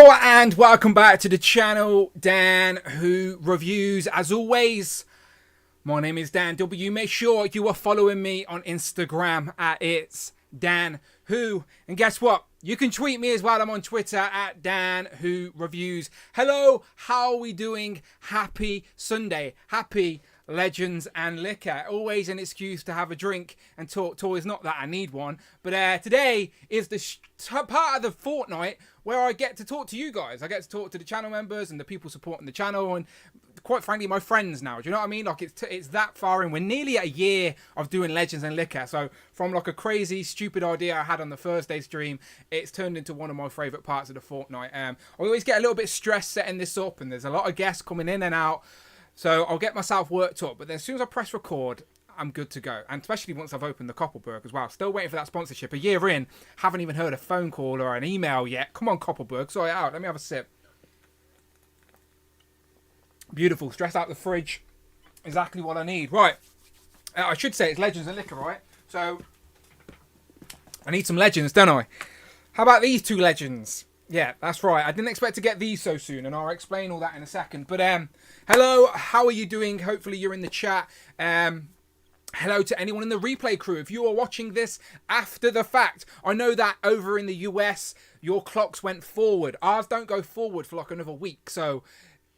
Hello and welcome back to the channel, Dan Who Reviews. As always, my name is Dan W. Make sure you are following me on Instagram at It's Dan Who. And guess what? You can tweet me as well. I'm on Twitter at Dan Who Reviews. Hello, how are we doing? Happy Sunday. Happy Legends and Liquor. Always an excuse to have a drink and talk toys. Not that I need one. But today is the part of the fortnight where I get to talk to you guys. I get to talk to the channel members and the people supporting the channel and quite frankly my friends now. Do you know what I mean? Like it's that far in. We're nearly at a year of doing Legends and Liquor. So from like a crazy stupid idea I had on the Thursday stream, it's turned into one of my favourite parts of the fortnight. I always get a little bit stressed setting this up and there's a lot of guests coming in and out. So I'll get myself worked up, but then as soon as I press record, I'm good to go. And especially once I've opened the Koppelberg as well. Still waiting for that sponsorship. A year in, haven't even heard a phone call or an email yet. Come on, Koppelberg, sort it out. Let me have a sip. Beautiful. Stress out the fridge. Exactly what I need. Right. I should say it's Legends and Liquor, right? So I need some Legends, don't I? How about these two Legends? Yeah, that's right. I didn't expect to get these so soon, and I'll explain all that in a second. But hello, how are you doing? Hopefully you're in the chat. Hello to anyone in the replay crew. If you are watching this after the fact, I know that over in the US, your clocks went forward. Ours don't go forward for like another week. So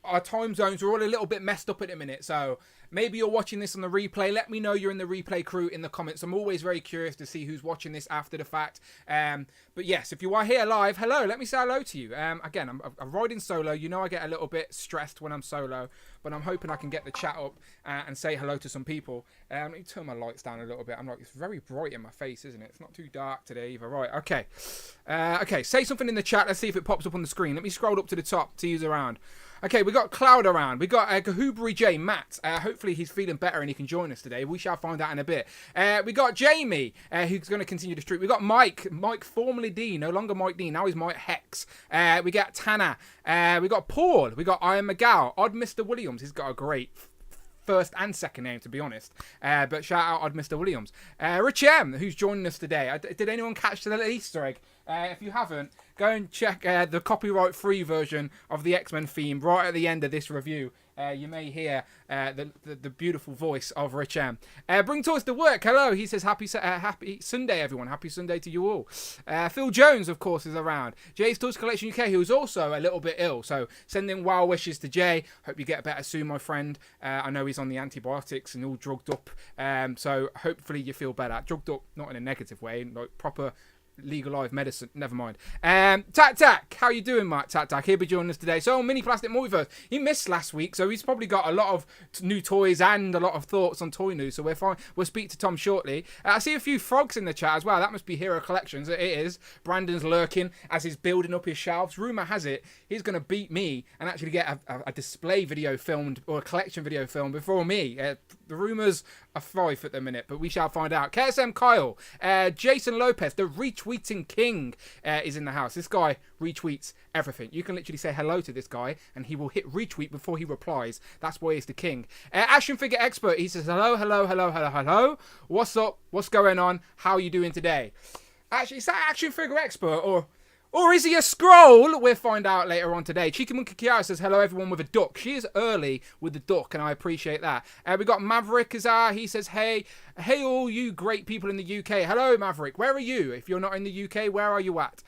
our time zones are all a little bit messed up at the minute. So maybe you're watching this on the replay. Let me know you're in the replay crew in the comments. I'm always very curious to see who's watching this after the fact. But yes, if you are here live, hello. Let me say hello to you. Again, I'm riding solo. You know I get a little bit stressed when I'm solo. But I'm hoping I can get the chat up and say hello to some people. Let me turn my lights down a little bit. I'm like, it's very bright in my face, isn't it? It's not too dark today either. Right, okay. Okay, say something in the chat. Let's see if it pops up on the screen. Let me scroll up to the top to use around. Okay, we got Cloud around. We got Kahubri J, Matt. Hopefully he's feeling better and he can join us today. We shall find out in a bit. We got Jamie, who's going to continue the streak. We got Mike formerly D, no longer Mike D. Now he's Mike Hex. We got Tanner. We got Paul. We got Ian McGow. Odd Mr. Williams. He's got a great first and second name, to be honest. But shout out Odd Mr. Williams. Rich M, who's joining us today. Did anyone catch the Easter egg? If you haven't, go and check the copyright-free version of the X-Men theme right at the end of this review. You may hear the beautiful voice of Rich M. Bring toys to work. Hello. He says happy Sunday, everyone. Happy Sunday to you all. Phil Jones, of course, is around. Jay's Toys Collection UK, who is also a little bit ill. So sending well wishes to Jay. Hope you get better soon, my friend. I know he's on the antibiotics and all drugged up. So hopefully you feel better. Drugged up, not in a negative way, like proper legalized medicine. Never mind. Tac, how you doing, Mike? Tac, he'll be joining us today. So Mini Plastic Multiverse, he missed last week, so he's probably got a lot of new toys and a lot of thoughts on toy news, so we're fine. We'll speak to Tom shortly. I see a few frogs in the chat as well. That must be Hero Collections. It is. Brandon's lurking as he's building up his shelves. Rumor has it he's going to beat me and actually get a display video filmed or a collection video filmed before me. The rumors are rife at the minute, but we shall find out. KSM Kyle, Jason Lopez, the retweeting king, is in the house. This guy retweets everything. You can literally say hello to this guy and he will hit retweet before he replies. That's why he's the king. Action Figure Expert, he says hello. What's up? What's going on? How are you doing today? Actually, is that Action Figure Expert or is he a scroll? We'll find out later on today. Cheeky Monkey Kiara says, hello everyone with a duck. She is early with the duck, and I appreciate that. We got Maverick Azar. He says, hey all you great people in the UK. Hello, Maverick. Where are you? If you're not in the UK, where are you at?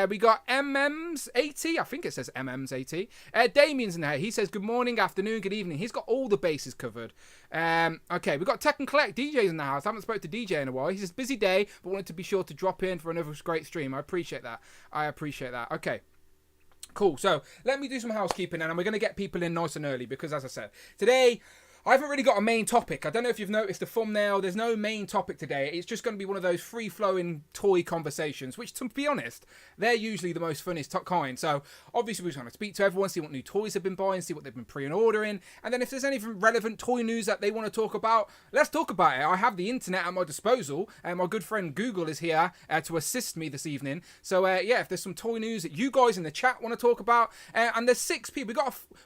We got MMs80. I think it says MMs80. Damien's in there. He says, good morning, afternoon, good evening. He's got all the bases covered. Okay, we got Tech and Collect. DJ's in the house. I haven't spoke to DJ in a while. He says, busy day, but wanted to be sure to drop in for another great stream. I appreciate that. Okay. Cool. So let me do some housekeeping and we're going to get people in nice and early because, as I said, today I haven't really got a main topic. I don't know if you've noticed the thumbnail. There's no main topic today. It's just going to be one of those free-flowing toy conversations, which, to be honest, they're usually the most funnest kind. So, obviously, we're just going to speak to everyone, see what new toys they've been buying, see what they've been pre-ordering, and then if there's anything relevant toy news that they want to talk about, let's talk about it. I have the internet at my disposal, and my good friend Google is here to assist me this evening. So, yeah, if there's some toy news that you guys in the chat want to talk about, and there's 6 people.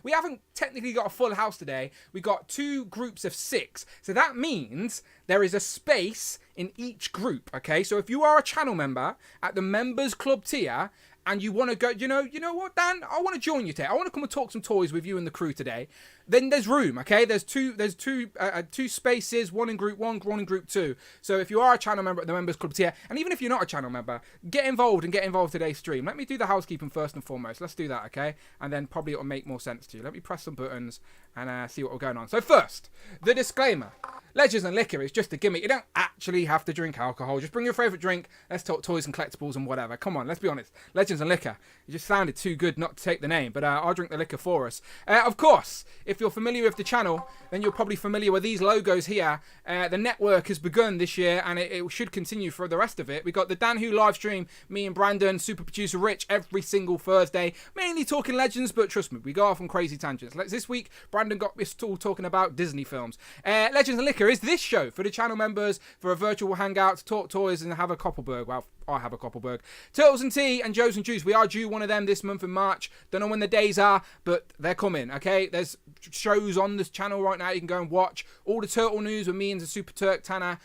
We haven't technically got a full house today. We got 2 groups of 6. So that means there is a space in each group, okay? So if you are a channel member at the members club tier and you want to go, you know what, Dan? I want to join you today. I want to come and talk some toys with you and the crew today. Then there's room, okay? There's two spaces, one in group 1, one in group 2. So if you are a channel member at the members club tier, and even if you're not a channel member, get involved today's stream. Let me do the housekeeping first and foremost. Let's do that, okay? And then probably it'll make more sense to you. Let me press some buttons and see what we're going on. So first, the disclaimer. Legends and liquor is just a gimmick. You don't actually have to drink alcohol. Just bring your favourite drink. Let's talk toys and collectibles and whatever. Come on, let's be honest. Legends and liquor. It just sounded too good not to take the name, but I'll drink the liquor for us. Of course, if you're familiar with the channel, then you're probably familiar with these logos here. The network has begun this year, and it should continue for the rest of it. We got the Dan Who live stream, me and Brandon, super producer Rich, every single Thursday, mainly talking Legends, but trust me, we go off on crazy tangents. Like this week, Brandon got us all talking about Disney films. Legends and Liquor is this show for the channel members, for a virtual hangout to talk toys and have a Koppelberg. Well, I have a Koppelberg. Turtles and Tea and Joe's and Juice. We are due one of them this month in March. Don't know when the days are, but they're coming, okay? There's shows on this channel right now you can go and watch. All the turtle news with me and the Super Turk Tanner.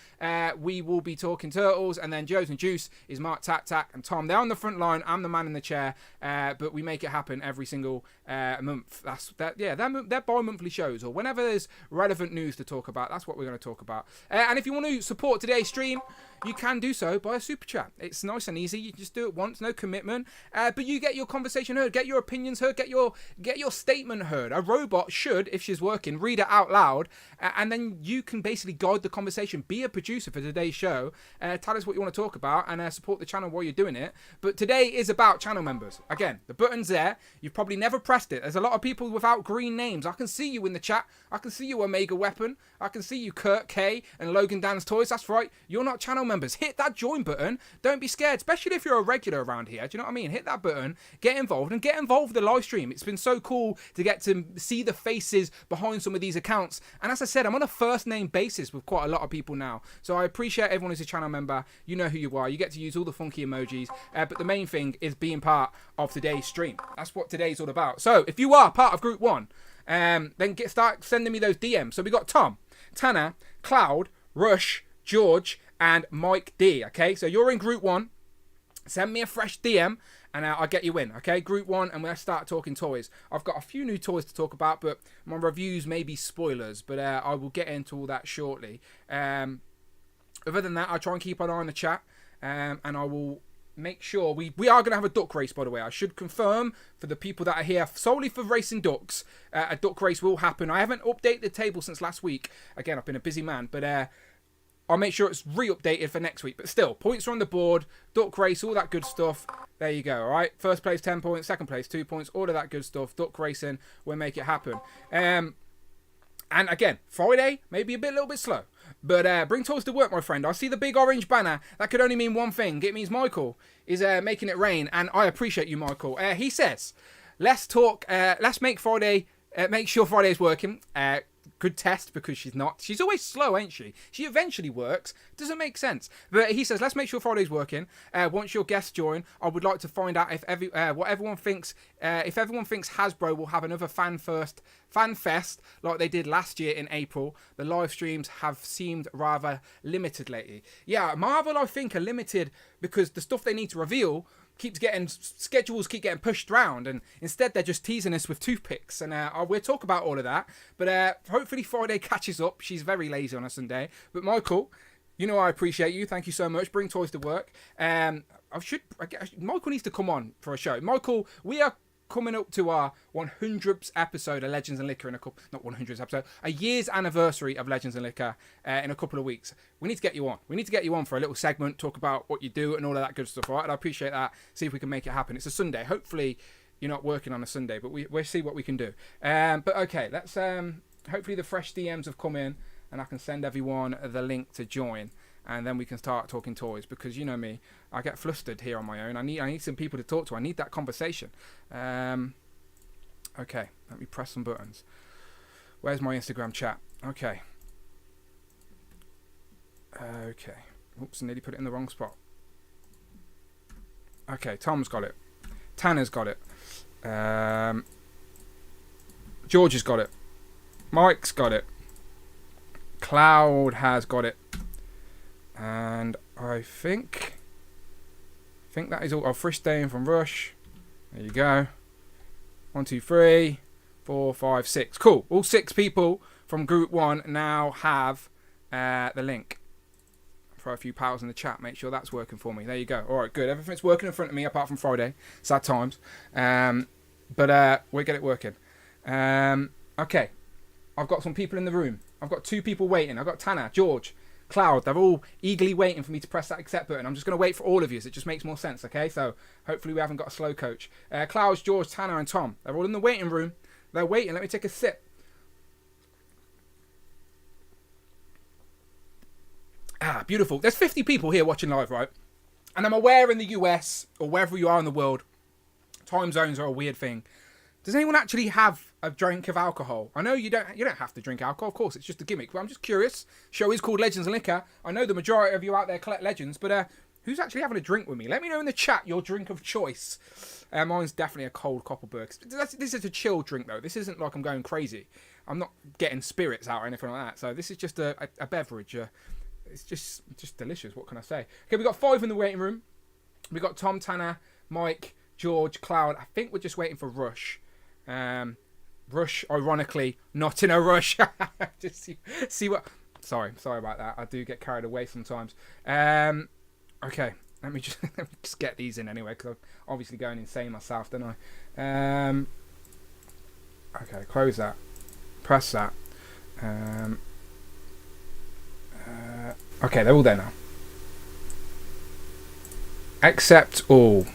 We will be talking turtles. And then Joe's and Juice is Mark Tack and Tom. They're on the front line. I'm the man in the chair. But we make it happen every single month. They're bi-monthly shows, or whenever there's relevant news to talk about. That's what we're going to talk about. And if you want to support today's stream, you can do so by a super chat. It's nice and easy. You just do it once, no commitment. But you get your conversation heard, get your opinions heard, get your statement heard. A robot should, if she's working, read it out loud, and then you can basically guide the conversation. Be a producer for today's show. Tell us what you want to talk about, and support the channel while you're doing it. But today is about channel members. Again, the button's there. You've probably never pressed it. There's a lot of people without green names. I can see you in the chat. I can see you, Omega Weapon. I can see you, Kurt K and Logan Dan's Toys. That's right. You're not channel members. Hit that join button. Don't be scared, especially if you're a regular around here. Do you know what I mean? Hit that button, get involved, and get involved with the live stream. It's been so cool to get to see the faces behind some of these accounts. And as I said, I'm on a first name basis with quite a lot of people now. So I appreciate everyone who's a channel member. You know who you are. You get to use all the funky emojis. But the main thing is being part of today's stream. That's what today's all about. So if you are part of Group 1, then start sending me those DMs. So we got Tom, Tanner, Cloud, Rush, George, and Mike D. Okay, so you're in Group 1. Send me a fresh DM and I'll get you in. Okay, Group 1, and we'll start talking toys. I've got a few new toys to talk about, but my reviews may be spoilers, but I will get into all that shortly. Other than that, I'll try and keep an eye on the chat, and I will make sure we are going to have a duck race, by the way. I should confirm for the people that are here solely for racing ducks, a duck race will happen. I haven't updated the table since last week. Again, I've been a busy man, but I'll make sure it's re-updated for next week. But still, points are on the board, duck race, all that good stuff. There you go, all right? First place, 10 points. Second place, 2 points. All of that good stuff. Duck racing, we'll make it happen. And again, Friday, maybe a little bit slow. But bring toys to work, my friend. I see the big orange banner. That could only mean one thing. It means Michael is making it rain. And I appreciate you, Michael. He says, let's make Friday, make sure Friday is working. Good test, because she's not. She's always slow, ain't she? She eventually works. Doesn't make sense. But he says, let's make sure Friday's working. Once your guests join, I would like to find out if everyone thinks Hasbro will have another fan fest like they did last year in April. The live streams have seemed rather limited lately. Yeah, Marvel, I think, are limited because the stuff they need to reveal schedules keep getting pushed around, and instead they're just teasing us with toothpicks, and we'll talk about all of that, but hopefully Friday catches up. She's very lazy on a Sunday. But Michael, you know I appreciate you. Thank you so much. Bring toys to work. Michael needs to come on for a show. Michael, we are coming up to our 100th episode of Legends and Liquor a year's anniversary of Legends and Liquor in a couple of weeks. We need to get you on. We need to get you on for a little segment, talk about what you do and all of that good stuff, all right? And I appreciate that. See if we can make it happen. It's a Sunday. Hopefully you're not working on a Sunday, but we'll see what we can do. But okay, let's hopefully the fresh DMs have come in and I can send everyone the link to join. And then we can start talking toys, because you know me, I get flustered here on my own. I need some people to talk to. I need that conversation. Okay, let me press some buttons. Where's my Instagram chat? Okay. Oops, I nearly put it in the wrong spot. Okay, Tom's got it. Tanner's got it. George has got it. Mike's got it. Cloud has got it. And I think I think that is all. Oh, Frisch staying from Rush. There you go. 1, 2, 3, 4, 5, 6. Cool. All 6 people from Group 1 now have the link. Throw a few pals in the chat. Make sure that's working for me. There you go. All right, good. Everything's working in front of me apart from Friday. Sad times. But we'll get it working. Okay. I've got some people in the room. I've got 2 people waiting. I've got Tanner, George, Cloud. They're all eagerly waiting for me to press that accept button. I'm just going to wait for all of you. So it just makes more sense, okay? So hopefully we haven't got a slow coach. Cloud, George, Tanner, and Tom. They're all in the waiting room. They're waiting. Let me take a sip. Ah, beautiful. There's 50 people here watching live, right? And I'm aware in the US or wherever you are in the world, time zones are a weird thing. Does anyone actually have a drink of alcohol? I know you don't have to drink alcohol, of course, it's just a gimmick, but I'm just curious. Show is called Legends and Liquor. I know the majority of you out there collect Legends, but who's actually having a drink with me? Let me know in the chat your drink of choice. Mine's definitely a cold Copperberg. This is a chill drink, though. This isn't like I'm going crazy. I'm not getting spirits out or anything like that. So this is just a beverage. It's just delicious. What can I say? Okay, we've got 5 in the waiting room. We've got Tom, Tanner, Mike, George, Cloud. I think we're just waiting for Rush. Rush, ironically, not in a rush. Just see what... Sorry about that. I do get carried away sometimes. Okay, let me just get these in anyway, because I'm obviously going insane myself, don't I? Okay, close that. Press that. Okay, they're all there now. Accept all.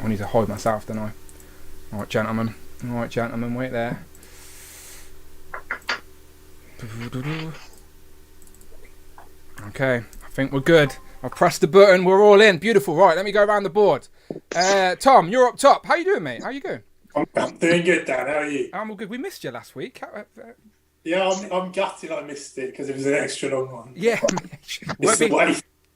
I need to hide myself, don't I? Alright, gentlemen, wait there. Okay, I think we're good. I've pressed the button, we're all in. Beautiful, right, let me go around the board. Tom, you're up top. How you doing, mate? How you going? I'm doing good, Dan. How are you? I'm all good. We missed you last week. Yeah, I'm gutted I missed it because it was an extra long one. Yeah.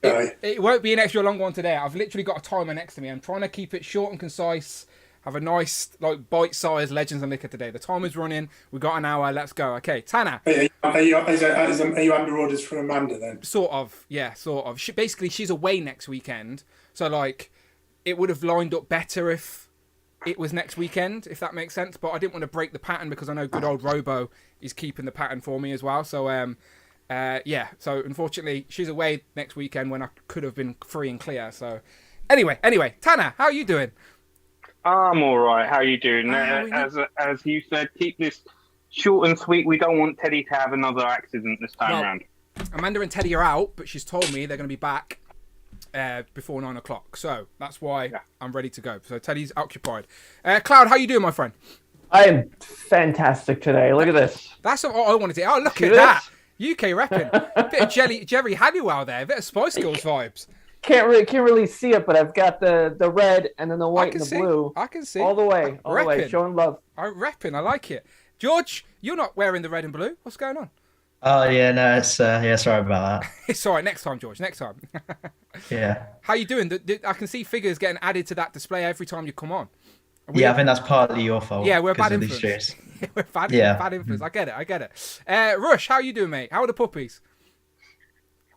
It won't be an extra long one today. I've literally got a timer next to me. I'm trying to keep it short and concise. Have a nice, like, bite-sized Legends and Liquor today. The timer's running. We've got an hour. Let's go. Okay, Tanner. Are you under orders from Amanda then? Sort of. Yeah, sort of. Basically, she's away next weekend. So, like, it would have lined up better if it was next weekend, if that makes sense. But I didn't want to break the pattern because I know good old Robo is keeping the pattern for me as well. So, yeah. So, unfortunately, she's away next weekend when I could have been free and clear. So, anyway, Tanner, how are you doing? I'm all right. How are you doing? As you said, keep this short and sweet. We don't want Teddy to have another accident this time around. Amanda and Teddy are out, but she's told me they're going to be back before 9 o'clock. So that's why I'm ready to go. So Teddy's occupied. Cloud, how you doing, my friend? I am fantastic today. Look at this. That's what I wanted to. Oh, look at that. UK repping. Bit of Jerry Halliwell there. A bit of Spice Girls vibes. Can't really see it, but I've got the red and then the white and the blue. I can see. All the way, showing love. I'm repping. I like it. George, you're not wearing the red and blue. What's going on? Oh yeah, no, it's sorry about that. It's all right. Next time, George. Next time. Yeah. How you doing? I can see figures getting added to that display every time you come on. I think that's partly your fault. Yeah, we're bad influence. We're bad influence. I get it. Rush, how you doing, mate? How are the puppies?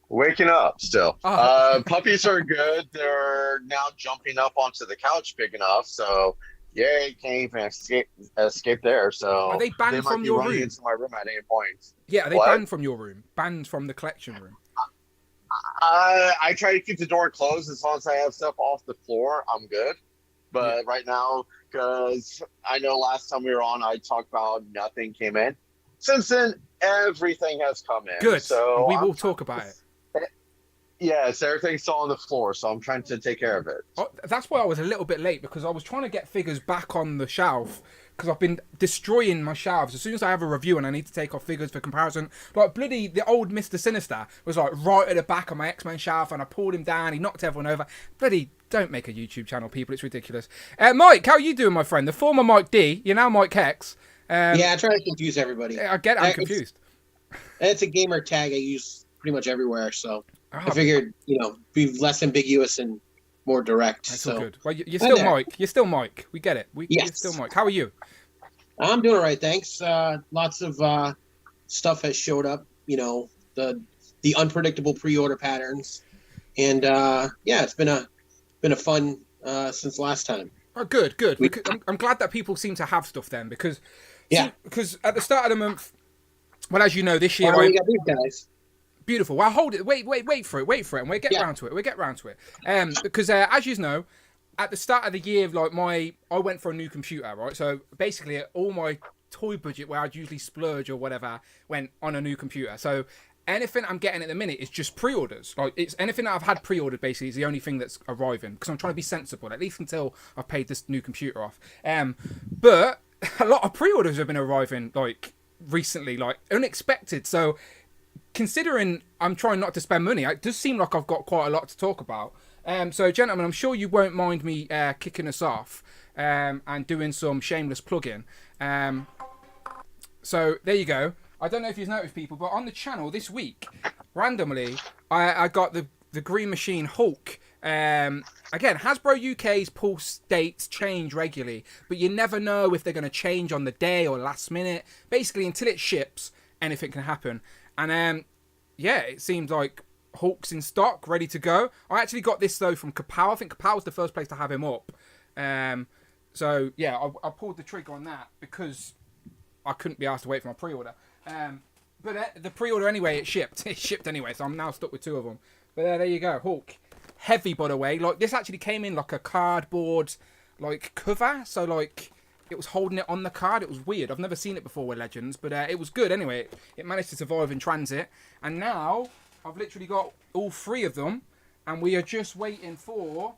Waking up still. Oh. Puppies are good. They're now jumping up onto the couch big enough. So, yay, can't even escape there. So, are they banned from your room? Into my room at any point. Yeah, are they banned from your room? Banned from the collection room? I try to keep the door closed as long as I have stuff off the floor. I'm good. But right now, because I know last time we were on, I talked about nothing came in. Since then, everything has come in. Good. So we will talk about it. Yes, everything's still on the floor, so I'm trying to take care of it. Oh, that's why I was a little bit late, because I was trying to get figures back on the shelf, because I've been destroying my shelves. As soon as I have a review and I need to take off figures for comparison, like bloody the old Mr. Sinister was like right at the back of my X-Men shelf, and I pulled him down, he knocked everyone over. Bloody, don't make a YouTube channel, people, it's ridiculous. Mike, how are you doing, my friend? The former Mike D, you're now Mike Hex. Yeah, I try to confuse everybody. I get it, I'm confused. It's a gamer tag I use pretty much everywhere, so I figured, be less ambiguous and more direct. That's so all good. Well, you're still Mike. You're still Mike. We get it. You're still Mike. How are you? I'm doing all right, thanks. Lots of stuff has showed up, the unpredictable pre-order patterns. And, it's been a been a fun since last time. Oh, good. Because I'm glad that people seem to have stuff then, because because at the start of the month, well, as you know, this year we got these guys. Beautiful. Well, hold it. Wait for it, and we'll get round to it. Because as you know, at the start of the year, like I went for a new computer, right? So basically, all my toy budget where I'd usually splurge or whatever went on a new computer. So anything I'm getting at the minute is just pre-orders. Like, it's anything that I've had pre-ordered basically is the only thing that's arriving, because I'm trying to be sensible, at least until I've paid this new computer off. But a lot of pre-orders have been arriving like recently, like unexpected. So considering I'm trying not to spend money, it does seem like I've got quite a lot to talk about. So gentlemen, I'm sure you won't mind me kicking us off and doing some shameless plugging. So there you go. I don't know if you've noticed, people, but on the channel this week, randomly, I got the Green Machine Hulk. Again, Hasbro UK's pulse dates change regularly, but you never know if they're going to change on the day or last minute. Basically, until it ships, anything can happen. And yeah, it seems like Hulk's in stock, ready to go. I actually got this, though, from Kapow. I think Kapow was the first place to have him up. So, yeah, I pulled the trigger on that because I couldn't be asked to wait for my pre-order. But the pre-order anyway, it shipped. It shipped anyway, so I'm now stuck with 2 of them. But there you go, Hulk. Heavy, by the way. Like, this actually came in like a cardboard, like, cover. So, like, it was holding it on the card. It was weird. I've never seen it before with Legends, but it was good anyway. It managed to survive in transit. And now I've literally got all 3 of them, and we are just waiting for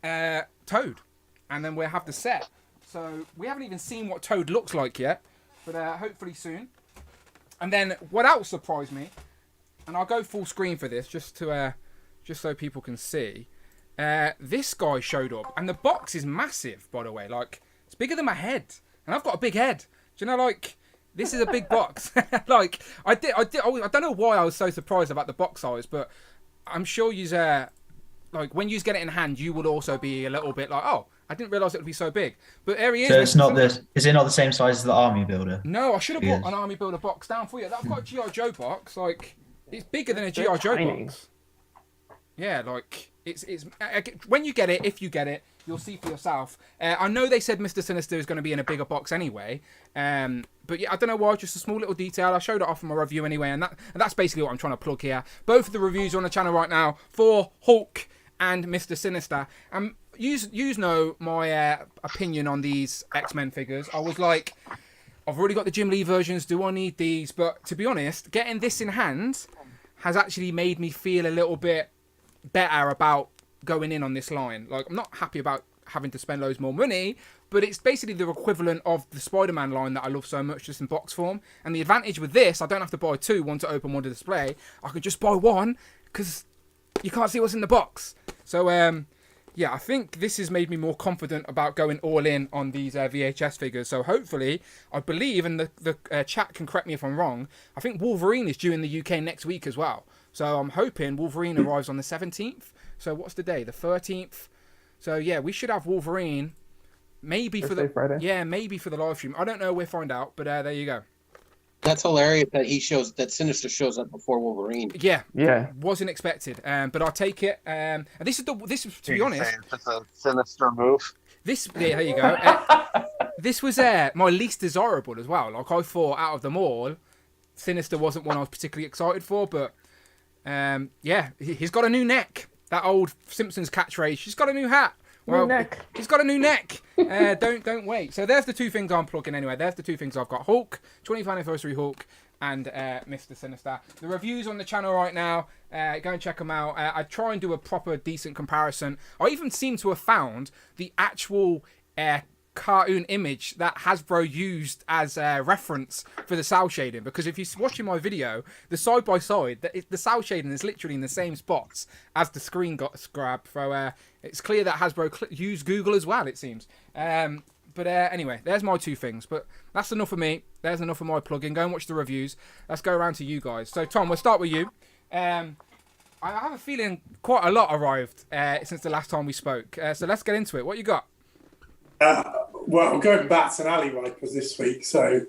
Toad. And then we'll have the set. So we haven't even seen what Toad looks like yet, but hopefully soon. And then what else surprised me, and I'll go full screen for this just so people can see. This guy showed up, and the box is massive, by the way. Like, it's bigger than my head, and I've got a big head. Do you know, like, this is a big box. Like, I don't know why I was so surprised about the box size, but I'm sure like, when you get it in hand, you would also be a little bit like, oh, I didn't realise it would be so big. But there he is. So is it not the same size as the Army Builder? No, I should have bought an Army Builder box down for you. I've got a G.I. Joe box. Like, it's bigger than a G.I. Joe box. Yeah, like, it's when you get it, if you get it, you'll see for yourself. I know they said Mr. Sinister is going to be in a bigger box anyway. But yeah, I don't know why, just a small little detail. I showed it off in my review anyway, and that's basically what I'm trying to plug here. Both of the reviews are on the channel right now for Hulk and Mr. Sinister. You know my opinion on these X-Men figures. I was like, I've already got the Jim Lee versions. Do I need these? But to be honest, getting this in hand has actually made me feel a little bit better about going in on this line. Like, I'm not happy about having to spend loads more money, but it's basically the equivalent of the Spider-Man line that I love so much, just in box form. And the advantage with this, I don't have to buy 2, one to open, one to display. I could just buy 1 because you can't see what's in the box. So, yeah, I think this has made me more confident about going all in on these VHS figures. So hopefully, I believe, and the chat can correct me if I'm wrong, I think Wolverine is due in the UK next week as well. So I'm hoping Wolverine arrives on the 17th. So what's the day? The 13th. So yeah, we should have Wolverine maybe Thursday, Friday. Yeah, maybe for the live stream. I don't know. We'll find out. But there you go. That's hilarious that Sinister shows up before Wolverine. Yeah. Wasn't expected. But I'll take it. And this is to be honest, it's a Sinister move. There you go. This was my least desirable as well. Like, I thought out of them all, Sinister wasn't one I was particularly excited for. But yeah, he's got a new neck. That old Simpsons catchphrase. She's got a new hat. Well, neck. He's got a new neck. Don't wait. So there's the 2 things I'm plugging anyway. There's the 2 things I've got. Hulk, 25th anniversary Hulk, and Mr. Sinister. The reviews on the channel right now. Go and check them out. I try and do a proper, decent comparison. I even seem to have found the actual cartoon image that Hasbro used as a reference for the cell shading, because if you're watching my video, the side by side, the cell shading is literally in the same spots as the screen grab. So it's clear that Hasbro used Google as well, it seems. But anyway, there's my 2 things. But that's enough of me. There's enough of my plugging. Go and watch the reviews. Let's go around to you guys. So Tom, we'll start with you. I have a feeling quite a lot arrived since the last time we spoke. So let's get into it. What you got? Well, I'm going bats and alley vipers this week, so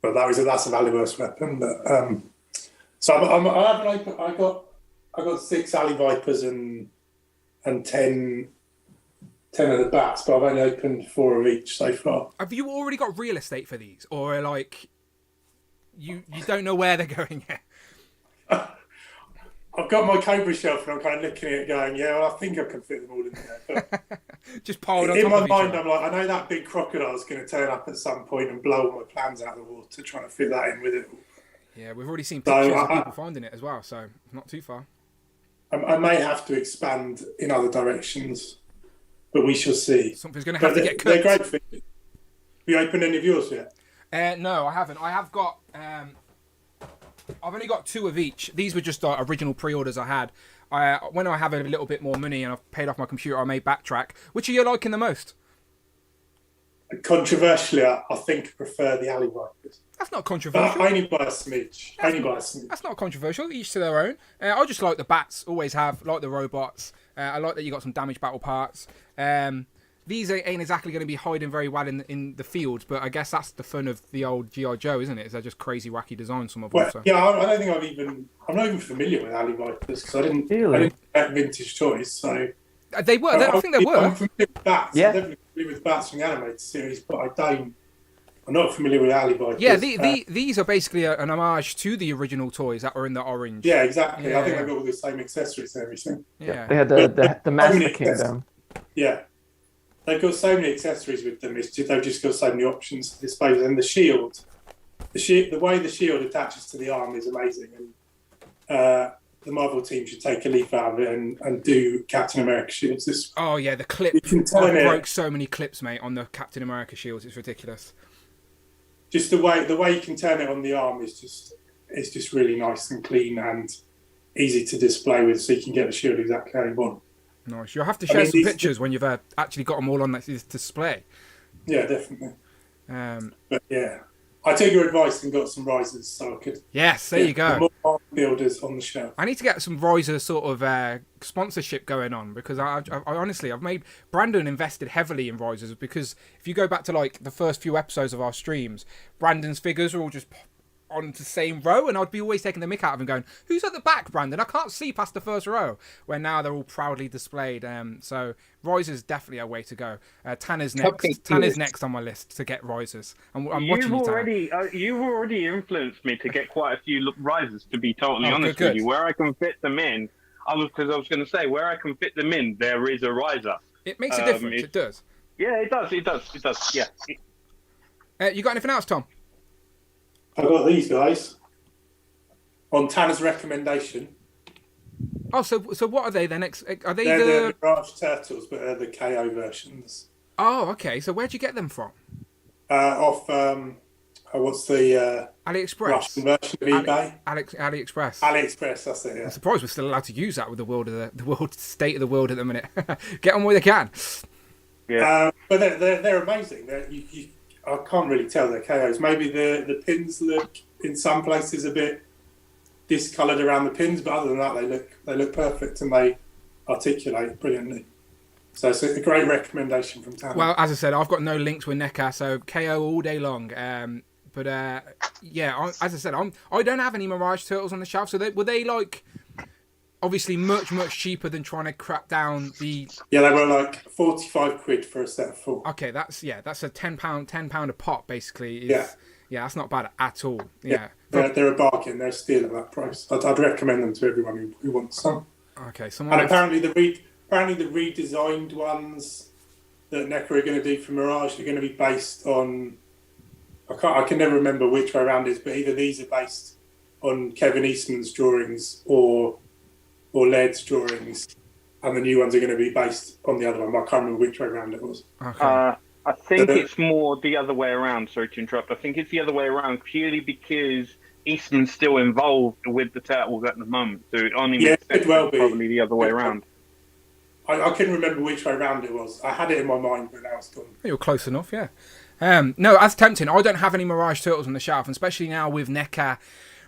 that's a Valiverse weapon. But so I got 6 alley vipers and and 10 of the bats, but I've only opened 4 of each so far. Have you already got real estate for these, or like you don't know where they're going yet? I've got my Cobra shelf and I'm kind of looking at it going, yeah, well, I think I can fit them all in there. But just piled on in top my of each mind, other. I'm like, I know that big crocodile's going to turn up at some point and blow all my plans out of the water, trying to fit that in with it all. Yeah, we've already seen pictures of people finding it as well, so it's not too far. I may have to expand in other directions, but we shall see. Something's going to have to get They're cooked. great things. Have you opened any of yours yet? No, I haven't. I have got... I've only got 2 of each. These were just original pre-orders I had. When I have a little bit more money and I've paid off my computer, I may backtrack. Which are you liking the most? Controversially, I think I prefer the Alley Vipers. That's not controversial. Only by a smidge. That's not controversial. Each to their own. I just like the bats. Always have. Like the robots. I like that you got some damaged battle parts. These ain't exactly going to be hiding very well in the field, but I guess that's the fun of the old G.I. Joe, isn't it? They're just crazy, wacky designs, some of them. So. Yeah, I don't think I'm not even familiar with Alley Vipers because I didn't get vintage toys. So they were. I think they were. I'm familiar with bats. Yeah. I'm definitely familiar with bats from the animated series, but I'm not familiar with Alley Vipers. Yeah, these are basically an homage to the original toys that were in the orange. Yeah, exactly. Yeah. I think they've got all the same accessories and everything. Yeah. They had the Master Kingdom. Yeah. They've got so many accessories with them. They've just got so many options to dispose. And the shield, the way the shield attaches to the arm is amazing. And the Marvel team should take a leaf out of it and do Captain America shields. Oh yeah, the clip. I broke so many clips, mate, on the Captain America shields. It's ridiculous. Just the way you can turn it on the arm is just really nice and clean and easy to display with, so you can get the shield exactly how you want. Nice. You'll have to share some pictures when you've actually got them all on this display. Yeah, definitely. But yeah, I took your advice and got some risers so I could. Yes, there you go. More arm builders on the shelf. I need to get some riser sort of sponsorship going on because I honestly I've made Brandon invested heavily in risers because if you go back to like the first few episodes of our streams, Brandon's figures are all just on the same row, and I'd be always taking the mick out of him going, who's at the back, Brandon? I can't see past the first row. Where now they're all proudly displayed. So risers definitely a way to go. Tanner's next. Tanner's next on my list to get risers. I'm watching you, you've already influenced me to get quite a few risers, to be totally honest good. with you. Where I can fit them in, because I was going to say, where I can fit them in, there is a riser. It makes a difference. It does. Yeah, it does. Yeah. You got anything else, Tom? I got these guys on Tanner's recommendation. Oh, so what are they then? Are they They're the Mirage Turtles, but they're the KO versions. Oh, okay. So where'd you get them from? Off what's the AliExpress Russian version of eBay? AliExpress. AliExpress, that's it. Yeah. I'm surprised we're still allowed to use that with the state of the world at the minute. Get on where they can. Yeah. But they're amazing. I can't really tell they're KOs. Maybe the pins look in some places a bit discoloured around the pins, but other than that, they look perfect and they articulate brilliantly. So it's a great recommendation from Tanner. Well, as I said, I've got no links with NECA, so KO all day long. But yeah, as I said, I don't have any Mirage Turtles on the shelf. So were they like obviously much cheaper than trying to crack down the? Yeah, they were like 45 quid for a set of 4. Okay, that's a £10 a pop basically. Yeah, that's not bad at all. Yeah, they're a bargain. They're a steal at that price. I'd recommend them to everyone who wants some. Okay, and apparently the redesigned ones that NECA are going to do for Mirage are going to be based on. I can never remember which way around it is, but either these are based on Kevin Eastman's drawings or Laird's drawings, and the new ones are going to be based on the other one. I can't remember which way around it was. Okay. I think it's more the other way around. Sorry to interrupt. I think it's the other way around purely because Eastman's still involved with the Turtles at the moment. So it only makes sense probably the other way around. I couldn't remember which way around it was. I had it in my mind, but now it's gone. You're close enough, yeah. No, that's tempting. I don't have any Mirage Turtles on the shelf, and especially now with NECA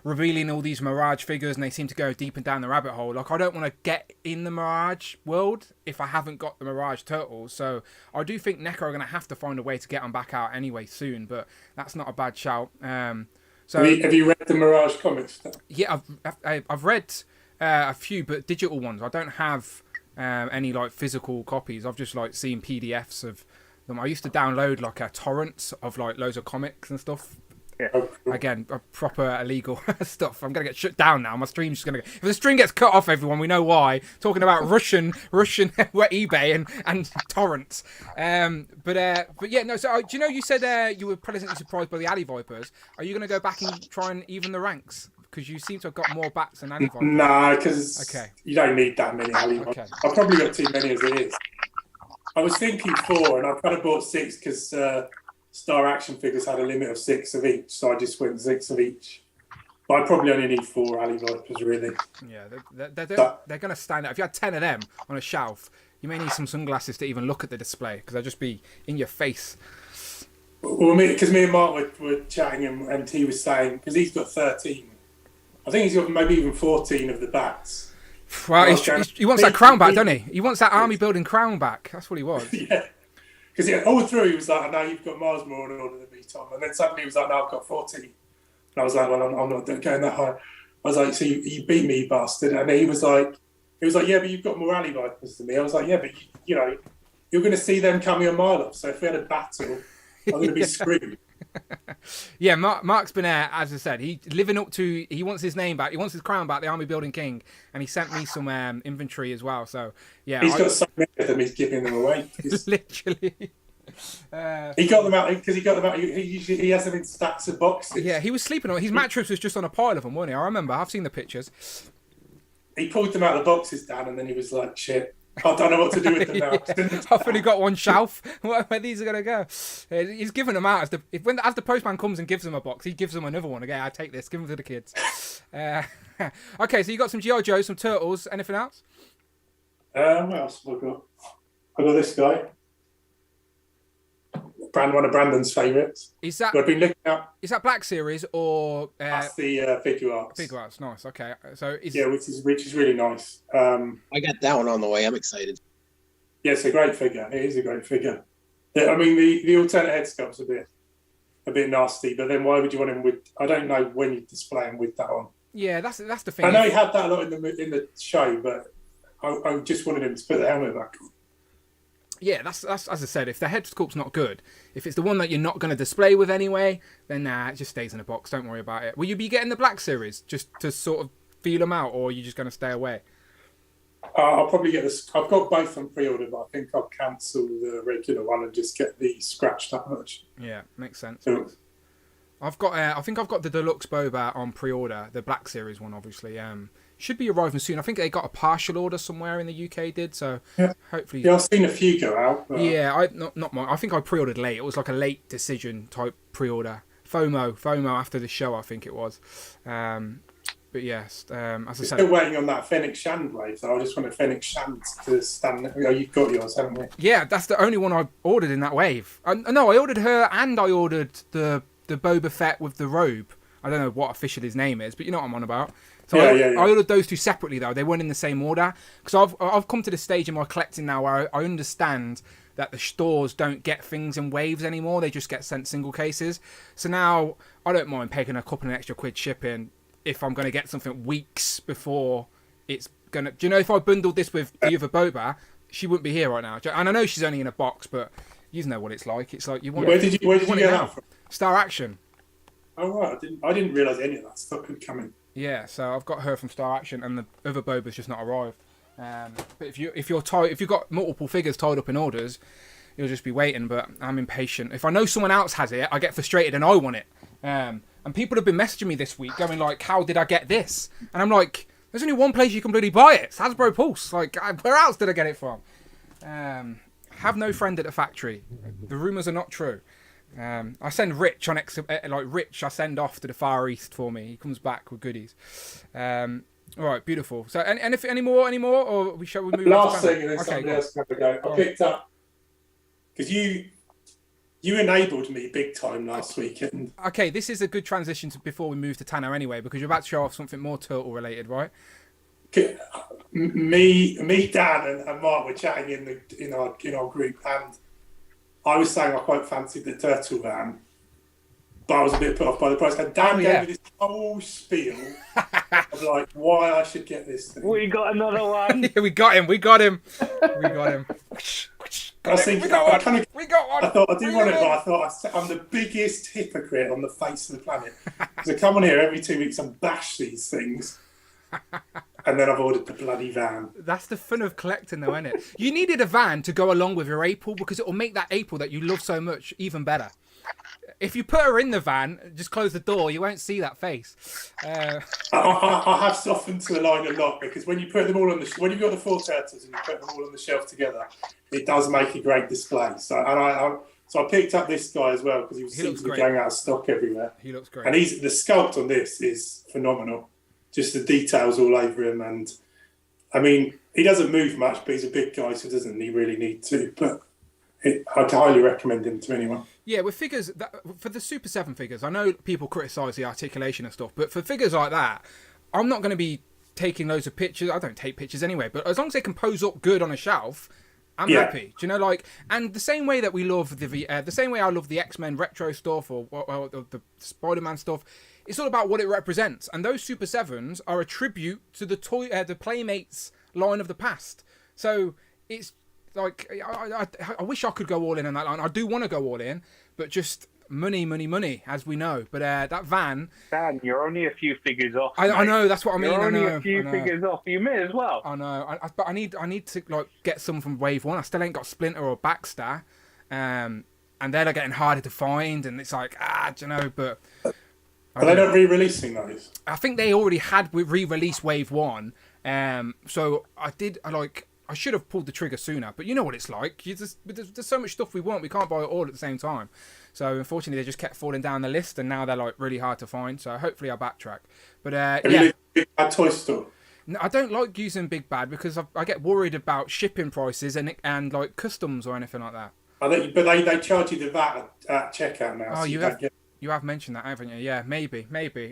revealing all these Mirage figures and they seem to go deep and down the rabbit hole. Like, I don't want to get in the Mirage world if I haven't got the Mirage Turtles. So I do think NECA are going to have to find a way to get them back out anyway soon, but that's not a bad shout. So have you read the Mirage comics? Yeah, I've read a few, but digital ones. I don't have any like physical copies. I've just like seen PDFs of them. I used to download like torrents of like loads of comics and stuff. Yeah. Again, proper illegal stuff. I'm gonna get shut down now. My stream's just gonna. If the stream gets cut off, everyone, we know why. Talking about Russian eBay and torrents. But yeah, no. So do you know you said you were pleasantly surprised by the Alley Vipers? Are you gonna go back and try and even the ranks? Because you seem to have got more bats than Alley Vipers. Nah, because you don't need that many Alley Vipers. Okay. I've probably got too many as it is. I was thinking 4, and I've kind of bought 6 because Star Action figures had a limit of 6 of each, so I just went 6 of each. But I probably only need 4 Alley Vipers, really. Yeah, they're going to stand out. If you had 10 of them on a shelf, you may need some sunglasses to even look at the display, because they'll just be in your face. Well, because me and Mark were chatting, and he was saying, because he's got 13, I think he's got maybe even 14 of the bats. Well, he wants that crown back, doesn't he? He wants that army building crown back. That's what he was. Yeah. Because all through he was like, "No, you've got miles more in order than me, Tom." And then suddenly he was like, "No, I've got 14." And I was like, "Well, I'm not going that high." I was like, "So you beat me, you bastard." And he was like, "Yeah, but you've got more Alley Vipers than me." I was like, "Yeah, but you know, you're going to see them coming a mile off. So if we had a battle, I'm going to be screwed." Yeah, Mark's been as I said, he living up to. He wants his name back. He wants his crown back, the army building king, and he sent me some inventory as well. So yeah, he's got so many of them. He's giving them away. Literally. He got them out because he got them out. He has them in stacks of boxes. Yeah, he was sleeping on. His mattress was just on a pile of them, wasn't he? I remember. I've seen the pictures. He pulled them out of the boxes, Dan, and then he was like, "Shit, I don't know what to do with them now." I've only got one shelf. Where these are gonna go? He's giving them out as the postman comes and gives them a box, he gives them another one. Okay, I take this, give them to the kids. Okay, so you got some GI Joes, some Turtles. Anything else? What else have I got? I got this guy. One of Brandon's favourites. Is that? I've been looking up. Is that Black Series or? That's the figure arts. Figure arts, nice. Okay, so which is really nice. I got that one on the way. I'm excited. Yeah, it's a great figure. It is a great figure. I mean, the alternate head sculpt's a bit nasty, but then why would you want him with? I don't know when you display him with that on. Yeah, that's the thing. I know he had that a lot in the show, but I just wanted him to put the helmet back on. Yeah, that's as I said. If the head sculpt's not good, if it's the one that you're not going to display with anyway, then it just stays in a box. Don't worry about it. Will you be getting the Black Series just to sort of feel them out, or are you just going to stay away? I'll probably get this. I've got both on pre-order, but I think I'll cancel the regular one and just get the scratched up version. Yeah, makes sense. So, I've got. I think I've got the Deluxe Boba on pre-order, the Black Series one, obviously. Should be arriving soon. I think they got a partial order somewhere in the UK. Did so. Yeah. Hopefully. Yeah, I've seen a few go out. But... Yeah, not mine. I think I pre-ordered late. It was like a late decision type pre-order. FOMO after the show. I think it was. But yes, as I said, still waiting on that Fennec Shand wave. So I just want a Fennec Shand to stand. Oh, you've got yours, haven't you? Yeah, that's the only one I ordered in that wave. No, I ordered her and I ordered the Boba Fett with the robe. I don't know what officially his name is, but you know what I'm on about. So I ordered those two separately though. They weren't in the same order because I've come to the stage in my collecting now where I understand that the stores don't get things in waves anymore. They just get sent single cases. So now I don't mind paying a couple of extra quid shipping if I'm going to get something weeks before it's going to... Do you know, if I bundled this with the other Boba, she wouldn't be here right now. And I know she's only in a box, but you know what it's like. It's like you want... Where did you get that from? Star Action. Oh, right. I didn't realise any of that stuff had come in. Yeah, so I've got her from Star Action, and the other Boba's just not arrived. But if you've got multiple figures tied up in orders, you'll just be waiting. But I'm impatient. If I know someone else has it, I get frustrated and I want it. And people have been messaging me this week, going like, "How did I get this?" And I'm like, "There's only one place you can bloody buy it. It's Hasbro Pulse. Like, where else did I get it from?" Have no friend at the factory. The rumours are not true. I send Rich on Rich. I send off to the Far East for me. He comes back with goodies. All right, beautiful. So, any more, or shall we move? Last thing, and then somebody else can have a go. I picked up because you enabled me big time last weekend. Okay, this is a good transition before we move to Tanner anyway, because you're about to show off something more turtle related, right? Me, Dan, and Mark were chatting in our group, and I was saying I quite fancied the turtle van, but I was a bit put off by the price. And Dan gave me this whole spiel of like why I should get this thing. We got another one. Yeah, we got him. We got him. I was thinking, we got one. We got one. I thought I do want it, but I thought I'm the biggest hypocrite on the face of the planet. Because I come on here every 2 weeks and bash these things. And then I've ordered the bloody van. That's the fun of collecting, though, isn't it? You needed a van to go along with your April because it will make that April that you love so much even better. If you put her in the van, just close the door, you won't see that face. I have softened to the line a lot because when you put them all on when you've got the 4 turtles and you put them all on the shelf together, it does make a great display. So I picked up this guy as well because he seems to be going out of stock everywhere. He looks great. And the sculpt on this is phenomenal. Just the details all over him, and I mean, he doesn't move much, but he's a big guy, so doesn't he really need to? But I'd highly recommend him to anyone. Yeah, with figures, for the Super 7 figures, I know people criticise the articulation and stuff, but for figures like that, I'm not going to be taking loads of pictures. I don't take pictures anyway, but as long as they can pose up good on a shelf, I'm happy. Do you know, like, and the same way that we love the same way I love the X-Men retro stuff or the Spider-Man stuff, it's all about what it represents. And those Super 7s are a tribute to the the Playmates line of the past. So it's like, I wish I could go all in on that line. I do want to go all in, but just money, as we know. But that van... Dan, you're only a few figures off. I know, that's what I mean. You're only a few figures off. You may as well. I know, but I need to like get some from Wave 1. I still ain't got Splinter or Baxter. And they're getting harder to find, and it's like, do you know, but... Are they not re-releasing those? I think they already had re-released Wave 1. So I should have pulled the trigger sooner, but you know what it's like. There's so much stuff we want, we can't buy it all at the same time. So unfortunately, they just kept falling down the list, and now they're like really hard to find. So hopefully I'll backtrack. But Have you looked at Big Bad Toy Store? No, I don't like using Big Bad because I get worried about shipping prices and like customs or anything like that. But they charge you the VAT at checkout now. Oh, so you have mentioned that, haven't you? Yeah, maybe.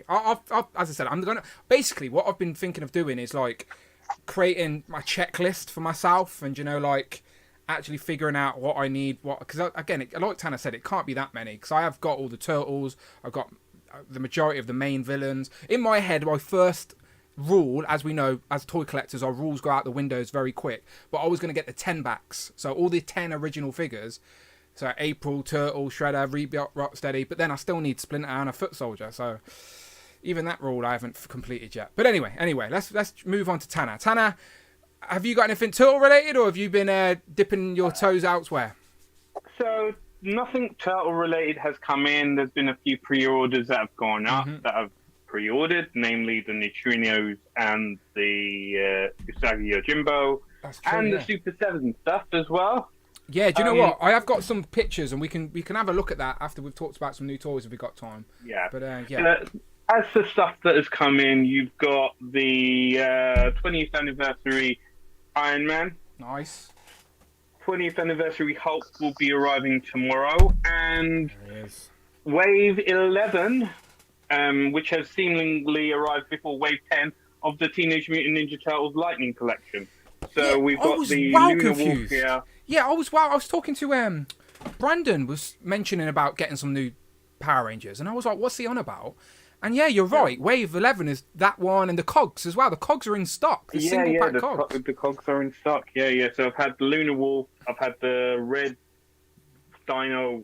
I've as I said, I'm gonna basically what I've been thinking of doing is like creating my checklist for myself, and like actually figuring out what I need. Because again, like Tanner said, it can't be that many because I have got all the turtles. I've got the majority of the main villains in my head. My first rule, as we know, as toy collectors, our rules go out the windows very quick. But I was going to get the 10 backs, so all the 10 original figures. So April, Turtle, Shredder, Reebok, Rocksteady, but then I still need Splinter and a Foot Soldier. So even that rule I haven't completed yet. But anyway, let's move on to Tanner. Tanner, have you got anything Turtle related, or have you been dipping your toes elsewhere? So nothing Turtle related has come in. There's been a few pre-orders that have gone up that I've pre-ordered, namely the Neutrinos and the Usagi Yojimbo, and the Super 7 stuff as well. Yeah, do you know what? I have got some pictures, and we can have a look at that after we've talked about some new toys if we've got time. Yeah. But as for stuff that has come in, you've got the 20th anniversary Iron Man. Nice. 20th anniversary Hulk will be arriving tomorrow, and Wave 11, which has seemingly arrived before Wave 10 of the Teenage Mutant Ninja Turtles Lightning Collection. So we've got the Lunar Wolf here. Yeah, I was talking to Brandon was mentioning about getting some new Power Rangers, and I was like, what's he on about? And yeah, you're right. Wave 11 is that one, and the cogs as well. The cogs are in stock. The single pack cogs. The cogs are in stock. Yeah. So I've had the Lunar Wolf. I've had the Red Dino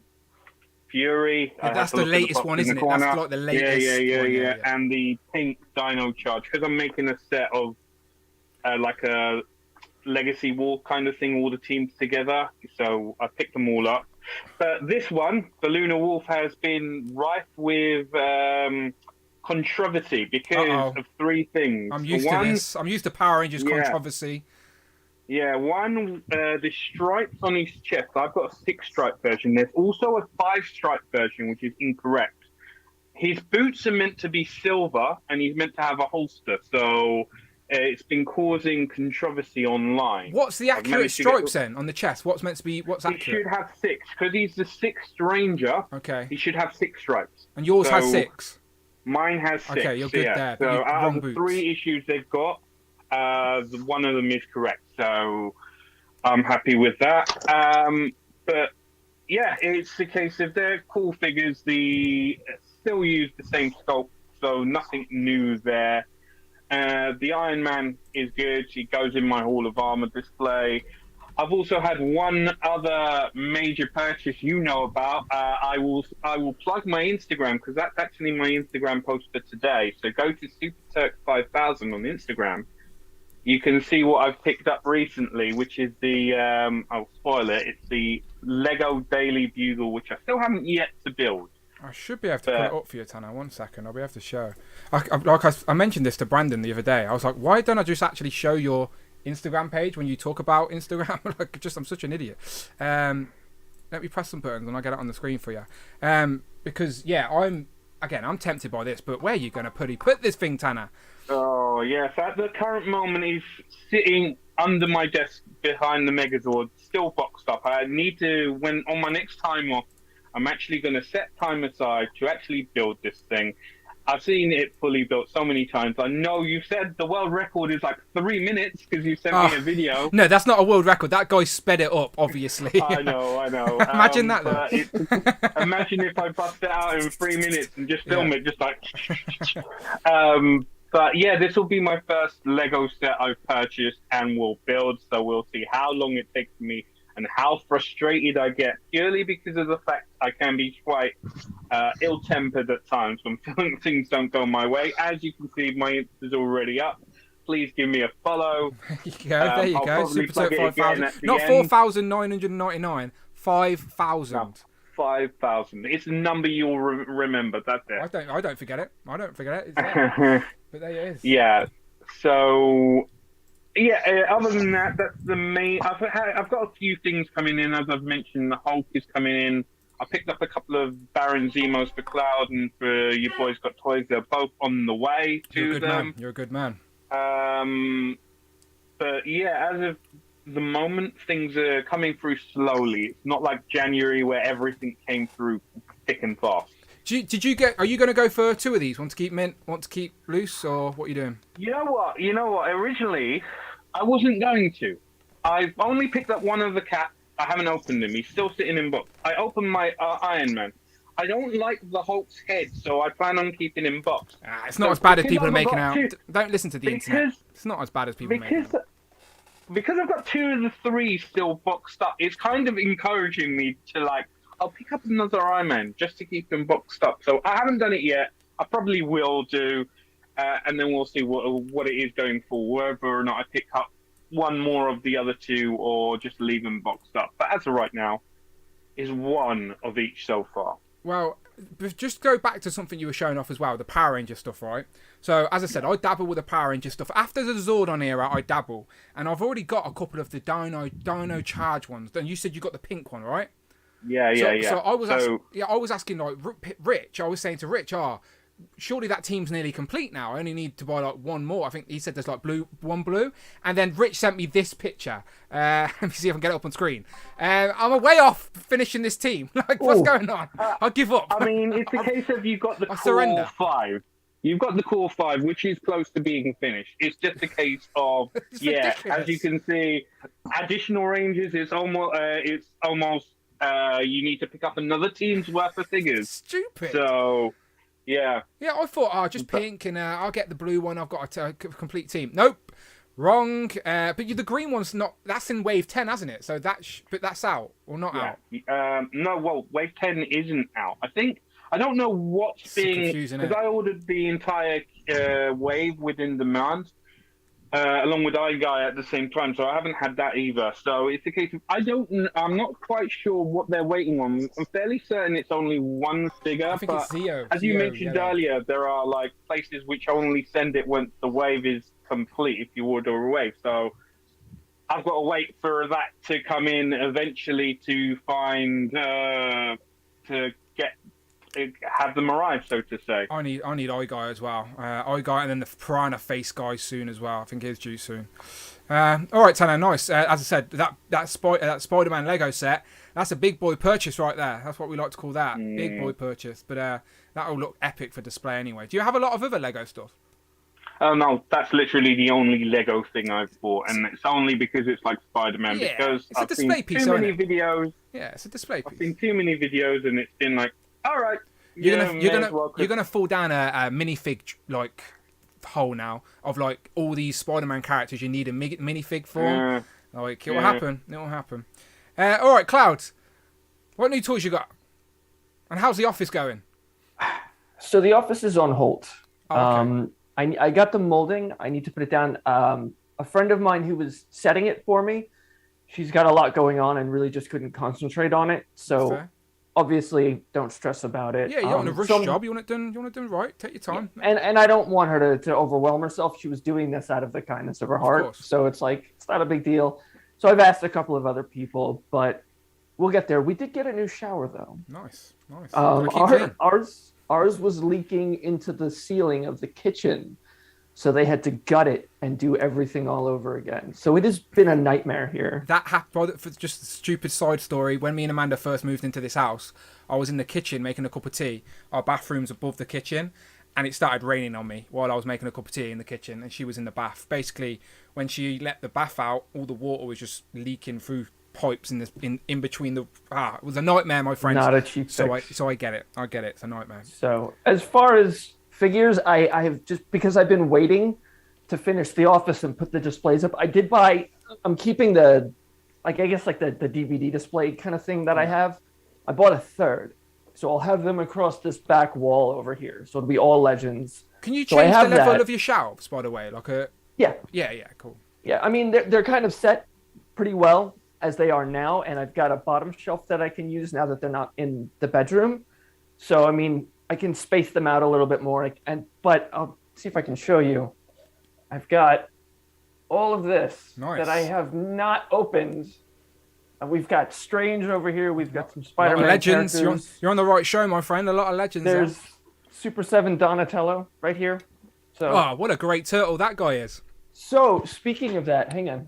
Fury. Yeah, that's the latest one, isn't it? That's like the latest. Yeah. And the Pink Dino Charge, because I'm making a set of like a Legacy War kind of thing, all the teams together. So I picked them all up. But this one, the Lunar Wolf, has been rife with controversy because of three things. I'm used to this. I'm used to Power Rangers controversy. Yeah, one, the stripes on his chest. I've got a 6-stripe version. There's also a 5-stripe version, which is incorrect. His boots are meant to be silver, and he's meant to have a holster. So it's been causing controversy online. What's the accurate stripes then on the chest? What's meant to be? What's accurate? He should have 6 because he's the 6th Ranger. Okay. He should have 6 stripes. And yours has 6. Mine has 6. Okay, you're good there. So out of the 3 issues they've got, one of them is correct. So I'm happy with that. But yeah, it's the case of they're cool figures. They still use the same sculpt, so nothing new there. The Iron Man is good. He goes in my Hall of Armor display. I've also had one other major purchase you know about. I will plug my Instagram because that's actually my Instagram post for today. So go to SuperTurk5000 on Instagram. You can see what I've picked up recently, which is the I'll spoil it. It's the Lego Daily Bugle, which I still haven't yet to build. I should be able to put it up for you, Tanner. 1 second, I'll be able to show. I mentioned this to Brandon the other day. I was like, why don't I just actually show your Instagram page when you talk about Instagram? I'm such an idiot. Let me press some buttons and I'll get it on the screen for you. Because I'm tempted by this, but where are you going to put this thing, Tanner? Oh yes, at the current moment he's sitting under my desk behind the Megazord, still boxed up. I need to, when on my next time off, I'm actually going to set time aside to actually build this thing. I've seen it fully built so many times. I know you said the world record is like 3 minutes because you sent me a video. No, that's not a world record. That guy sped it up, obviously. I know. Imagine that, though. Imagine if I bust it out in 3 minutes and just film it, just like... But yeah, this will be my first Lego set I've purchased and will build, so we'll see how long it takes me and how frustrated I get, purely because of the fact I can be quite ill-tempered at times when things don't go my way. As you can see, my Insta's already up. Please give me a follow. There you go. Super 5,000. Not 4,999, 5,000. No, 5,000. It's a number you'll remember. That's it. I don't forget it. It's there. But there it is. Yeah. So, other than that, that's the main. I've got a few things coming in, as I've mentioned. The Hulk is coming in. I picked up a couple of Baron Zemos for Cloud and for You Boys Got Toys. They're both on the way to them. You're a good man. But yeah, as of the moment, things are coming through slowly. It's not like January where everything came through thick and fast. Did you get? Are you going to go for 2 of these? Want to keep mint? Want to keep loose? Or what are you doing? You know what? Originally, I wasn't going to. I've only picked up one of the cats. I haven't opened him. He's still sitting in box. I opened my Iron Man. I don't like the Hulk's head, so I plan on keeping him boxed. It's not as bad as people are making out. Don't listen to the internet. It's not as bad as people are making out. Because I've got 2 of the 3 still boxed up, it's kind of encouraging me to I'll pick up another Iron Man just to keep him boxed up. So I haven't done it yet. I probably will do, and then we'll see what it is going forward, whether or not I pick up one more of the other 2 or just leave them boxed up. But as of right now, is 1 of each so far. Well, just go back to something you were showing off as well, the Power Ranger stuff, right? So, as I said, I dabble with the Power Ranger stuff. After the Zordon era, I dabble. And I've already got a couple of the Dino Charge ones. Then you said you got the pink one, right? Yeah. So I was asking, like, Rich, I was saying to Rich, surely that team's nearly complete now. I only need to buy, like, 1 more. I think he said there's, like, one blue. And then Rich sent me this picture. Let me see if I can get it up on screen. I'm way off finishing this team. What's going on? I'll give up. I mean, it's a case of you've got the core 5. You've got the core 5, which is close to being finished. It's just a case of, ridiculous. As you can see, additional ranges, it's almost you need to pick up another team's worth of figures. Stupid. So, yeah. Yeah, I thought, just pink, and I'll get the blue one. I've got a complete team. Nope. Wrong. But the green one's not. That's in Wave 10, hasn't it? So but that's out or not out? No, well, Wave 10 isn't out. I don't know what's being... Because I ordered the entire wave within demand. Along with iGuy at the same time, so I haven't had that either. So it's a case of I'm not quite sure what they're waiting on. I'm fairly certain it's only 1 figure. I think it's Zeo. As you mentioned earlier, there are places which only send it once the wave is complete if you order a wave. So I've got to wait for that to come in eventually to find have them arrive, so to say. I need iGuy as well. iGuy and then the Piranha Face guy soon as well. I think it's due soon. All right, Tanner, nice. As I said, that Spider-Man Lego set, that's a big boy purchase right there. That's what we like to call that, big boy purchase. But that'll look epic for display anyway. Do you have a lot of other Lego stuff? Oh no, that's literally the only Lego thing I've bought, and it's only because it's like Spider-Man. Yeah, because it's a display piece, too many videos. Yeah, it's a display piece. I've seen too many videos, and it's been like, all right. You're gonna fall down a minifig hole now of like all these Spider-Man characters you need in minifig form. Like, it will happen. It will happen. All right, Cloud. What new toys you got? And how's the office going? So the office is on hold. Oh, okay. I got the molding. I need to put it down. A friend of mine who was setting it for me, she's got a lot going on and really just couldn't concentrate on it. So Fair. Obviously don't stress about it. Yeah, you're on a rush job. You want it done right. Take your time. And I don't want her to overwhelm herself. She was doing this out of the kindness of her heart. So it's like, it's not a big deal. So I've asked a couple of other people, but we'll get there. We did get a new shower though. Nice. Ours was leaking into the ceiling of the kitchen. So they had to gut it and do everything all over again. So it has been a nightmare here. That happened, for just a stupid side story, when me and Amanda first moved into this house, I was in the kitchen making a cup of tea. Our bathroom's above the kitchen, and it started raining on me while I was making a cup of tea in the kitchen, and she was in the bath. Basically, when she let the bath out, all the water was just leaking through pipes in between the... it was a nightmare, my friends. Not a cheap fix. So I get it. It's a nightmare. So as far as figures, I have, just because I've been waiting to finish the office and put the displays up, I did buy, I'm keeping the, like, I guess like the DVD display kind of thing that I have. I bought a third. So I'll have them across this back wall over here. So it'll be all Legends. Can you change the level of your shelves, by the way? Like a... Yeah. Yeah, cool. Yeah, I mean, they're kind of set pretty well as they are now. And I've got a bottom shelf that I can use now that they're not in the bedroom. So, I mean, I can space them out a little bit more. But I'll see if I can show you. I've got all of this that I have not opened. We've got Strange over here. We've got some Spider-Man Legends. characters. You're on the right show, my friend. A lot of Legends. There's Super 7 Donatello right here. So, what a great turtle that guy is. So, speaking of that, hang on.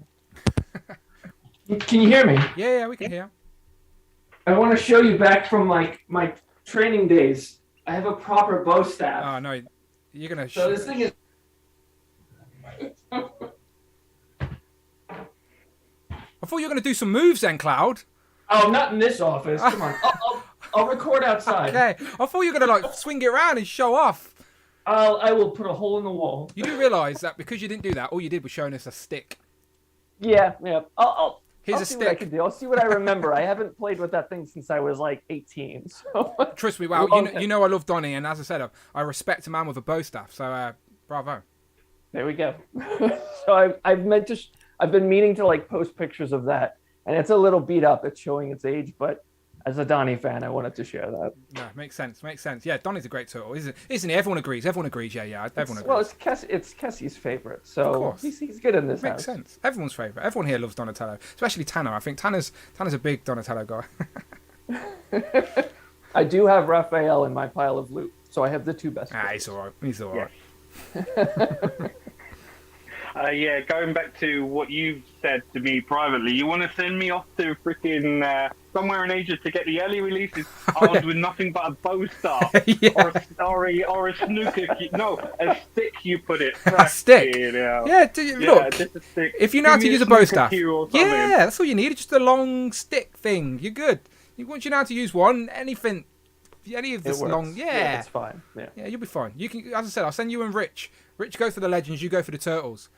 Can you hear me? Yeah, we can hear. I want to show you back from my training days. I have a proper bow staff. Oh, no. You're going to... So this thing is... I thought you were going to do some moves then, Cloud. Oh, not in this office. Come on. I'll record outside. Okay. I thought you were going to, swing it around and show off. I will put a hole in the wall. You do realise that because you didn't do that, all you did was showing us a stick. Yeah. Here's a stick. What I can do. I'll see what I remember. I haven't played with that thing since I was 18. So. Trust me, wow. You know I love Donnie, and as I said, I respect a man with a bow staff. So, bravo. There we go. So I've been meaning to post pictures of that, and it's a little beat up. It's showing its age, but as a Donnie fan, I wanted to share that. No, makes sense. Yeah, Donnie's a great turtle, isn't he? Everyone agrees. Yeah. Everyone agrees. Well, it's Kessie's favorite, so he's good in this house. Makes sense. Everyone's favorite. Everyone here loves Donatello, especially Tanner. I think Tanner's a big Donatello guy. I do have Raphael in my pile of loot, so I have the two best. He's all right. Yeah, going back to what you said to me privately, you want to send me off to freaking somewhere in Asia to get the early releases armed with nothing but a bow staff or a snooker. A stick. You put it. A stick. Look, just a stick. If you know how to use a bow staff, that's all you need. It's just a long stick thing. You're good. Once you know how to use one, any of this long, it's fine. Yeah, you'll be fine. You can, as I said, I'll send you and Rich. Rich goes for the Legends. You go for the Turtles.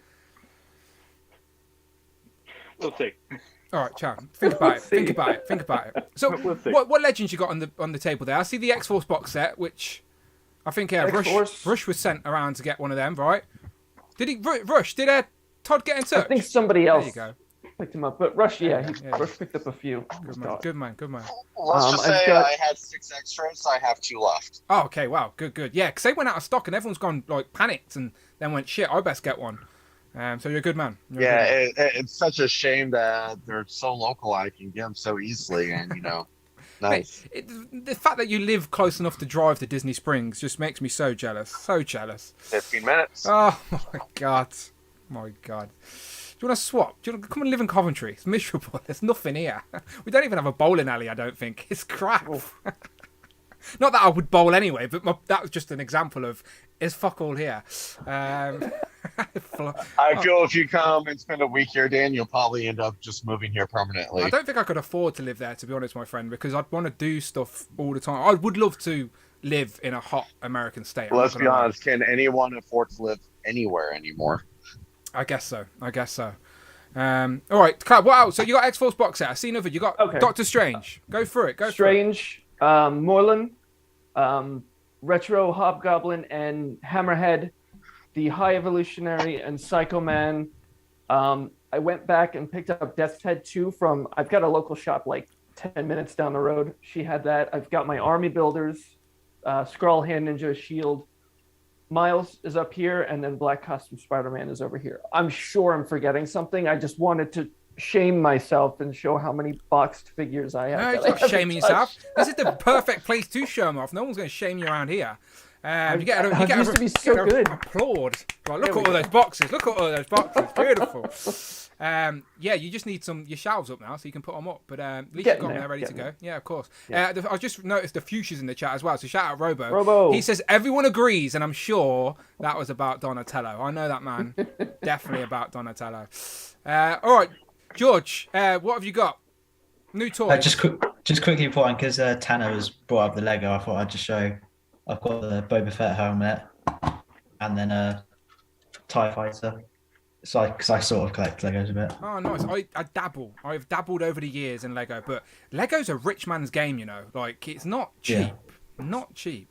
We'll see. All right, Chan. Think about it. So, what Legends you got on the table there? I see the X-Force box set, which I think Rush was sent around to get one of them, right? Did he? Rush? Did Todd get in touch? I think somebody else there you go. picked him up, but Rush, Rush picked up a few. Good man. Let's just say I had 6 extras. I have 2 left. Oh, okay. Wow. Good. Yeah, because they went out of stock and everyone's gone panicked and then went, shit, I best get one. So you're a good man. It's such a shame that they're so local. I can get them so easily, and nice. The fact that you live close enough to drive to Disney Springs just makes me so jealous. 15 minutes. Oh my god. Do you want to swap? Do you want to come and live in Coventry? It's miserable. There's nothing here. We don't even have a bowling alley. I don't think it's crap. Not that I would bowl anyway, but that was just an example of there's fuck all here. I feel if you come and spend a week here, Dan, you'll probably end up just moving here permanently. I don't think I could afford to live there, to be honest, my friend, because I'd want to do stuff all the time. I would love to live in a hot American state. Let's be honest. Can anyone afford to live anywhere anymore. I guess so. All right, Clap, what else? So you got X-Force box set. I see another. You got Doctor Strange. Go through it. Strange, Moreland, Retro Hobgoblin, and Hammerhead, the High Evolutionary, and Psycho Man. I went back and picked up Death's Head 2 from, I've got a local shop like 10 minutes down the road. She had that. I've got my Army Builders, Skrull Hand Ninja Shield. Miles is up here, and then Black Costume Spider-Man is over here. I'm sure I'm forgetting something. I just wanted to shame myself and show how many boxed figures I have. No, you're not shaming yourself. This is the perfect place to show them off. No one's going to shame you around here. You get used to be so good. Applaud. Right, look at all those boxes. Beautiful. Yeah, you just need your shelves up now so you can put them up. But at least you've got them there ready to go. Yeah, of course. Yeah. I just noticed the Fuchsia's in the chat as well. So shout out Robo. He says everyone agrees, and I'm sure that was about Donatello. I know that man. Definitely about Donatello. All right, George, what have you got? New toy. Just quickly before, because Tanner has brought up the Lego, I thought I'd just show. I've got the Boba Fett helmet, and then a TIE fighter. So because I sort of collect Legos a bit. Oh, nice. I dabble. I've dabbled over the years in Lego, but Lego's a rich man's game, you know. Like, it's not cheap. Yeah. Not cheap.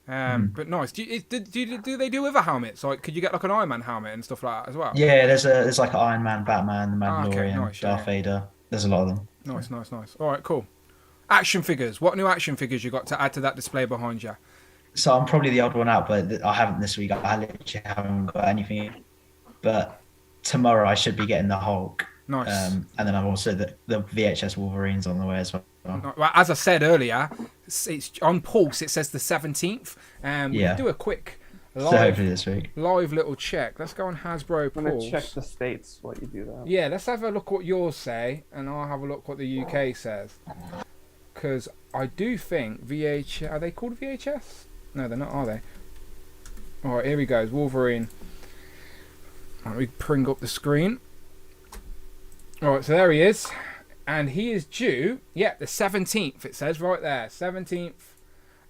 But nice. Do they do other helmets? Like, could you get like an Iron Man helmet and stuff like that as well? Yeah, there's like an Iron Man, Batman, the Mandalorian, Darth Vader. There's a lot of them. Nice. All right, cool. Action figures. What new action figures you got to add to that display behind you? So I'm probably the odd one out, but I haven't this week. I literally haven't got anything. But tomorrow I should be getting the Hulk. Nice. And then I'm also the VHS Wolverines on the way as well. Well, as I said earlier, it's on Pulse. It says the 17th. We can do a quick hopefully this week. Live little check. Let's go on Hasbro Pulse. I'm gonna check the states while you do that. Yeah, let's have a look what yours say, and I'll have a look what the UK says. Because I do think VHS... Are they called VHS? No, they're not, are they? Alright, here he goes. Wolverine. Let me bring up the screen. Alright, so there he is. And he is due... Yeah, the 17th, it says right there. 17th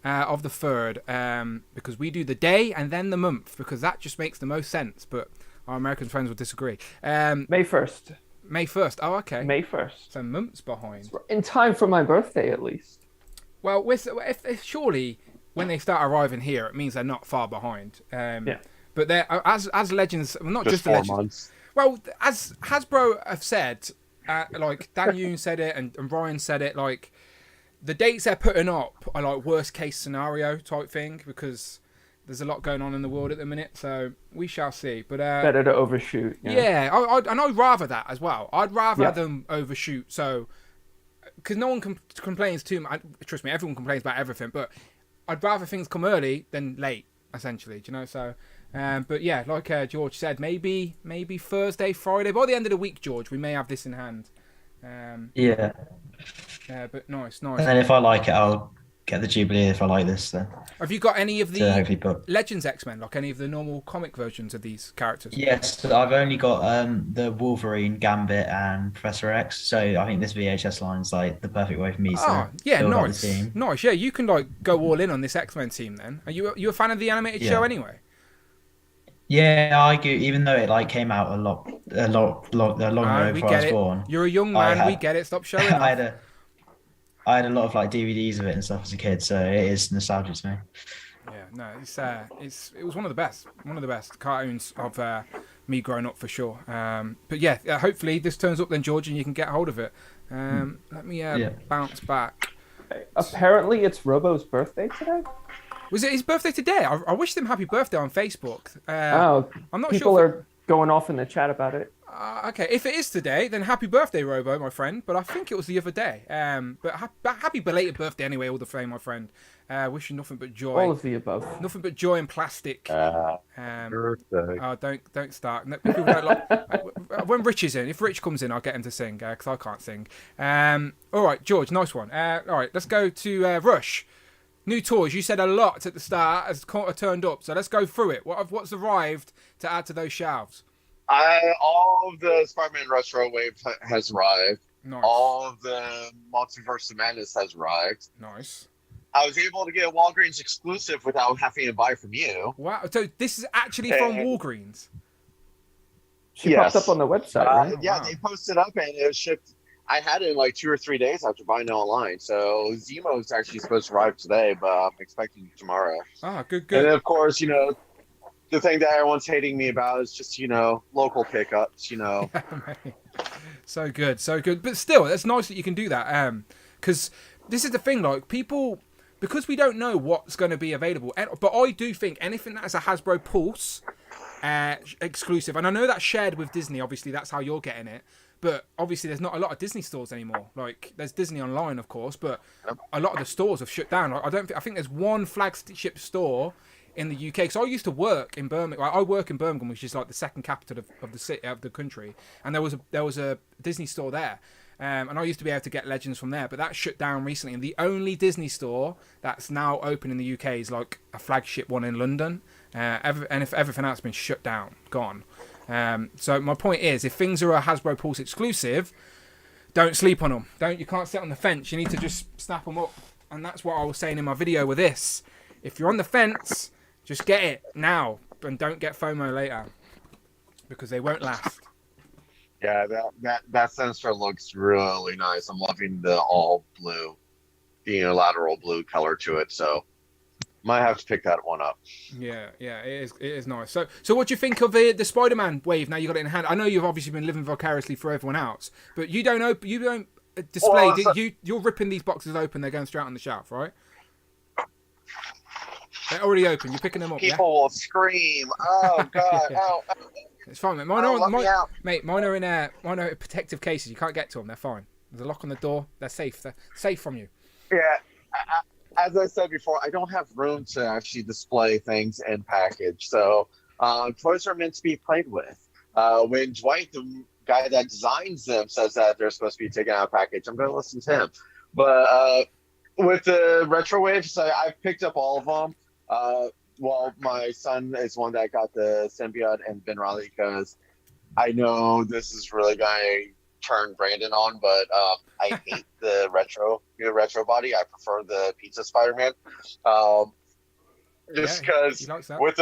of the 3rd. Because we do the day and then the month. Because that just makes the most sense. But our American friends will disagree. May 1st. May 1st. Oh, okay. May 1st. So months behind. In time for my birthday, at least. Well, if surely when they start arriving here, it means they're not far behind. Yeah. But they're as Legends, well, not just the 4 Legends. months. Well, as Hasbro have said, like Dan Yoon said it and Ryan said it, like the dates they're putting up are like worst case scenario type thing because there's a lot going on in the world at the minute, so we shall see. But better to overshoot. Yeah, I'd rather that as well. I'd rather them overshoot. So because no one complains too much. Trust me, everyone complains about everything, but I'd rather things come early than late, essentially. Do you know? So, but yeah, like George said, maybe Thursday, Friday. By the end of the week, George, we may have this in hand. Yeah. But nice. And then if I like it, I'll get the Jubilee if I like this. Then. Have you got any of the Legends X-Men, like any of the normal comic versions of these characters? Yes, I've only got the Wolverine, Gambit, and Professor X. So I think this VHS line's like the perfect way for me to build up the team. Nice. Yeah, you can like go all in on this X-Men team. Then are you a fan of the animated show anyway? Yeah, I do. Even though it like came out a long way before I was born. You're a young man. We get it. Stop showing. I had a lot of like DVDs of it and stuff as a kid, so it is nostalgic to me. Yeah, no, it was one of the best cartoons of me growing up for sure. But yeah, hopefully this turns up then, George, and you can get hold of it. Let me bounce back. Apparently, it's Robo's birthday today. Was it his birthday today? I wished him happy birthday on Facebook. I'm not sure. People are going off in the chat about it. Okay, if it is today, then happy birthday, Robo, my friend. But I think it was the other day. But happy belated birthday anyway, all the same, my friend. Wish you nothing but joy. All of the above. Nothing but joy and plastic. Birthday. Oh, don't start. No, people don't like, when Rich is in, if Rich comes in, I'll get him to sing because I can't sing. All right, George, nice one. All right, let's go to Rush. New toys. You said a lot at the start has turned up, so let's go through it. What's arrived to add to those shelves? All of the Spider-Man Retro Wave has arrived. Nice. All of the Multiverse of Madness has arrived. Nice. I was able to get a Walgreens exclusive without having to buy from you. Wow. So this is actually from Walgreens. She popped up on the website, right? Yeah, they posted up and it was shipped. I had it in like 2 or 3 days after buying it online. So Zemo is actually supposed to arrive today, but I'm expecting it tomorrow. Good. And then, of course, the thing that everyone's hating me about is just, local pickups, So good. But still, it's nice that you can do that. Because this is the thing, like, people, because we don't know what's going to be available. But I do think anything that is a Hasbro Pulse exclusive, and I know that's shared with Disney, obviously that's how you're getting it. But obviously there's not a lot of Disney stores anymore. Like, there's Disney Online, of course, but a lot of the stores have shut down. I think there's one flagship store in the UK. So I used to work in Birmingham. I work in Birmingham, which is like the second capital of the city of the country. And there was a Disney store there, and I used to be able to get Legends from there. But that shut down recently. And the only Disney store that's now open in the UK is like a flagship one in London. And if everything else has been shut down, gone. So my point is, if things are a Hasbro Pulse exclusive, don't sleep on them. You can't sit on the fence. You need to just snap them up. And that's what I was saying in my video with this. If you're on the fence, just get it now and don't get FOMO later, because they won't last. Yeah, that sensor looks really nice. I'm loving the all blue, the unilateral blue color to it. So might have to pick that one up. Yeah, it is nice. So what do you think of the Spider-Man wave? Now you got it in hand. I know you've obviously been living vicariously for everyone else, but you don't display. Well, you're ripping these boxes open. They're going straight on the shelf, right? They're already open. You're picking them up. People will scream. Oh God! Oh. It's fine, mate. Mine are in protective cases. You can't get to them. They're fine. There's a lock on the door. They're safe. They're safe from you. Yeah. As I said before, I don't have room to actually display things and package. So toys are meant to be played with. When Dwight, the guy that designs them, says that they're supposed to be taken out of package, I'm going to listen to him. But with the retro waves, I've picked up all of them. Well, my son is one that got the symbiote and Ben Riley, because I know this is really going to turn Brandon on, but I hate the new retro body. I prefer the Pizza Spider-Man. Just because with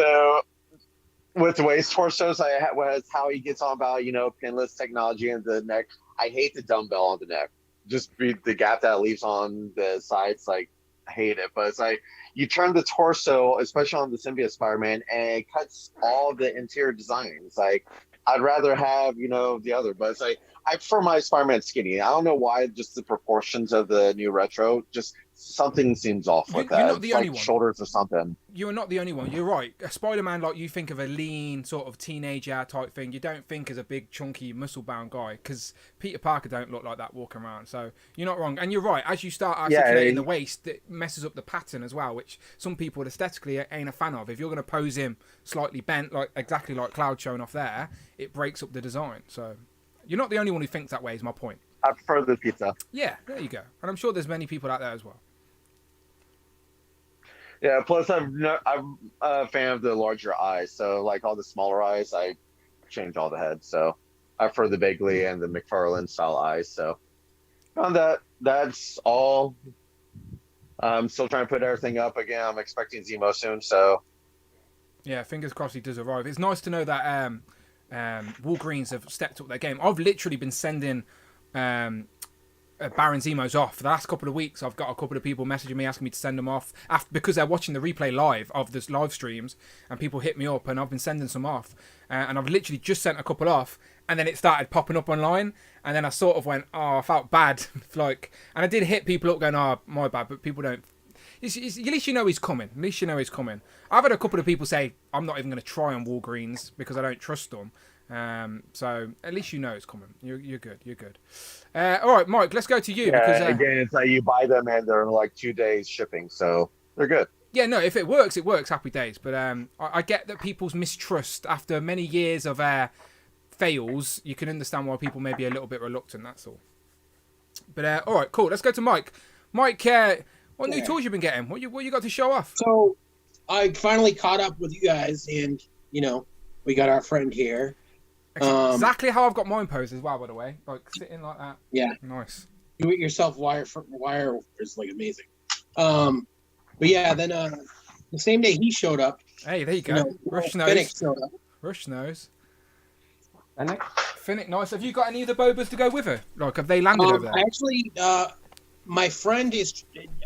the waist torsos, was how he gets on about pinless technology in the neck. I hate the dumbbell on the neck. Just the gap that leaves on the sides, like, I hate it. But it's like you turn the torso, especially on the symbiote Spider-Man, and it cuts all the interior design. It's like I'd rather have the other, but it's like I prefer my Spider-Man skinny. I don't know why, just the proportions of the new retro, just something seems off with that. You're not the only one. Shoulders or something. You're not the only one. You're right. A Spider-Man, like, you think of a lean sort of teenager type thing. You don't think as a big, chunky, muscle-bound guy, because Peter Parker don't look like that walking around. So you're not wrong. And you're right. As you start articulating the waist, it messes up the pattern as well, which some people aesthetically ain't a fan of. If you're going to pose him slightly bent, exactly like Cloud showing off there, it breaks up the design. So you're not the only one who thinks that way, is my point. I prefer the pizza. Yeah, there you go. And I'm sure there's many people out there as well. Yeah, plus I'm a fan of the larger eyes. So, like, all the smaller eyes, I change all the heads. So I prefer the Bagley and the McFarlane style eyes. So on that's all. I'm still trying to put everything up again. I'm expecting Zemo soon. So yeah, fingers crossed he does arrive. It's nice to know that Walgreens have stepped up their game. I've literally been sending Baron Zemo's off for the last couple of weeks. I've got a couple of people messaging me asking me to send them off because they're watching the replay live of this live streams, and people hit me up, and I've been sending some off, and I've literally just sent a couple off, and then it started popping up online, and then I sort of went, I felt bad, and I did hit people up going, my bad, but people don't. At least you know he's coming. At least you know he's coming. I've had a couple of people say I'm not even going to try on Walgreens because I don't trust them. So at least you know it's coming. You're good. You're good. All right, Mike, let's go to you. Yeah, because again, it's like you buy them and they're like 2 days shipping, so they're good. Yeah, no, if it works, it works. Happy days. But I get that people's mistrust after many years of fails. You can understand why people may be a little bit reluctant. That's all. But all right, cool. Let's go to Mike. Mike, what new toys you been getting? What you got to show off? So I finally caught up with you guys, and we got our friend here. Exactly how I've got mine posed as well, by the way. Like, sitting like that. Yeah. Nice. Do it yourself wire is like amazing. But yeah, then the same day he showed up. Hey, there you go. Rush Finnick knows. showed up. Rush knows. Fennec? Finnick, nice. Have you got any of the Bobas to go with her? Like, have they landed over there? Actually, my friend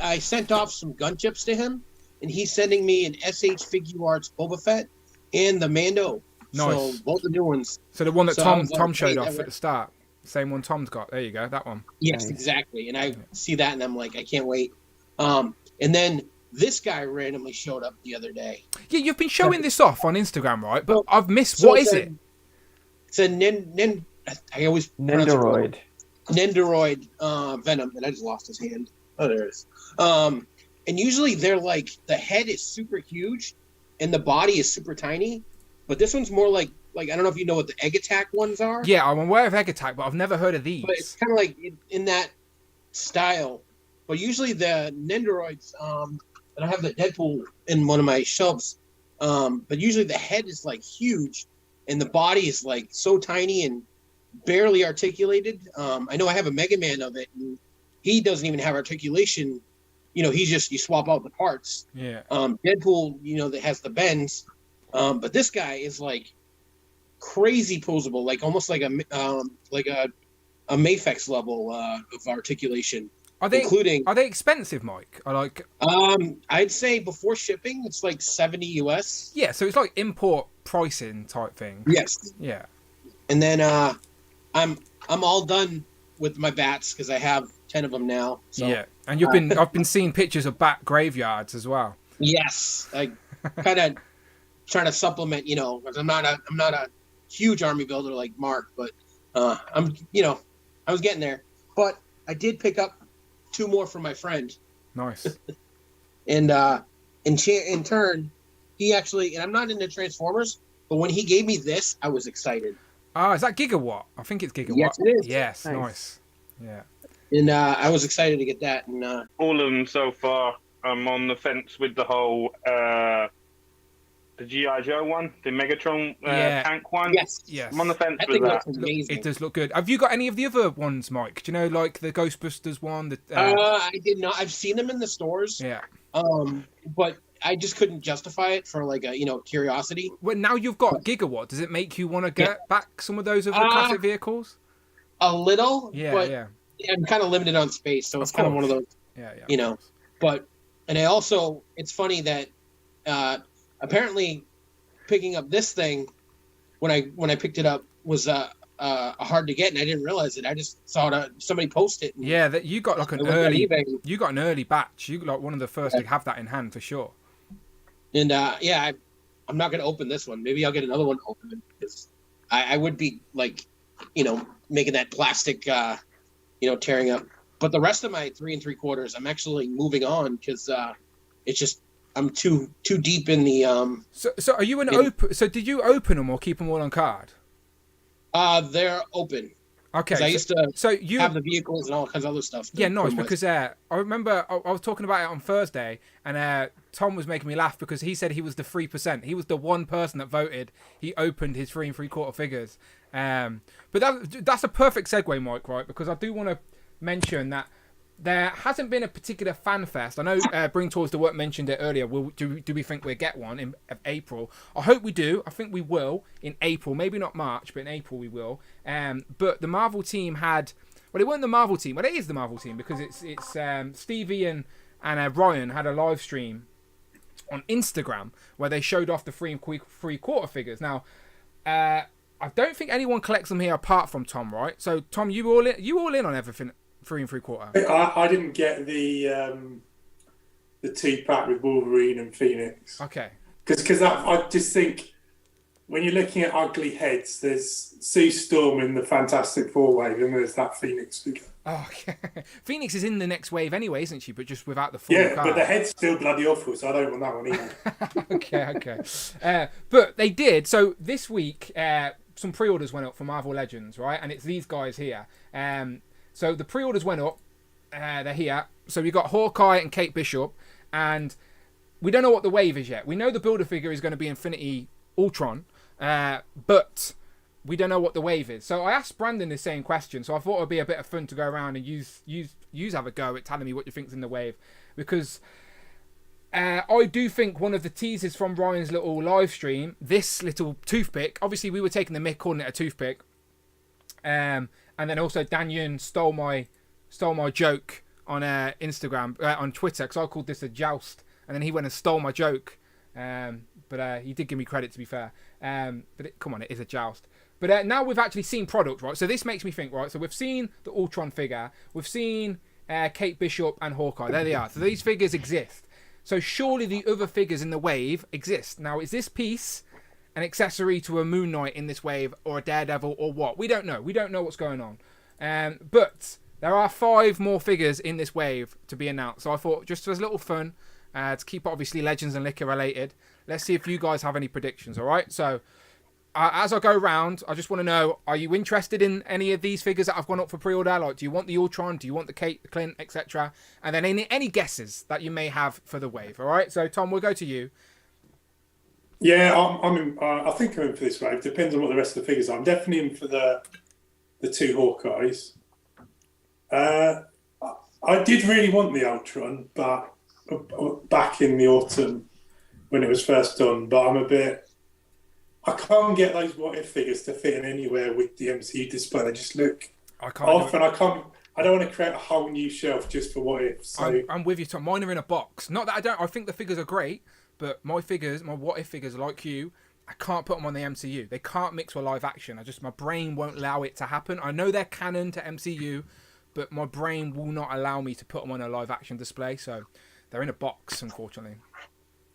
I sent off some gun chips to him, and he's sending me an SH Figure Arts Boba Fett and the Mando. Nice. So both the new ones. So the one that So I Tom was like, showed hey, off that at the start. Same one Tom's got. There you go. That one. Yes, Nice. exactly. And I see that, and I'm like, I can't wait. And then this guy randomly showed up the other day. Yeah, you've been showing this off on Instagram, right? But So- I've missed. So What is it? It's a I always pronounce it wrong. Nendoroid. Nendoroid Venom, and I just lost his hand. Oh, there it is. And usually they're like, the head is super huge and the body is super tiny, but this one's more like I don't know if you know what the Egg Attack ones are. Yeah, I'm aware of Egg Attack, but I've never heard of these. But it's kind of like in that style. But usually the Nendoroids, and I have the Deadpool in one of my shelves, but usually the head is like huge and the body is like so tiny and barely articulated. I know I have a Mega Man of it, and he doesn't even have articulation. You know, he's just, you swap out the parts. Yeah. Deadpool, you know, that has the bends, but this guy is like crazy posable, like almost like a Mafex level of articulation. Are they including? Are they expensive, Mike? I like. I'd say before shipping, it's like $70 US. Yeah, so it's like import pricing type thing. Yes. Yeah. And then I'm all done with my bats because I have 10 of them now. So. Yeah, and I've been seeing pictures of bat graveyards as well. Yes, I kind of trying to supplement, you know, because I'm not a huge army builder like Mark, but I was getting there. But I did pick up 2 more from my friend. Nice. And in turn, he actually, and I'm not into Transformers, but when he gave me this, I was excited. Ah, is that Gigawatt? I think it's Gigawatt. Yes, it is. Yes, Nice. nice. Yeah. And I was excited to get that. And All of them so far. I'm on the fence with the whole the G.I. Joe one, the Megatron Yeah. tank one. yes, Yes. I'm on the fence I with think that. that's amazing. It does look good. Have you got any of the other ones, Mike? Do you know, like the Ghostbusters one? The, I did not. I've seen them in the stores. yeah. But I just couldn't justify it for like a curiosity. Well, now you've got Gigawatt. Does it make you want to get back some of those other classic vehicles? A little, Yeah, but yeah. I'm kind of limited on space, so it's kind of one of those. Yeah, yeah. You know. But and I also, it's funny that apparently picking up this thing when I picked it up was hard to get, and I didn't realize it. I just saw somebody post it. Yeah, that you got like an It was on early. eBay. You got an early batch. You got like one of the first to have that in hand for sure. And I'm not going to open this one. Maybe I'll get another one open because I would be like, making that plastic, tearing up. But the rest of my 3 3/4, I'm actually moving on because it's just I'm too deep in the. So are you open? So did you open them or keep them all on card? They're open. Okay. I used to you have the vehicles and all kinds of other stuff. Yeah, nice, because I remember I was talking about it on Thursday, and Tom was making me laugh because he said he was the 3%. He was the one person that voted. He opened his 3 3/4 figures. But that's a perfect segue, Mike, right? Because I do want to mention that there hasn't been a particular fan fest. I know Bring Toys to Work mentioned it earlier. Do we think we'll get one in April? I hope we do. I think we will in April. Maybe not March, but in April we will. But the Marvel team had... Well, it wasn't the Marvel team. Well, it is the Marvel team because it's Stevie and Ryan had a live stream on Instagram where they showed off the 3 3/4 figures. Now, I don't think anyone collects them here apart from Tom, right? So, Tom, you all in on everything 3 3/4? I didn't get the 2-pack with Wolverine and Phoenix. Okay. Because I just think when you're looking at ugly heads, there's Sue Storm in the Fantastic Four wave, and there's that Phoenix figure. Oh, okay. Phoenix is in the next wave anyway, isn't she? But just without the full Yeah, card. but the head's still bloody awful, so I don't want that one either. Okay. But they did. So this week, some pre-orders went up for Marvel Legends, right? And it's these guys here. So the pre-orders went up. They're here. So we got Hawkeye and Kate Bishop, and we don't know what the wave is yet. We know the Build-A-Figure is going to be Infinity Ultron, but we don't know what the wave is. So I asked Brandon the same question. So I thought it'd be a bit of fun to go around and use have a go at telling me what you think's in the wave, because I do think one of the teasers from Ryan's little live stream, this little toothpick, obviously we were taking the mick calling it a toothpick, and then also Dan Yun stole my joke on Instagram, on Twitter, because I called this a joust, and then he went and stole my joke, but he did give me credit, to be fair, come on, it is a joust. But now we've actually seen product, right? So this makes me think, right? So we've seen the Ultron figure, we've seen Kate Bishop and Hawkeye, there they are. So these figures exist. So surely the other figures in the wave exist. Now, is this piece an accessory to a Moon Knight in this wave, or a Daredevil, or what? We don't know. We don't know what's going on. But there are 5 more figures in this wave to be announced. So I thought, just as a little fun, to keep it obviously Legends and Liquor related, let's see if you guys have any predictions, all right? So as I go round, I just want to know, are you interested in any of these figures that have gone up for pre-order? Like, do you want the Ultron? Do you want the Kate, the Clint, etc.? And then any guesses that you may have for the wave, all right? So, Tom, we'll go to you. Yeah, I think I'm in for this wave. Depends on what the rest of the figures are. I'm definitely in for the 2 Hawkeyes. I did really want the Ultron, but back in the autumn when it was first done, but I can't get those what if figures to fit in anywhere with the MCU display. They just look off, and I don't want to create a whole new shelf just for what ifs. So. I'm with you, Tom. Mine are in a box. Not that I don't. I think the figures are great, but my what if figures, like you, I can't put them on the MCU. They can't mix with live action. My brain won't allow it to happen. I know they're canon to MCU, but my brain will not allow me to put them on a live action display. So they're in a box, unfortunately.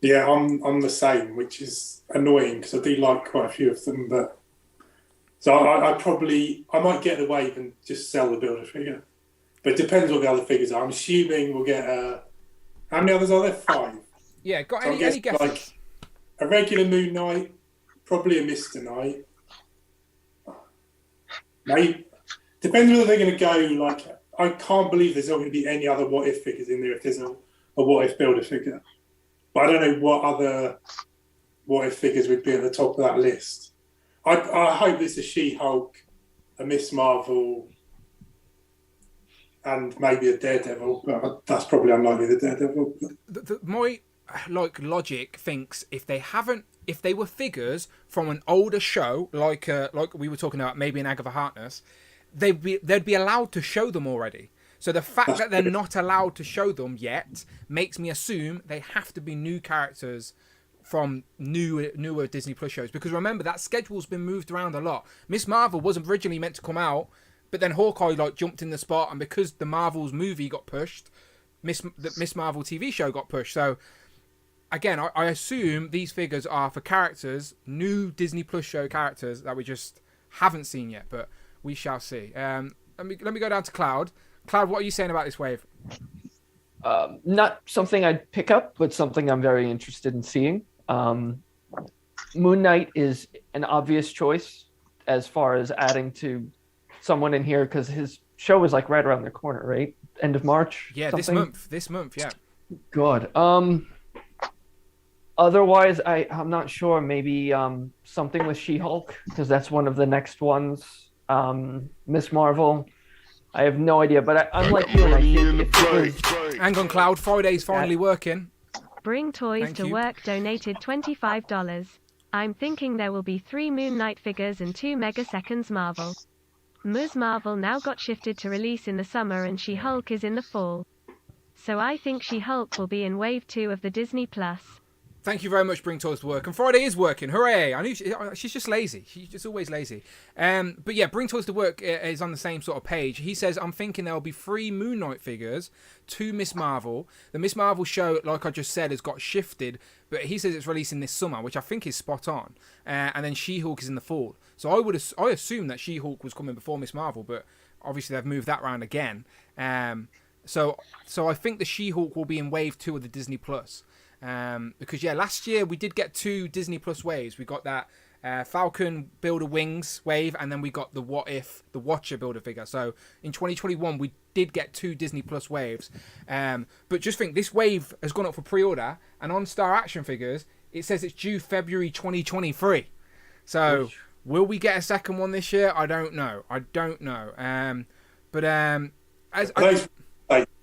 Yeah, I'm the same, which is annoying because I do like quite a few of them. But so I might get the wave and just sell the Builder figure. But it depends what the other figures are. I'm assuming we'll get how many others are there? 5. Yeah, got so any guesses? Like a regular Moon Knight, probably a Mr. Knight. Maybe depends whether they're going to go like. I can't believe there's not going to be any other what if figures in there if there's a what if Builder figure. But I don't know what other what if figures would be at the top of that list. I hope it's a She-Hulk, a Miss Marvel, and maybe a Daredevil. But that's probably unlikely. The Daredevil. My logic thinks if they were figures from an older show, like we were talking about, maybe an Agatha Harkness, they'd be allowed to show them already. So the fact that they're not allowed to show them yet makes me assume they have to be new characters from newer Disney Plus shows. Because remember, that schedule's been moved around a lot. Miss Marvel wasn't originally meant to come out, but then Hawkeye jumped in the spot, and because the Marvels movie got pushed, the Miss Marvel TV show got pushed. So again, I assume these figures are for characters, new Disney Plus show characters that we just haven't seen yet, but we shall see. Let me go down to Cloud. Cloud, what are you saying about this wave? Not something I'd pick up, but something I'm very interested in seeing. Moon Knight is an obvious choice as far as adding to someone in here because his show is like right around the corner, right? End of March? Yeah, something? This month, yeah. Good. Otherwise, I'm not sure. Maybe something with She-Hulk because that's one of the next ones. Miss Marvel. I have no idea, but I'm like you, and I think if it was... Hang on, Cloud. Friday's finally working. Bring Toys to Work donated $25. I'm thinking there will be 3 Moon Knight figures and 2 Mega Seconds Marvel. Ms. Marvel now got shifted to release in the summer and She-Hulk is in the fall. So I think She-Hulk will be in Wave 2 of the Disney Plus. Thank you very much, Bring Toys to Work. And Friday is working. Hooray! I knew she's just lazy. She's just always lazy. But yeah, Bring Toys to Work is on the same sort of page. He says, I'm thinking there will be 3 Moon Knight figures, 2 Miss Marvel. The Miss Marvel show, like I just said, has got shifted, but he says it's releasing this summer, which I think is spot on. And then She-Hulk is in the fall. So I assume that She-Hulk was coming before Miss Marvel, but obviously they've moved that round again. So I think the She-Hulk will be in Wave 2 of the Disney Plus. Because yeah, last year we did get 2 Disney Plus waves. We got that Falcon Builder Wings wave, and then we got the What If, the Watcher Builder figure. So in 2021 we did get 2 Disney Plus waves. But just think, this wave has gone up for pre-order, and on Star Action Figures it says it's due February 2023. So will we get a second one this year? I don't know. As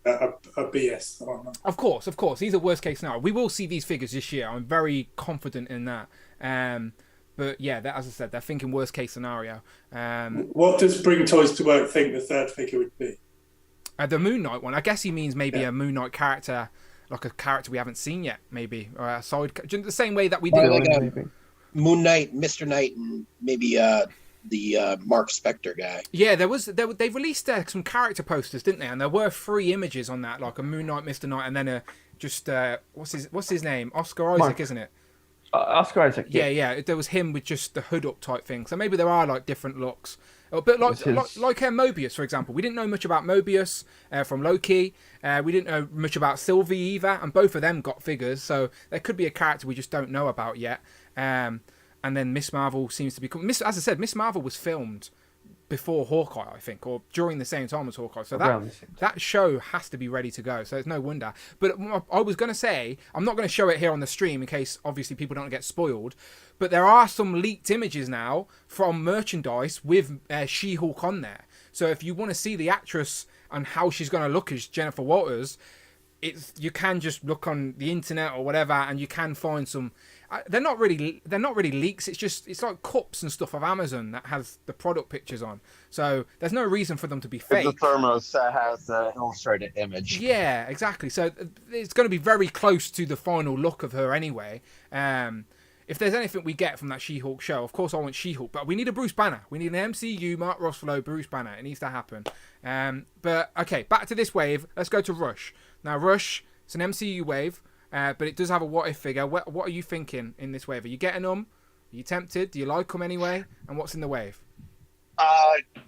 a BS on them. Of course. These are worst case scenario. We will see these figures this year. I'm very confident in that. But yeah, as I said, they're thinking worst case scenario. What does Bring Toys to Work think the third figure would be? The Moon Knight one. I guess he means maybe a Moon Knight character, like a character we haven't seen yet, maybe, or a side. The same way that we did. Like Moon Knight, Mr. Knight, and maybe the Mark Spector guy. Yeah, they released some character posters, didn't they? And there were 3 images on that, like a Moon Knight, Mr. Knight, and then what's his name? Oscar Isaac, Mark. isn't it? Oscar Isaac. Yeah. There was him with just the hood up type thing. So maybe there are like different looks. But like Mobius, for example, we didn't know much about Mobius from Loki. We didn't know much about Sylvie either, and both of them got figures. So there could be a character we just don't know about yet. And then Miss Marvel seems to be... As I said, Miss Marvel was filmed before Hawkeye, I think, or during the same time as Hawkeye. So that show has to be ready to go. So it's no wonder. But I was going to say, I'm not going to show it here on the stream in case, obviously, people don't get spoiled. But there are some leaked images now from merchandise with She-Hulk on there. So if you want to see the actress and how she's going to look as Jennifer Walters, you can just look on the internet or whatever, and you can find some... They're not really leaks. It's like cups and stuff of Amazon that has the product pictures on. So there's no reason for them to be fake. The thermos that has the illustrated image. Yeah, exactly. So it's going to be very close to the final look of her anyway. If there's anything we get from that She-Hulk show, of course I want She-Hulk, but we need a Bruce Banner. We need an MCU Mark Ruffalo Bruce Banner. It needs to happen. But okay, back to this wave. Let's go to Rush. Now Rush, it's an MCU wave. But it does have a what if figure. What are you thinking in this wave? Are you getting them? Are you tempted? Do you like them anyway? And what's in the wave?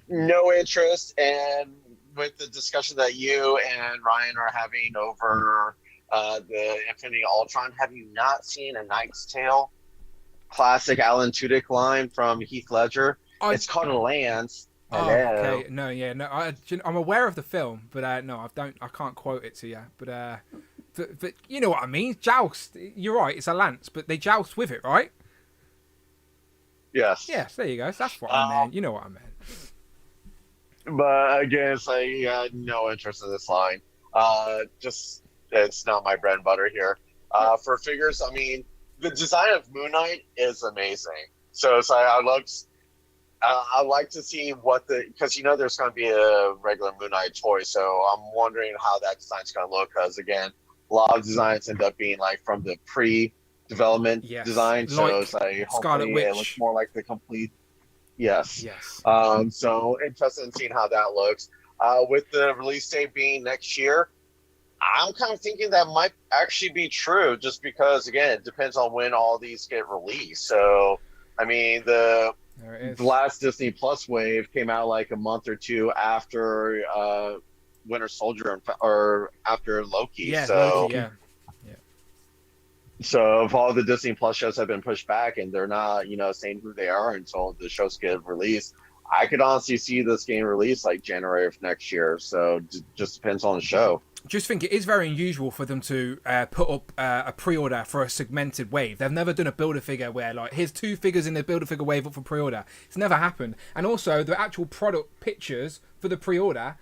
No interest. And with the discussion that you and Ryan are having over the Infinity Ultron, have you not seen a Knight's Tale classic Alan Tudyk line from Heath Ledger? It's called a Lance. Okay. No. I'm aware of the film, but no, I can't quote it to you. But you know what I mean? Joust. You're right. It's a lance, but they joust with it, right? Yes. Yes. There you go. That's what I meant. You know what I meant. But again, it's like no interest in this line. Just it's not my bread and butter here. For figures, I mean, the design of Moon Knight is amazing. So it's like I like to see because there's going to be a regular Moon Knight toy, so I'm wondering how that design's going to look. Because again, a lot of designs end up being like from the pre-development design, so it's like hopefully it looks more like the complete. Yes. So interested in seeing how that looks. With the release date being next year, I'm kind of thinking that might actually be true, just because again, it depends on when all these get released. So, I mean, the last Disney Plus wave came out like a month or two after Winter Soldier or after Loki. Yeah, so Loki, yeah. So if all the Disney Plus shows have been pushed back and they're not, saying who they are until the shows get released, I could honestly see this game released like January of next year. So just depends on the show. Just think it is very unusual for them to put up a pre-order for a segmented wave. They've never done a Build-A-Figure where, like, here's 2 figures in the Build-A-Figure wave up for pre-order. It's never happened. And also, the actual product pictures for the pre-order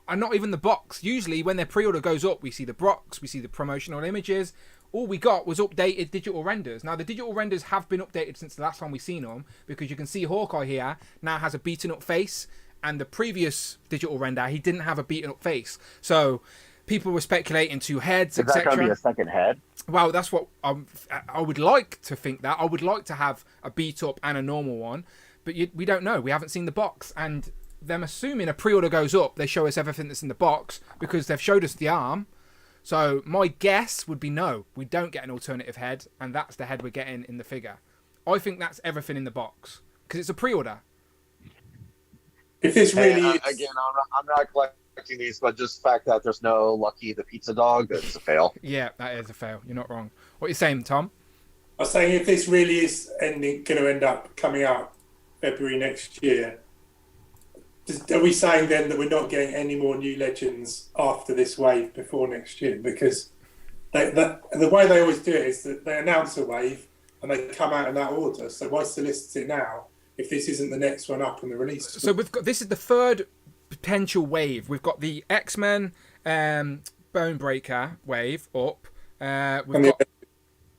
are not even the box. Usually, when their pre-order goes up, we see the box, we see the promotional images. All we got was updated digital renders. Now, the digital renders have been updated since the last time we've seen them, because you can see Hawkeye here now has a beaten-up face, and the previous digital render, he didn't have a beaten-up face. So people were speculating 2 heads, etc. Is that going to be a second head? Well, that's what I would like to think that. I would like to have a beat-up and a normal one, but we don't know. We haven't seen the box, and them assuming a pre-order goes up, they show us everything that's in the box, because they've showed us the arm. So my guess would be no, we don't get an alternative head, and that's the head we're getting in the figure. I think that's everything in the box, because it's a pre-order. If this really is... Again, I'm not collecting these, but just the fact that there's no Lucky the Pizza Dog, that's a fail. Yeah, that is a fail. You're not wrong. What are you saying, Tom? I was saying if this really is going to end up coming out February next year, are we saying then that we're not getting any more new Legends after this wave before next year? Because the way they always do it is that they announce a wave and they come out in that order. So why solicit it now if this isn't the next one up in the release? So this is the third potential wave. We've got the X-Men Bone Breaker wave up.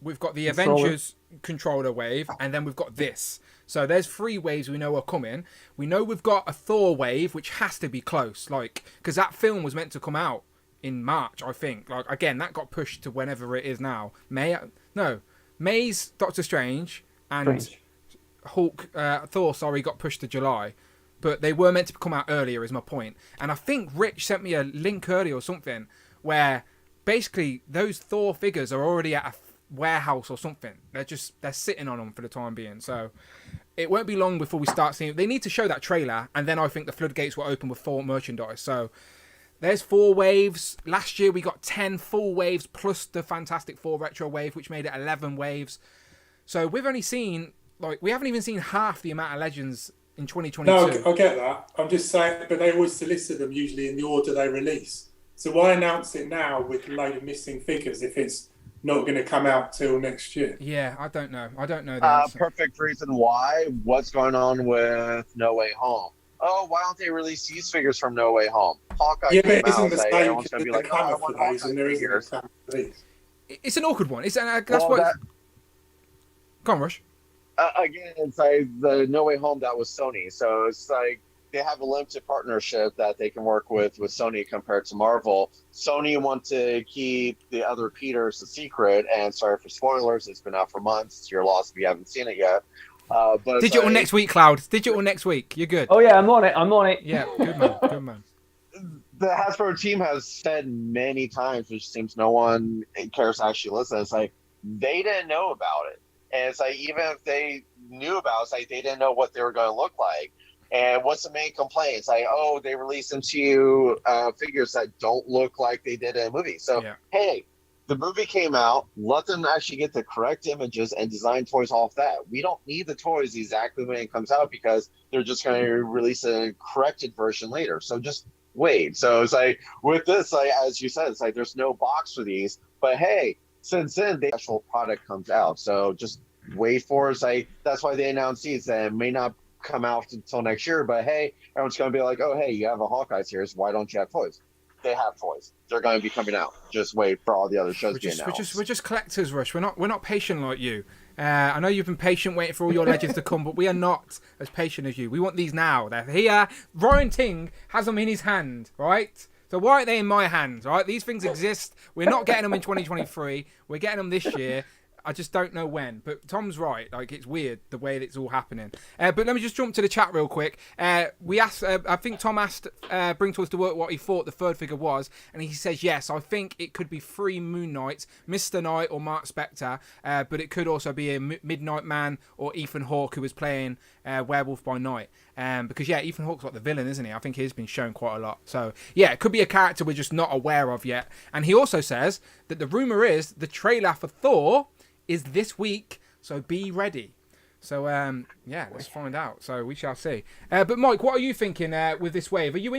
We've got the Controller. Avengers controller wave, and then we've got this. So there's 3 waves we know are coming. We know we've got a Thor wave, which has to be close, like, because that film was meant to come out in March, I think. Like, again, that got pushed to whenever it is now. May's Doctor Strange and Thor, got pushed to July. But they were meant to come out earlier, is my point. And I think Rich sent me a link earlier or something where basically those Thor figures are already at a warehouse or something. They're sitting on them for the time being. So it won't be long before we start seeing. They need to show that trailer, and then I think the floodgates will open with Thor merchandise. So there's 4 waves. Last year we got 10 full waves plus the Fantastic Four retro wave, which made it 11 waves. So we've only seen, like, we haven't even seen half the amount of Legends in 2022. No, I get that. I'm just saying, but they always solicit them usually in the order they release. So why announce it now with a load of missing figures if it's not going to come out till next year? Yeah, I don't know. I don't know the answer. Perfect reason why. What's going on with No Way Home? Oh, why don't they release these figures from No Way Home? Hawkeye Yeah, came but it isn't out, the like, same everyone's because going to be the like, oh, I cover want for those, Hawkeye and there isn't figures. a cover for these. It's an awkward one. That's Well, what. that- Go on, Rush. Again, it's like the No Way Home, that was Sony. So it's like they have a limited partnership that they can work with Sony compared to Marvel. Sony want to keep the other Peters a secret, and sorry for spoilers, it's been out for months. It's your loss if you haven't seen it yet. But Digital next week, Cloud. Digital next week. You're good. Oh yeah, I'm on it. Yeah, good man. Good man. The Hasbro team has said many times, which seems no one cares to actually listen. It's like they didn't know about it, and it's like even if they knew about it, it's like they didn't know what they were going to look like. And what's the main complaint? It's like, oh, they released MCU figures that don't look like they did in a movie. So hey, the movie came out. Let them actually get the correct images and design toys off that. We don't need the toys exactly when it comes out because they're just going to release a corrected version later. So just wait. So it's like with this, like as you said, it's like there's no box for these. But hey, since then the actual product comes out. So just wait for it. It's like that's why they announced these. That it may not come out until next year. But hey, everyone's going to be like, oh hey, you have a Hawkeye series. Why don't you have toys? They have toys. They're going to be coming out. Just wait for all the other shows to be announced. We're just collectors, Rush. We're not patient like you. I know you've been patient waiting for all your legends to come, but we are not as patient as you. We want these now. They're here. Ryan Ting has them in his hand, right? So why aren't they in my hand, right? These things exist. We're not getting them in 2023. We're getting them this year. I just don't know when. But Tom's right. Like, it's weird the way that it's all happening. But let me just jump to the chat real quick. We asked, I think Tom asked Bring Toys to Work what he thought the third figure was. And he says, yes, I think it could be 3 Moon Knights, Mr. Knight or Mark Spector. But it could also be a Midnight Man or Ethan Hawke, who was playing Werewolf by Night. Because, yeah, Ethan Hawke's like the villain, isn't he? I think he's been shown quite a lot. So, yeah, it could be a character we're just not aware of yet. And he also says that the rumour is the trailer for Thor is this week, so be ready. So, yeah, let's find out. So we shall see. But Mike, what are you thinking with this wave? Are you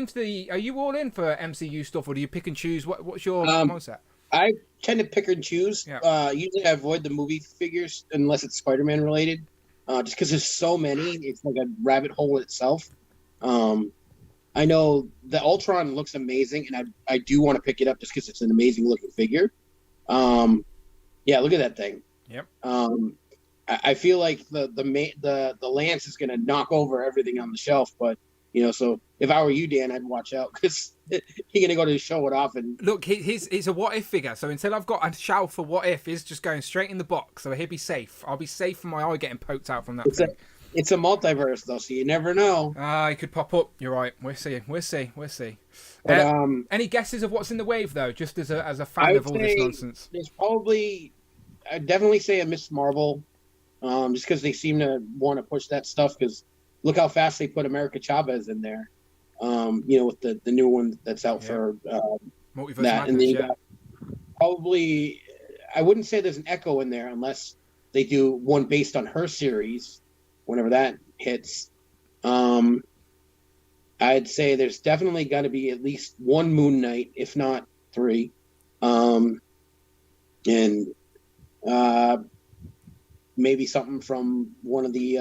all in for MCU stuff, or do you pick and choose? What's your mindset? I tend to pick and choose. Yeah. Usually I avoid the movie figures unless it's Spider-Man related, just because there's so many. It's like a rabbit hole itself. I know the Ultron looks amazing, and I do want to pick it up just because it's an amazing looking figure. Yeah, look at that thing. Yep. I feel like the Lance is going to knock over everything on the shelf, but so if I were you, Dan, I'd watch out because he's going to go to show it off. And look, it's a what if figure. So until I've got a shelf for what if, he's just going straight in the box. So he'll be safe. I'll be safe from my eye getting poked out from that thing. It's a multiverse though, so you never know. He could pop up. You're right. We'll see. But, any guesses of what's in the wave though? Just as a fan of all this nonsense. There's probably. I'd definitely say a Miss Marvel, just because they seem to want to push that stuff. Because look how fast they put America Chavez in there, with the new one that's out for Multiverse that. And then you got probably, I wouldn't say there's an Echo in there unless they do one based on her series, whenever that hits. I'd say there's definitely got to be at least 1 Moon Knight, if not 3, and maybe something from one of the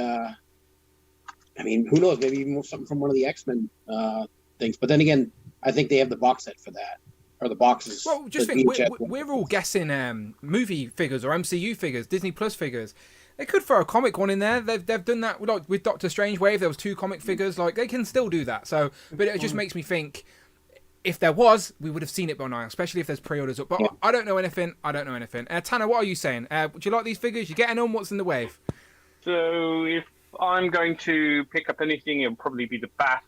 who knows, maybe even something from one of the X-Men things. But then again, I think they have the box set for that, or the boxes. Well, just think, we're all guessing movie figures or MCU figures, Disney Plus figures. They could throw a comic one in there. They've done that with Doctor Strange Wave. There was 2 comic figures. Like, they can still do that. So, but it just makes me think, if there was, we would have seen it by now, especially if there's pre-orders up. But I don't know anything. Tanner, what are you saying? Do you like these figures? You getting on? What's in the wave? So if I'm going to pick up anything, it'll probably be the Bat,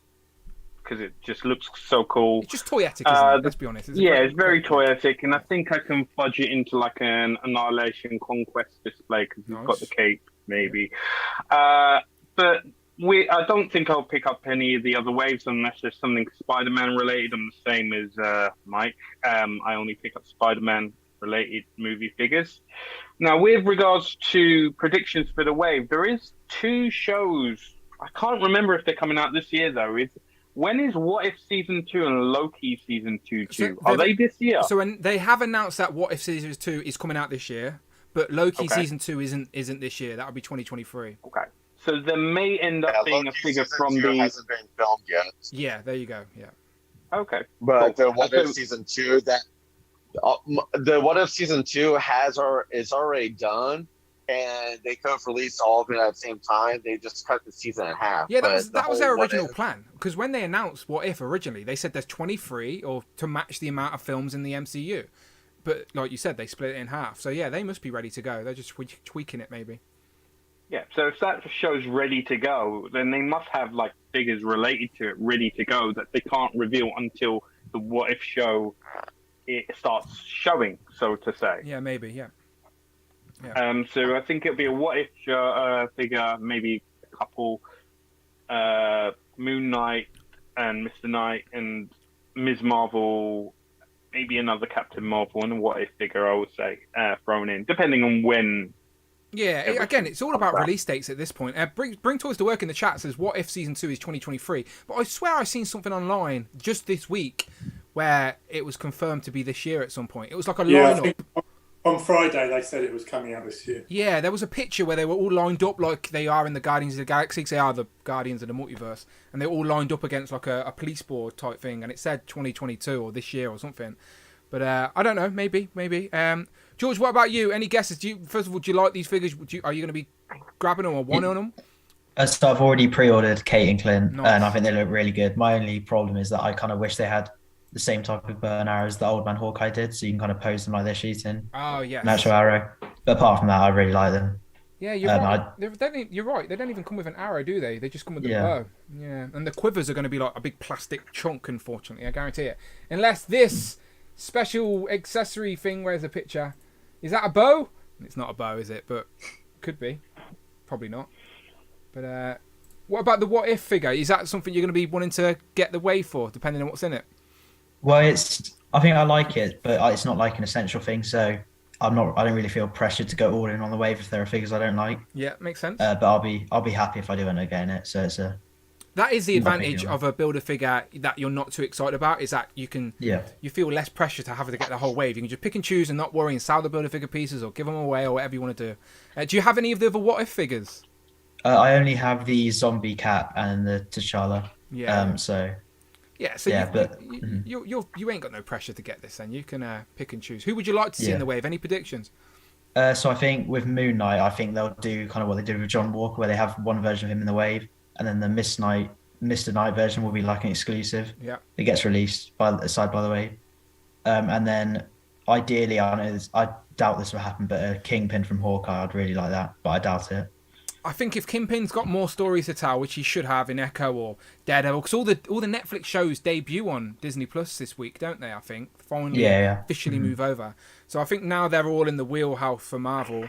because it just looks so cool. It's just toyetic, isn't it? Let's be honest. It's very toyetic, and I think I can fudge it into like an Annihilation Conquest display, because we've got the cape, maybe. But I don't think I'll pick up any of the other waves unless there's something Spider-Man related. I'm the same as Mike. I only pick up Spider-Man related movie figures. Now, with regards to predictions for the wave, there is 2 shows. I can't remember if they're coming out this year, though. When is What If Season 2 and Loki Season 2 too? Are they this year? So when they have announced that What If Season 2 is coming out this year, but Loki Season 2 isn't this year. That'll be 2023. Okay. So there may end up being Loki a figure Season from 2 the... hasn't been filmed yet. Yeah, there you go. Yeah. Okay. But Cool. the What If Season 2, the What If Season 2 is already done, and they could have released all of it at the same time. They just cut the season in half. Yeah, that was their original plan. Because when they announced What If originally, they said there's 23 or to match the amount of films in the MCU. But like you said, they split it in half. So yeah, they must be ready to go. They're just tweaking it maybe. Yeah, so if that show's ready to go, then they must have like figures related to it ready to go that they can't reveal until the What If show it starts showing, so to say. Yeah, maybe, yeah. So I think it'll be a What If figure, maybe a couple Moon Knight and Mr. Knight and Ms. Marvel, maybe another Captain Marvel and a What If figure, I would say, thrown in, depending on when. Yeah, again, it's all about release dates at this point. Bring Toys to Work in the chat says What If Season 2 is 2023. But I swear I've seen something online just this week where it was confirmed to be this year at some point. It was like a lineup. I think on Friday they said it was coming out this year. Yeah, there was a picture where they were all lined up like they are in the Guardians of the Galaxy, because they are the Guardians of the Multiverse, and they're all lined up against like a police board type thing, and it said 2022 or this year or something. But I don't know, maybe. George, what about you? Any guesses? First of all, do you like these figures? Are you going to be grabbing them or wanting them? So I've already pre-ordered Kate and Clint, Nice. and I think they look really good. My only problem is that I kind of wish they had the same type of bow and arrows the Old Man Hawkeye did, so you can kind of pose them like they're shooting. Oh, yes. An actual arrow. But apart from that, I really like them. Yeah, you're right. You're right. They don't even come with an arrow, do they? They just come with the bow. Yeah, and the quivers are going to be like a big plastic chunk, unfortunately. I guarantee it. Unless this special accessory thing, where's the picture? Is that a bow? It's not a bow, is it? But could be. Probably not. But what about the What If figure? Is that something you're going to be wanting to get the wave for, depending on what's in it? Well, I think I like it, but it's not like an essential thing, so I don't really feel pressured to go all in on the wave if there are figures I don't like. Yeah, makes sense. But I'll be happy if I do end up getting it. So it's that is the advantage of a builder figure that you're not too excited about, is that you feel less pressure to have to get the whole wave. You can just pick and choose and not worry and sell the builder figure pieces or give them away or whatever you want to do. Do you have any of the other What If figures? I only have the zombie cat and the T'Challa. Yeah. But you ain't got no pressure to get this. Then you can pick and choose. Who would you like to see in the wave? Any predictions? So I think with Moon Knight, I think they'll do kind of what they did with John Walker, where they have one version of him in the wave, and then the Mr. Knight version will be like an exclusive. Yeah. It gets released by the wave. And then ideally, I doubt this will happen, but a Kingpin from Hawkeye, I'd really like that, but I doubt it. I think if Kingpin's got more stories to tell, which he should have in Echo or Daredevil, because all the Netflix shows debut on Disney Plus this week, don't they? I think finally officially move over. So I think now they're all in the wheelhouse for Marvel.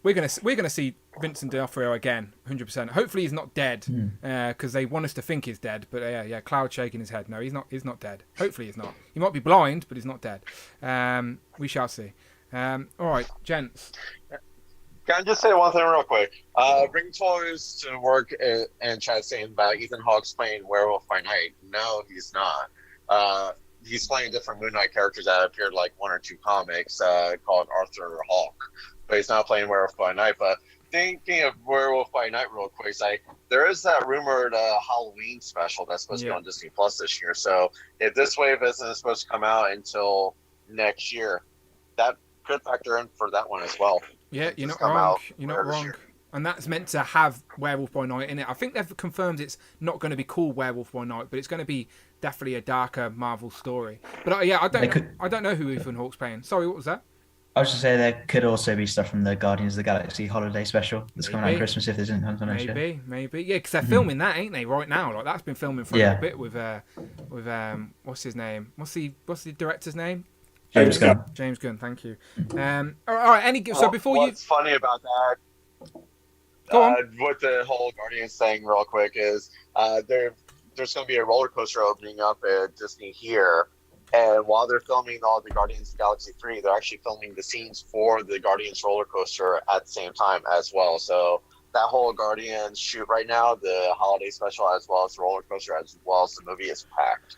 We're gonna see Vincent D'Onofrio again, 100%. Hopefully he's not dead, because they want us to think he's dead. But Cloud shaking his head. No, he's not. He's not dead. Hopefully he's not. He might be blind, but he's not dead. We shall see. All right, gents. Can I just say one thing real quick? Bring Toys to Work and chat saying about Ethan Hawke's playing Werewolf by Night. No, he's not. He's playing different Moon Knight characters that appeared like 1 or 2 comics called Arthur Hawke. But he's not playing Werewolf by Night. But thinking of Werewolf by Night real quick. There is that rumored Halloween special that's supposed to be on Disney Plus this year. So if this wave isn't supposed to come out until next year, that could factor in for that one as well. Yeah, you're not wrong. You're not wrong. And that's meant to have Werewolf by Night in it. I think they've confirmed it's not going to be called Werewolf by Night, but it's going to be definitely a darker Marvel story. But I don't know who Ethan Hawke's playing. Sorry, what was that? I was just saying there could also be stuff from the Guardians of the Galaxy holiday special that's coming out Christmas if there's anything on next year. Maybe. Yeah, because they're filming that, ain't they, right now? Like that's been filming for a little bit with what's his name? What's the director's name? James Gunn. James Gunn, thank you. All right, so before what's funny about that? Go on. With the whole Guardians thing, real quick, is there's going to be a roller coaster opening up at Disney here. And while they're filming all the Guardians of the Galaxy 3, they're actually filming the scenes for the Guardians roller coaster at the same time as well. So that whole Guardians shoot right now, the holiday special as well as the roller coaster as well as the movie is packed.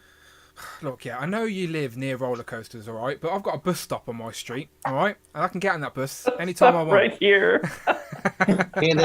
Look, I know you live near roller coasters, all right? But I've got a bus stop on my street, all right? And I can get on that bus anytime I want. Right here. And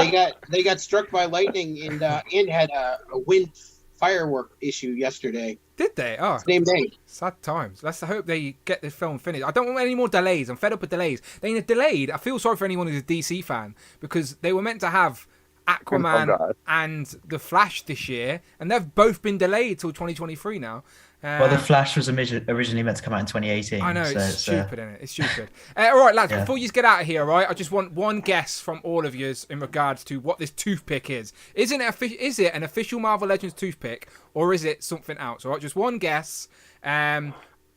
they got struck by lightning and had a wind firework issue yesterday. Did they? Oh, same day. Sad times. Let's hope they get this film finished. I don't want any more delays. I'm fed up with delays. They delayed. I feel sorry for anyone who's a DC fan because they were meant to have Aquaman and The Flash this year, and they've both been delayed till 2023 now. Well, The Flash was originally meant to come out in 2018. I know, it's stupid, isn't it? It's stupid. All right, lads, before you get out of here, all right, I just want one guess from all of you in regards to what this toothpick is. Is it an official Marvel Legends toothpick, or is it something else? All right, just one guess. I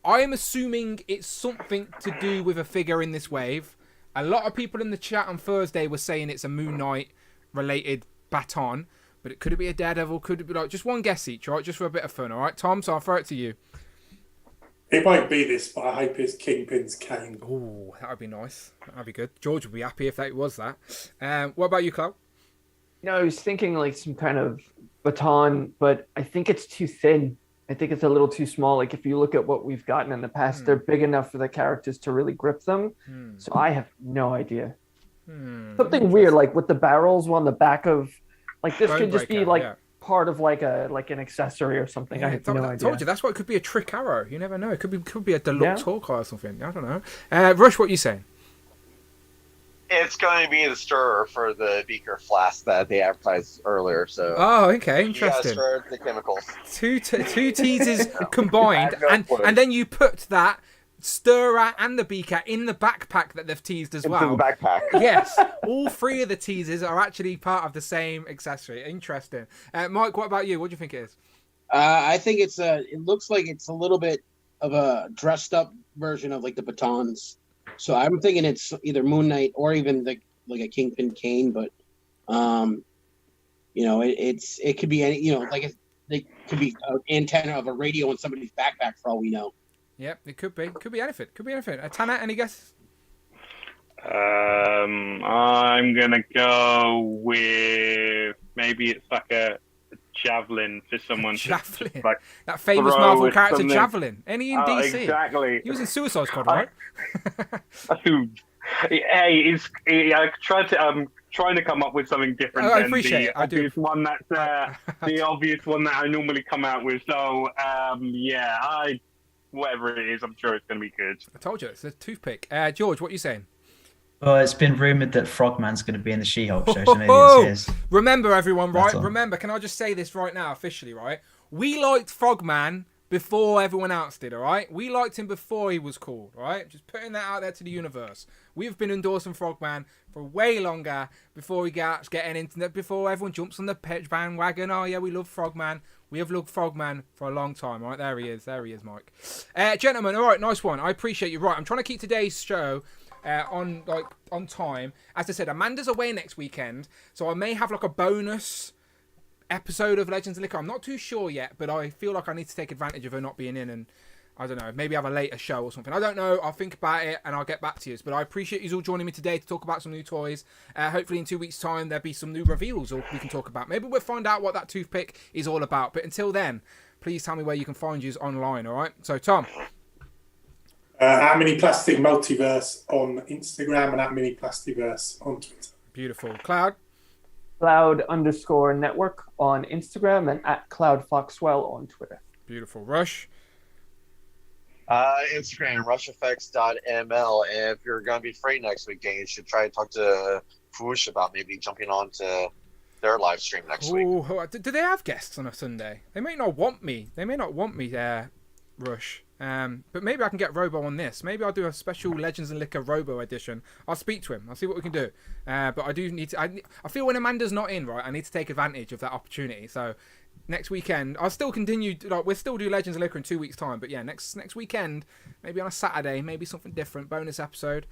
am assuming it's something to do with a figure in this wave. A lot of people in the chat on Thursday were saying it's a Moon Knight-related baton. But it could be a Daredevil, could it be like just one guess each, all right? Just for a bit of fun, all right? Tom, so I'll throw it to you. It won't be this, but I hope it's Kingpin's cane. Oh, that would be nice. That would be good. George would be happy if that was that. What about you, Cloud? I was thinking like some kind of baton, but I think it's too thin. I think it's a little too small. Like if you look at what we've gotten in the past, they're big enough for the characters to really grip them. So I have no idea. Something weird, like with the barrels on the back of... Like this could just be like part of like an accessory or something. Yeah, I have no idea. Told you that's why it could be a trick arrow. You never know. It could be a deluxe Hawkeye or something. I don't know. Rush, what are you saying? It's going to be the stirrer for the beaker flask that they advertised earlier. So okay, interesting. You stir the chemicals. Two teasers combined, and then you put that stirrer and the beaker in the backpack that they've teased as well. Into the backpack. Yes, all three of the teasers are actually part of the same accessory. Interesting. Mike, what about you? What do you think it is? I think it looks like it's a little bit of a dressed up version of like the batons. So I'm thinking it's either Moon Knight or even like a Kingpin cane, but it could be any, like it could be an antenna of a radio in somebody's backpack for all we know. Yep, it could be. Could be anything. Tanner, any guess? I'm gonna go with maybe it's like a javelin for someone. Javelin. Like that famous Marvel character, something. Javelin. Any in DC? Exactly. He was in Suicide Squad, right? Hey, I tried to. I'm trying to come up with something different than the obvious one that's the obvious one that I normally come out with. So whatever it is, I'm sure it's going to be good. I told you, it's a toothpick. George, what are you saying? Well, it's been rumoured that Frogman's going to be in the She-Hulk show, so maybe it's his. Remember, everyone, right? Remember, can I just say this right now, officially, right? We liked Frogman before everyone else did, all right? We liked him before he was cool, all right? Just putting that out there to the universe. We've been endorsing Frogman for way longer before we get into that, before everyone jumps on the pitch bandwagon. Oh, yeah, we love Frogman. We have loved Frogman for a long time, all right? There he is, Mike. Gentlemen, all right, nice one. I appreciate you. Right, I'm trying to keep today's show on time. As I said, Amanda's away next weekend, so I may have like a bonus episode of Legends of Liquor. I'm not too sure yet, but I feel like I need to take advantage of her not being in and, I don't know, maybe have a later show or something. I don't know. I'll think about it and I'll get back to you. But I appreciate you all joining me today to talk about some new toys. Hopefully in 2 weeks' time there'll be some new reveals or we can talk about. Maybe we'll find out what that toothpick is all about. But until then, please tell me where you can find you online, all right? So, Tom. At Mini Plastic Multiverse on Instagram and at Mini Plastiverse on Twitter. Beautiful. Cloud? Cloud_network on Instagram and at Cloud Foxwell on Twitter. Beautiful. Rush? Instagram, rusheffects.ml. And if you're going to be free next weekend, you should try to talk to Foosh about maybe jumping on to their live stream next week. Do they have guests on a Sunday? They may not want me. Rush. But maybe I can get Robo on this. Maybe I'll do a special Legends and Liquor Robo edition. I'll speak to him. I'll see what we can do. But I do need to. I feel when Amanda's not in, right, I need to take advantage of that opportunity. So next weekend, I'll still continue. We'll still do Legends and Liquor in 2 weeks' time. But yeah, next weekend, maybe on a Saturday, maybe something different, bonus episode.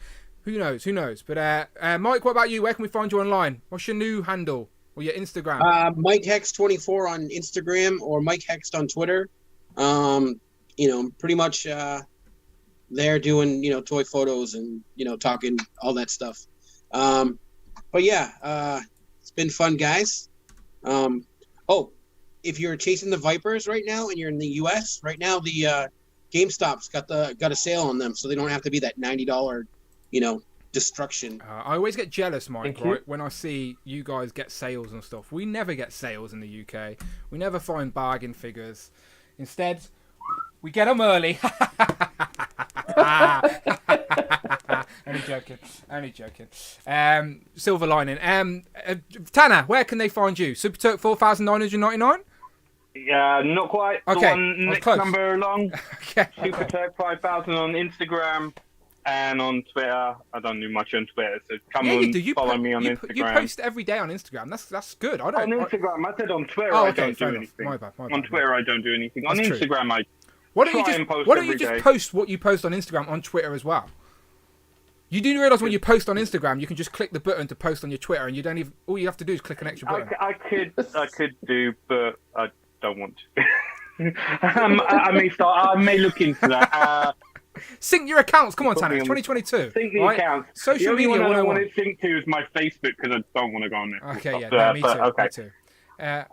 Who knows? But Mike, what about you? Where can we find you online? What's your new handle or your Instagram? Mike Hex24 on Instagram or Mike Hex on Twitter. Pretty much there doing, toy photos and, talking all that stuff. But yeah, it's been fun, guys. If you're chasing the Vipers right now and you're in the US right now, the GameStop's got a sale on them, so they don't have to be that $90, destruction. I always get jealous, Mike, right, when I see you guys get sales and stuff. We never get sales in the UK. We never find bargain figures. Instead, we get them early. Only joking. Silver lining. Tanner, where can they find you? Super Turk 4,999? Yeah, not quite. Okay, the one next close. number along. Okay. Super Turk 5,000 on Instagram and on Twitter. I don't do much on Twitter, so come on, follow me on Instagram. You post every day on Instagram. That's good. I don't. On Instagram, I said on Twitter I don't do anything. My bad. On Twitter, I don't do anything. That's on true. Instagram, I Why don't you just day. post what you post on Instagram on Twitter as well? You do realise when you post on Instagram, you can just click the button to post on your Twitter, and you don't even. All you have to do is click an extra button. I could do, but I don't want to. I may look into that. Sync your accounts. Come on, Tanner. It's 2022. Sync the right? accounts. Social the only media one I don't 101. want to sync to is my Facebook because I don't want to go on there. Okay, yeah, me too. Okay. Me too. I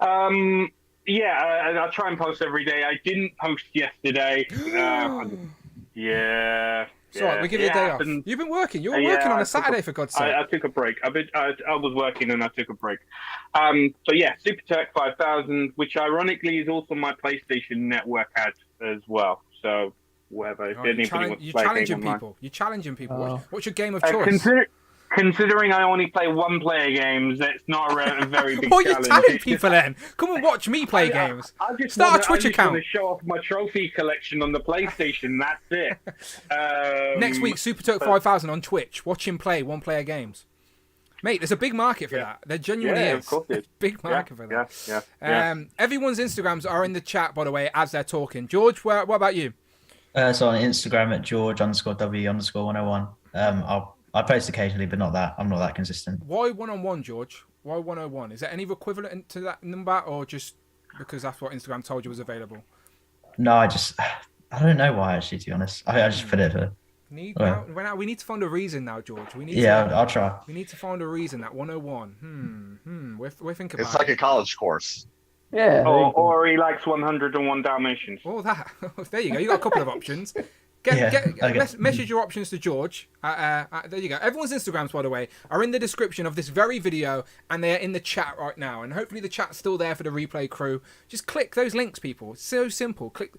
try and post every day. I didn't post yesterday. Yeah. Sorry, we give you a day off. You've been working. You were working on a Saturday, for God's sake. I took a break. I was working and I took a break. So yeah, Super Turk 5000, which ironically is also my PlayStation Network ad as well. So whatever. If anybody wants to play a game online. You're challenging people. What's your game of choice? Considering I only play one-player games, that's not a very big What are challenge. you telling people then? Come and watch me play games. Start a Twitch account. I just want to show off my trophy collection on the PlayStation. That's it. Next week, Super Turk 5000 on Twitch. Watch him play one-player games. Mate, there's a big market for that. There genuinely is. Of course there's a big market for that. Yeah. Everyone's Instagrams are in the chat, by the way, as they're talking. George, what about you? So on Instagram at George_W_101. I post occasionally, but not that. I'm not that consistent. Why 101, George? Why 101? Is there any equivalent to that number, or just because that's what Instagram told you was available? No, I don't know why, actually, to be honest. I just put it for... We need to find a reason now, George. I'll try. We need to find a reason that 101. We're thinking about it. It's like a college course. Yeah. Or he likes 101 Dalmatians. Oh, that. There you go. You got a couple of options. Message your options to George. There you go. Everyone's Instagrams, by the way, are in the description of this very video, and they're in the chat right now. And hopefully the chat's still there for the replay crew. Just click those links, people. It's so simple. Click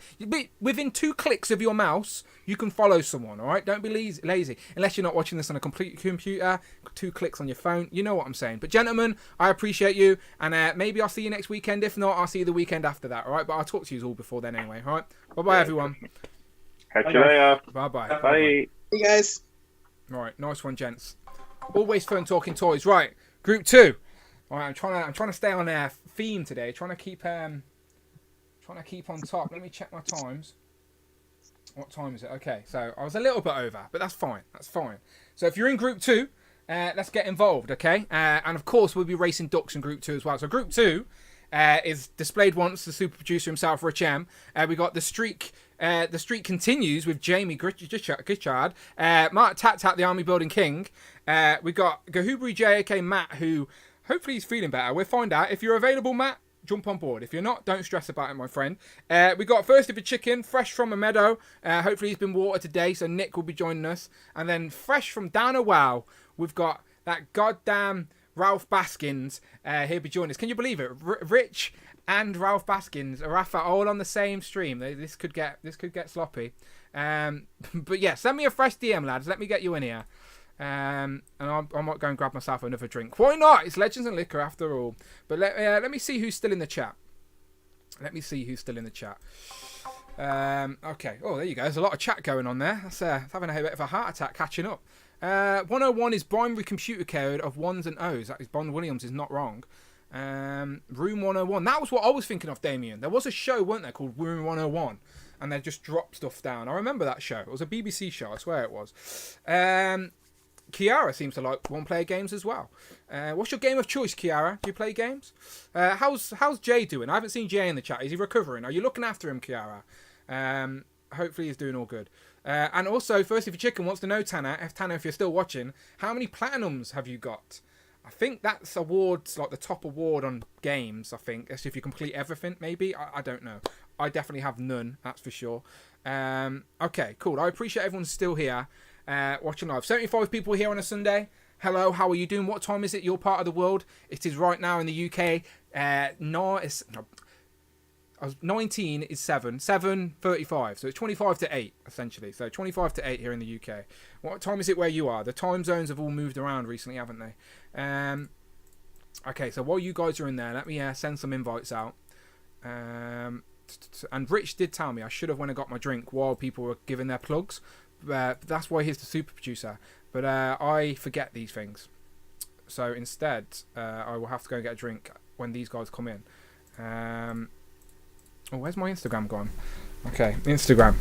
within 2 clicks of your mouse, you can follow someone. All right, don't be lazy. Unless you're not watching this on a complete computer, 2 clicks on your phone. You know what I'm saying. But gentlemen, I appreciate you, and maybe I'll see you next weekend. If not, I'll see you the weekend after that. All right, but I'll talk to you all before then anyway. All right, bye, everyone. Catch you later. Bye. Hey guys. All right, nice one, gents. Always fun talking toys. Right, group 2. All right, I'm trying to stay on their theme today. Trying to keep on top. Let me check my times. What time is it? Okay, so I was a little bit over, but that's fine. So if you're in group 2, let's get involved, okay? And of course, we'll be racing ducks in group 2 as well. So group 2 is displayed once, the super producer himself, Rich M. We got the streak. The streak continues with Jamie Gitchard, Mark Tat, the Army Building King. We got Gahubri JAK Matt, who hopefully he's feeling better. We'll find out. If you're available, Matt, jump on board. If you're not, don't stress about it, my friend. We got First of a Chicken, fresh from a meadow. Hopefully he's been watered today, so Nick will be joining us. And then fresh from down a wow, we've got that goddamn Ralph Baskins, he'll be joining us. Can you believe it? Rich and Ralph Baskins, Rafa, all on the same stream. This could get sloppy. But yeah, send me a fresh DM, lads. Let me get you in here. And I might go and grab myself another drink. Why not? It's Legends and Liquor after all. But let me see who's still in the chat. Okay. Oh, there you go. There's a lot of chat going on there. That's having a bit of a heart attack catching up. 101 is binary computer code of ones and O's. That is Bond Williams is not wrong. Room 101. That was what I was thinking of, Damien. There was a show, weren't there, called Room 101, and they just dropped stuff down. I remember that show. It was a BBC show. I swear it was. Kiara seems to like one-player games as well. What's your game of choice, Kiara? Do you play games? How's Jay doing? I haven't seen Jay in the chat. Is he recovering? Are you looking after him, Kiara? Hopefully he's doing all good. And also, Thirsty for Chicken wants to know, Tanner, if you're still watching, how many platinums have you got? I think that's awards, like the top award on games, I think. That's if you complete everything, maybe. I don't know. I definitely have none, that's for sure. Okay, cool. I appreciate everyone's still here watching live. 75 people here on a Sunday. Hello, how are you doing? What time is it? Your part of the world? It is right now in the UK. 19 is 7:35, so it's 25 to 8 essentially. So 25 to 8 here in the UK. What time is it where you are? The time zones have all moved around recently, haven't they? Okay, so while you guys are in there, let me send some invites out. And Rich did tell me I should have went and got my drink while people were giving their plugs. That's why he's the super producer. But I forget these things, so instead I will have to go and get a drink when these guys come in. Oh, where's my Instagram gone? Okay, Instagram.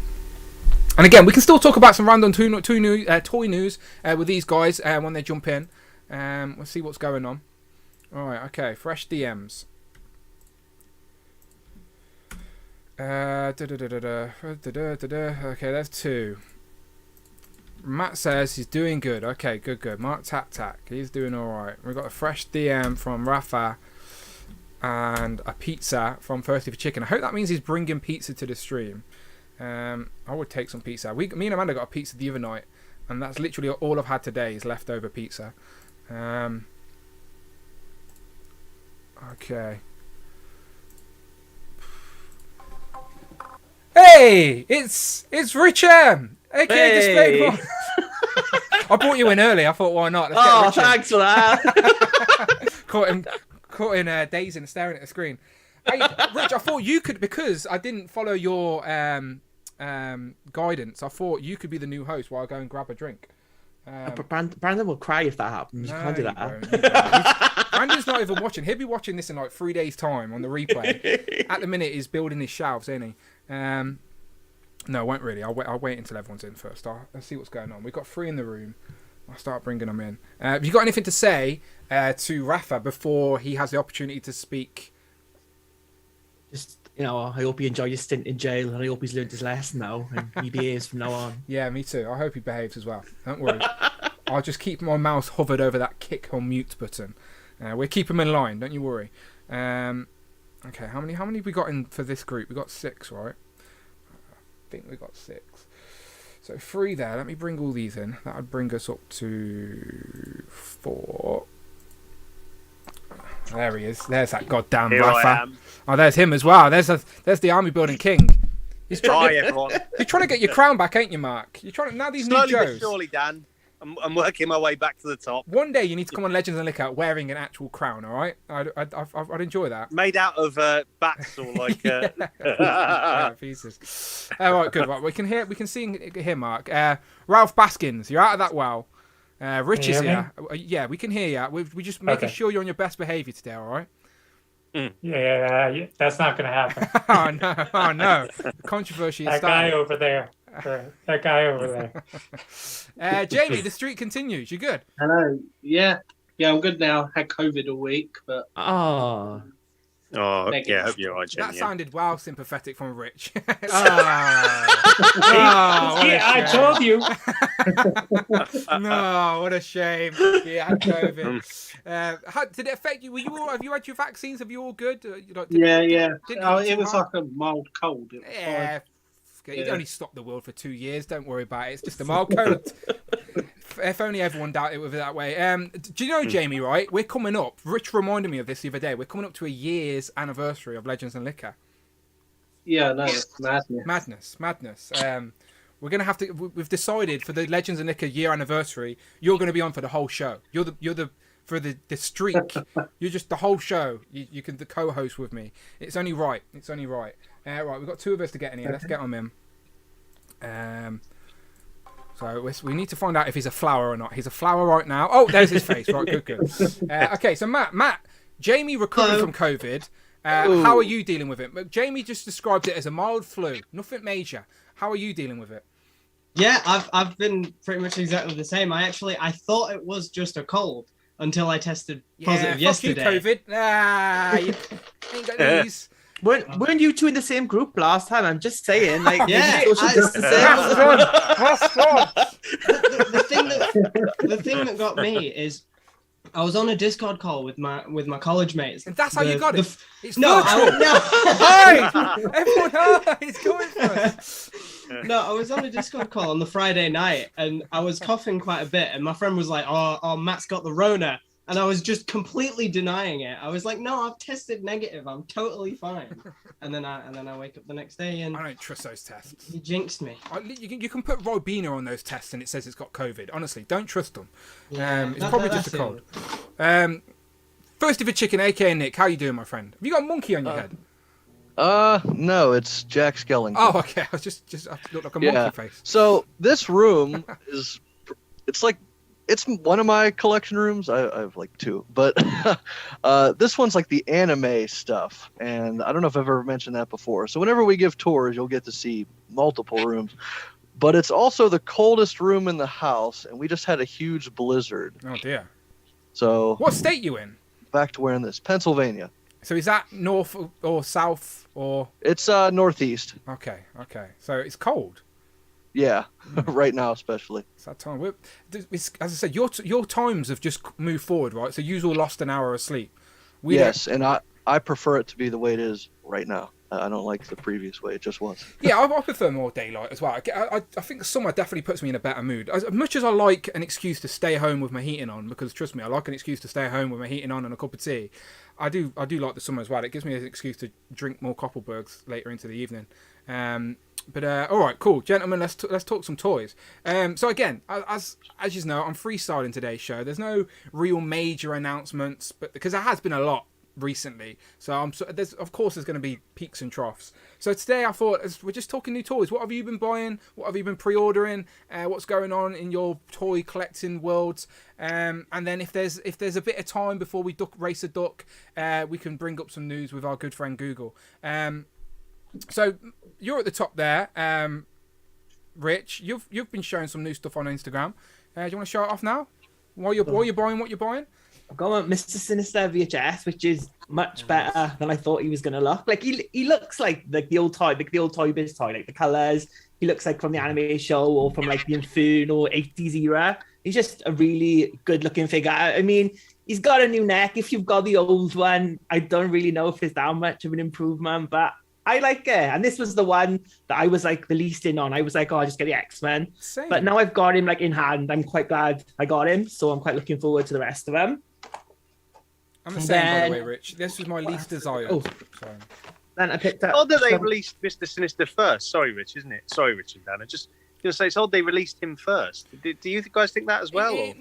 And again, we can still talk about some random toy news with these guys when they jump in. We'll see what's going on. Alright, okay, fresh DMs. Okay, there's 2. Matt says he's doing good. Okay, good. Mark Tack, he's doing alright. We've got a fresh DM from Rafa. And a pizza from Thirsty for Chicken. I hope that means he's bringing pizza to the stream. I would take some pizza. Me and Amanda got a pizza the other night, and that's literally all I've had today is leftover pizza. Okay. Hey, it's Rich M, aka Displayed One. I brought you in early. I thought, why not? Let's get Rich thanks for that. Caught in dazed and staring at the screen. Hey, Rich, I thought you could, because I didn't follow your guidance, I thought you could be the new host while I go and grab a drink. But Brandon will cry if that happens. No, you can't do that. Brandon's not even watching. He'll be watching this in like 3 days' time on the replay. At the minute, he's building his shelves, isn't he? No, I won't really. I'll wait until everyone's in first. Let's see what's going on. We've got 3 in the room. I'll start bringing them in. Have you got anything to say to Rafa before he has the opportunity to speak? Just, I hope he enjoyed his stint in jail, and I hope he's learned his lesson now, and he behaves from now on. Yeah, me too. I hope he behaves as well. Don't worry. I'll just keep my mouse hovered over that kick or mute button. We'll keep him in line. Don't you worry. Okay, how many have we got in for this group? We got 6, right? I think we got 6. So 3 there. Let me bring all these in. That would bring us up to 4. There he is. There's that goddamn Rafa. Oh, there's him as well. There's the army building king. He's trying to get your crown back, ain't you, Mark? You're trying to, now these slowly new Joes. but surely, Dan. I'm working my way back to the top. One day you need to come on Legends and Liquor wearing an actual crown. All right, I'd enjoy that. Made out of bats or like yeah, pieces. All right, good. Right, we can see here, Mark. Ralph Baskins, you're out of that well. Rich is here. Yeah, we can hear you. We're just making sure you're on your best behaviour today. All right. Yeah, that's not going to happen. Oh no! The controversy is that guy over there. That guy over there. Jamie, the streak continues. You good? Hello. Yeah, I'm good now. Had COVID all week, but yeah, I hope you're all right, Jamie. That sounded well sympathetic from Rich. I told you. No, what a shame. Yeah, COVID. How did it affect you? Have you had your vaccines? Have you all good? Yeah. It was like a mild cold. Yeah. It only stopped the world for 2 years. Don't worry about it. It's just a mild cold. if only everyone doubted it with it that way. Do you know, Jamie, right? We're coming up. Rich reminded me of this the other day. We're coming up to a year's anniversary of Legends and Liquor. Yeah, no, Madness. We're going to have to... We've decided for the Legends and Liquor year anniversary, you're going to be on for the whole show. You're the for the streak. You're just the whole show. You can the co-host with me. It's only right. Right, we've got 2 of us to get in here. Let's get on him. So we need to find out if he's a flower or not. He's a flower right now. Oh, there's his face. Right, good. Okay, so Matt, Jamie recovered from COVID. How are you dealing with it? Jamie just described it as a mild flu, nothing major. How are you dealing with it? Yeah, I've been pretty much exactly the same. I thought it was just a cold until I tested positive yesterday. Fuck you, COVID. You ain't got these. Weren't you 2 in the same group last time? I'm just saying, like, yeah, the thing that got me is I was on a Discord call with my college mates. And that's how you got it. It's no. Hi, everyone, it's going for us. No, I was on a Discord call on the Friday night, and I was coughing quite a bit. And my friend was like, "Oh, Matt's got the Rona," and I was just completely denying it. I was like, "No, I've tested negative. I'm totally fine." And then I wake up the next day, and I don't trust those tests. You jinxed me. You can put Ribena on those tests, and it says it's got COVID. Honestly, don't trust them. Yeah, it's probably just a cold. First of a chicken, aka Nick. How you doing, my friend? Have you got a monkey on your head? No, it's Jack Skellington. Oh, okay. I looked like a monkey face. So this room it's one of my collection rooms. I have like 2, but this one's like the anime stuff, and I don't know if I've ever mentioned that before. So whenever we give tours, you'll get to see multiple rooms, but it's also the coldest room in the house, and we just had a huge blizzard. Oh dear. So what state you in? Back to wearing this, Pennsylvania. So is that north or south or? It's northeast. Okay. So it's cold. Yeah, right now especially. It's that time. As I said, your times have just moved forward, right? So you all lost an hour of sleep. And I prefer it to be the way it is right now. I don't like the previous way it just was. Yeah, I prefer more daylight as well. I think summer definitely puts me in a better mood. As much as I like an excuse to stay home with my heating on, because trust me, I like an excuse to stay home with my heating on and a cup of tea. I do like the summer as well. It gives me an excuse to drink more Koppelbergs later into the evening. But all right, cool, gentlemen. Let's talk some toys. So again, as you know, I'm freestyling today's show. There's no real major announcements, but because there has been a lot recently, so there's going to be peaks and troughs. So today I thought, as we're just talking new toys, what have you been buying? What have you been pre-ordering? What's going on in your toy collecting worlds? And then if there's a bit of time before we race a duck, we can bring up some news with our good friend Google. So you're at the top there, Rich. You've been showing some new stuff on Instagram. Do you want to show it off now? While you're buying what you're buying? I've got Mr. Sinister VHS, which is much better than I thought he was going to look. Like he looks like the old toy, the old Toy Biz toy, like the colours. He looks like from the anime show or from like the Inferno 80s era. He's just a really good looking figure. I mean, he's got a new neck. If you've got the old one, I don't really know if it's that much of an improvement, but I like it. And this was the one that I was like the least in on. I was like, I'll just get the X-Men. Same. But now I've got him like in hand. I'm quite glad I got him. So I'm quite looking forward to the rest of them. I'm the same, by the way, Rich. This was my least desire. Oh. Sorry. Then I picked up. Odd that they released Mr. Sinister first. Sorry, Rich, isn't it? Sorry, Rich and Dan. I just going to say, it's odd they released him first. Do you guys think that as well? Or?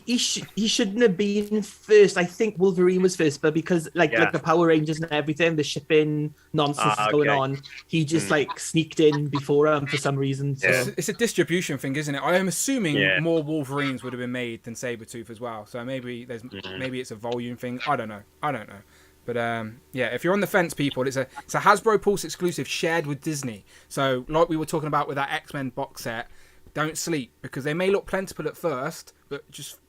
He shouldn't have been first. I think Wolverine was first, but because like the Power Rangers and everything, the shipping nonsense is going on, he just like sneaked in before him for some reason. So. It's a distribution thing, isn't it? I am assuming more Wolverines would have been made than Sabretooth as well. So maybe maybe it's a volume thing. I don't know. But if you're on the fence, people, it's a Hasbro Pulse exclusive shared with Disney. So like we were talking about with that X-Men box set, don't sleep, because they may look plentiful at first, but just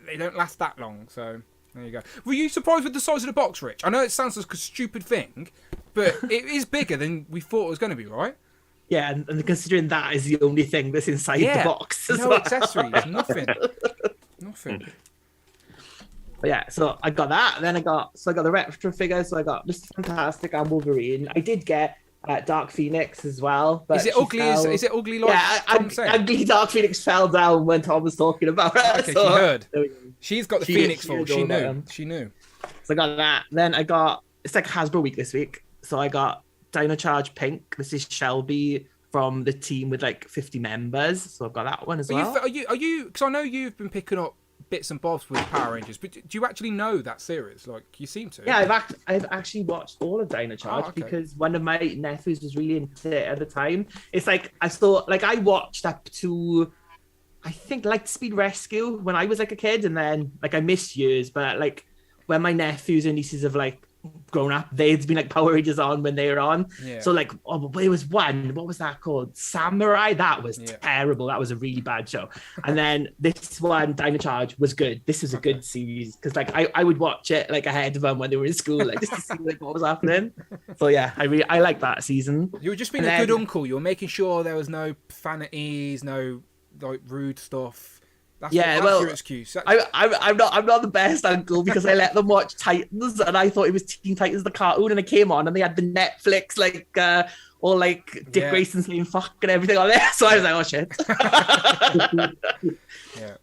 they don't last that long. So there you go. Were you surprised with the size of the box, Rich? I know it sounds like a stupid thing, but it is bigger than we thought it was going to be, right? Yeah, and considering that is the only thing that's inside the box. No accessories, nothing. But yeah, so I got that. Then I got the retro figures. So I got Mr. Fantastic and Wolverine. I did get Dark Phoenix as well. But is it she ugly? fell- Is it ugly like Tom said? ugly Dark Phoenix fell down when Tom was talking about it. Okay, so- she heard. there we go. She's got the She- Phoenix she fall. knows She all about knew. them. She knew. So I got that. Then I got, it's like Hasbro week this week. So I got Dino Charge Pink. This is Shelby from the team with like 50 members. So I've got that one as well. Are you? Because I know you've been picking up bits and bobs with Power Rangers, but do you actually know that series? Like you seem to. Yeah, I've actually watched all of Dino Charge okay. because one of my nephews was really into it at the time. It's like I watched up to, I think, like Speed Rescue when I was like a kid, and then like I missed years, but like when my nephews and nieces have like grown up, they'd been like Power Rangers on when they were on. Yeah. So like, there was one, what was that called? Samurai. That was terrible. That was a really bad show. And then this one, Dino Charge, was good. This was a good series because like I would watch it like ahead of them when they were in school, like just to see like what was happening. So yeah, I like that season. You were just being And a good then- uncle. You were making sure there was no profanities, no like rude stuff. That's your excuse. I'm not the best uncle because I let them watch Titans and I thought it was Teen Titans the cartoon, and it came on and they had the Netflix like all like Dick Grayson saying fuck and everything on there. So I was like, oh shit.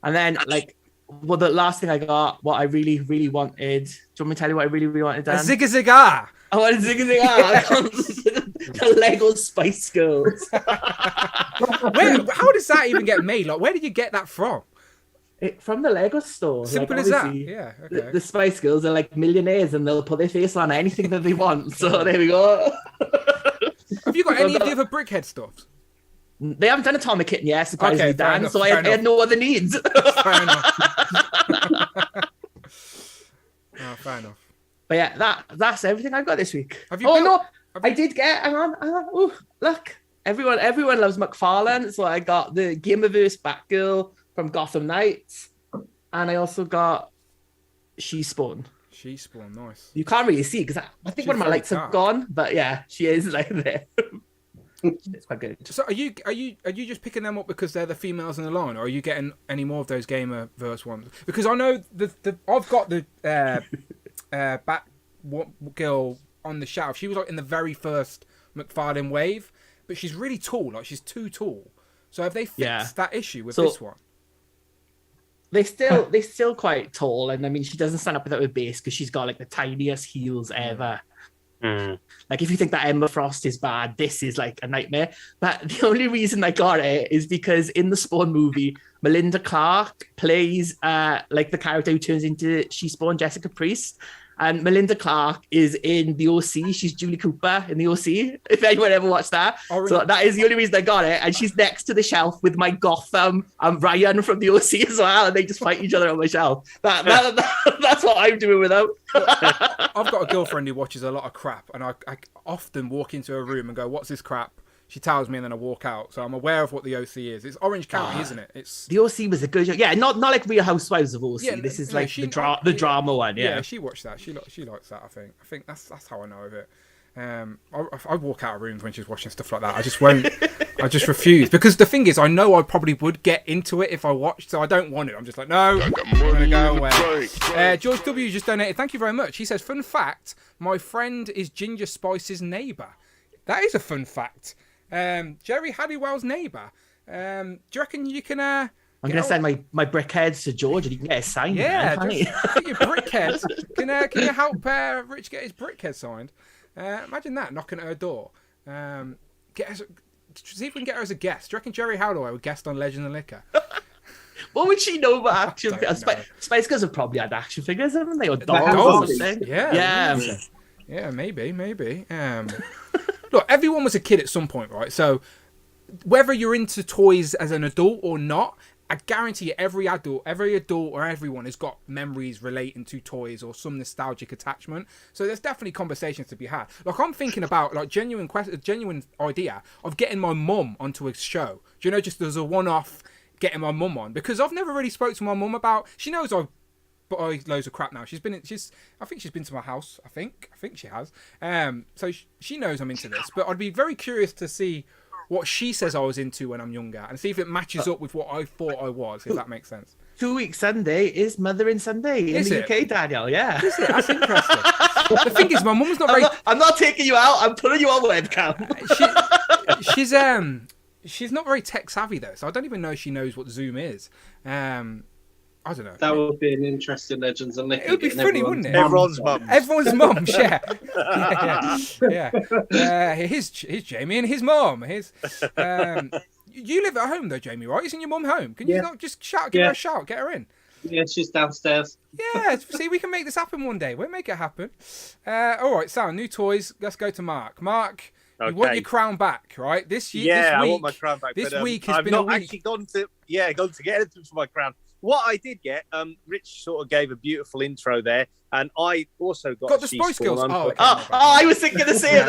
And then like, well, the last thing I got, what I really, really wanted. Do you want me to tell you what I really, really wanted, Dan? A Zigga Zigga. I wanted Zigga Zigga. The Lego Spice Girls. How does that even get made? Like, where did you get that from? From the Lego store. Simple like, as that. obviously, Yeah. Okay. The Spice Girls are like millionaires and they'll put their face on anything that they want. So there we go. Have you got any of the other Brickhead stuff? They haven't done Atomic Kitten yet, surprisingly, Okay, fair Dan. enough, So I fair had no other needs. Fair enough. Oh, fair enough. But yeah, that's everything I've got this week. Have you oh built- no, I did get. Hang on. Ooh, look, everyone loves McFarlane, so I got the Gamerverse Batgirl from Gotham Knights, and I also got She Spawn. She Spawn, nice. You can't really see because I think She's one of my very lights have dark. gone, but yeah, she is like there. It's quite good. So are you just picking them up because they're the females in the line, or are you getting any more of those Gamerverse ones? Because I know I've got the Batgirl on the shelf. She was like in the very first McFarlane wave, but she's really tall. Like she's too tall. So have they fixed that issue with this one? They're still quite tall, and I mean she doesn't stand up without her base because she's got like the tiniest heels ever. Like if you think that Emma Frost is bad, this is like a nightmare. But the only reason I got it is because in the Spawn movie, Melinda Clarke plays like the character who turns into She Spawn, Jessica Priest. And Melinda Clarke is in the OC. She's Julie Cooper in the OC. If anyone ever watched that. Oh, really? So that is the only reason I got it. And she's next to the shelf with my Gotham and Ryan from the OC as well. And they just fight each other on my shelf. That's what I'm doing with them. I've got a girlfriend who watches a lot of crap, and I often walk into a room and go, "What's this crap?" She tells me, and then I walk out. So I'm aware of what the OC is. It's Orange County, isn't it? It's the OC was a good show. Yeah, not like Real Housewives of OC. Yeah, this is no, like she- the drama one. Yeah. she watched that. She likes that. I think that's how I know of it. I walk out of rooms when she's watching stuff like that. I just won't. I just refuse because the thing is, I know I probably would get into it if I watched, so I don't want it. I'm just like, no, I'm gonna go away. George W just donated. Thank you very much. He says, fun fact: my friend is Ginger Spice's neighbour. That is a fun fact. Jerry Halliwell's neighbour. Do you reckon you can? I'm gonna send my brickheads to George and he can get a sign. Yeah, man, just get your brickhead. Can you help Rich get his brickhead signed? Imagine that, knocking at her door. See if we can get her as a guest. Do you reckon Jerry Halliwell would guest on Legend and Liquor? What would she know about action figures? Spice Girls have probably had action figures, haven't they? Or dolls or something. Yeah, maybe. Look, everyone was a kid at some point, right? So whether you're into toys as an adult or not, I guarantee you every adult or everyone has got memories relating to toys or some nostalgic attachment. So there's definitely conversations to be had. Like I'm thinking about like genuine idea of getting my mum onto a show. Do you know, just as a one-off, getting my mum on, because I've never really spoke to my mum about. She knows I buy loads of crap now. I think she's been to my house. I think she has. So she knows I'm into this. But I'd be very curious to see what she says I was into when I'm younger, and see if it matches up with what I thought I was, if that makes sense. 2 weeks Sunday is Mothering Sunday in the UK, Daniel. Yeah. Is it? That's interesting. The thing is, my mum's not very. I'm not taking you out. I'm putting you on webcam. She's not very tech savvy though, so I don't even know if she knows what Zoom is. I don't know. That would be an interesting Legends and Nick. It would be funny, wouldn't it? Everyone's mum. Everyone's mum, yeah. Here's Jamie and his mum. You live at home though, Jamie, right? Isn't your mum home? Can you not just give her a shout, get her in? Yeah, she's downstairs. Yeah, see, we can make this happen one day. We'll make it happen. All right, Sam, new toys. Let's go to Mark. Mark, you want your crown back, right? This year, yeah, this week, I want my crown back. This but, week has I've been a not week. actually gone to get anything for my crown. What I did get, Rich sort of gave a beautiful intro there, and I also got the Spice Girls. I was thinking the same.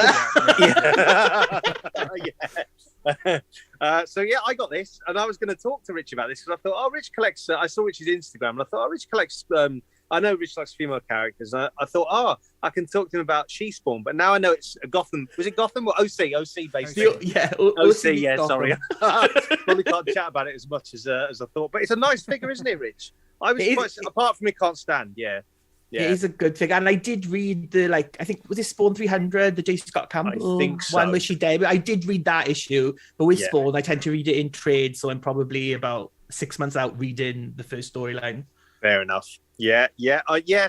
So yeah, I got this, and I was going to talk to Rich about this because I thought, Rich collects. I saw Rich's Instagram, and I thought, Rich collects. I know Rich likes female characters. And I thought, I can talk to him about She-Spawn, but now I know it's a Gotham. Was it Gotham or OC? OC basically. Yeah, OC. Yeah, sorry. Probably can't chat about it as much as I thought, but it's a nice figure, isn't it, Rich? I was apart from it can't stand. Yeah. It is a good figure, and I did read the I think was it Spawn 300, the J. Scott Campbell one where she debuted. I did read that issue, but with Spawn, I tend to read it in trade, so I'm probably about 6 months out reading the first storyline. Fair enough. Yeah.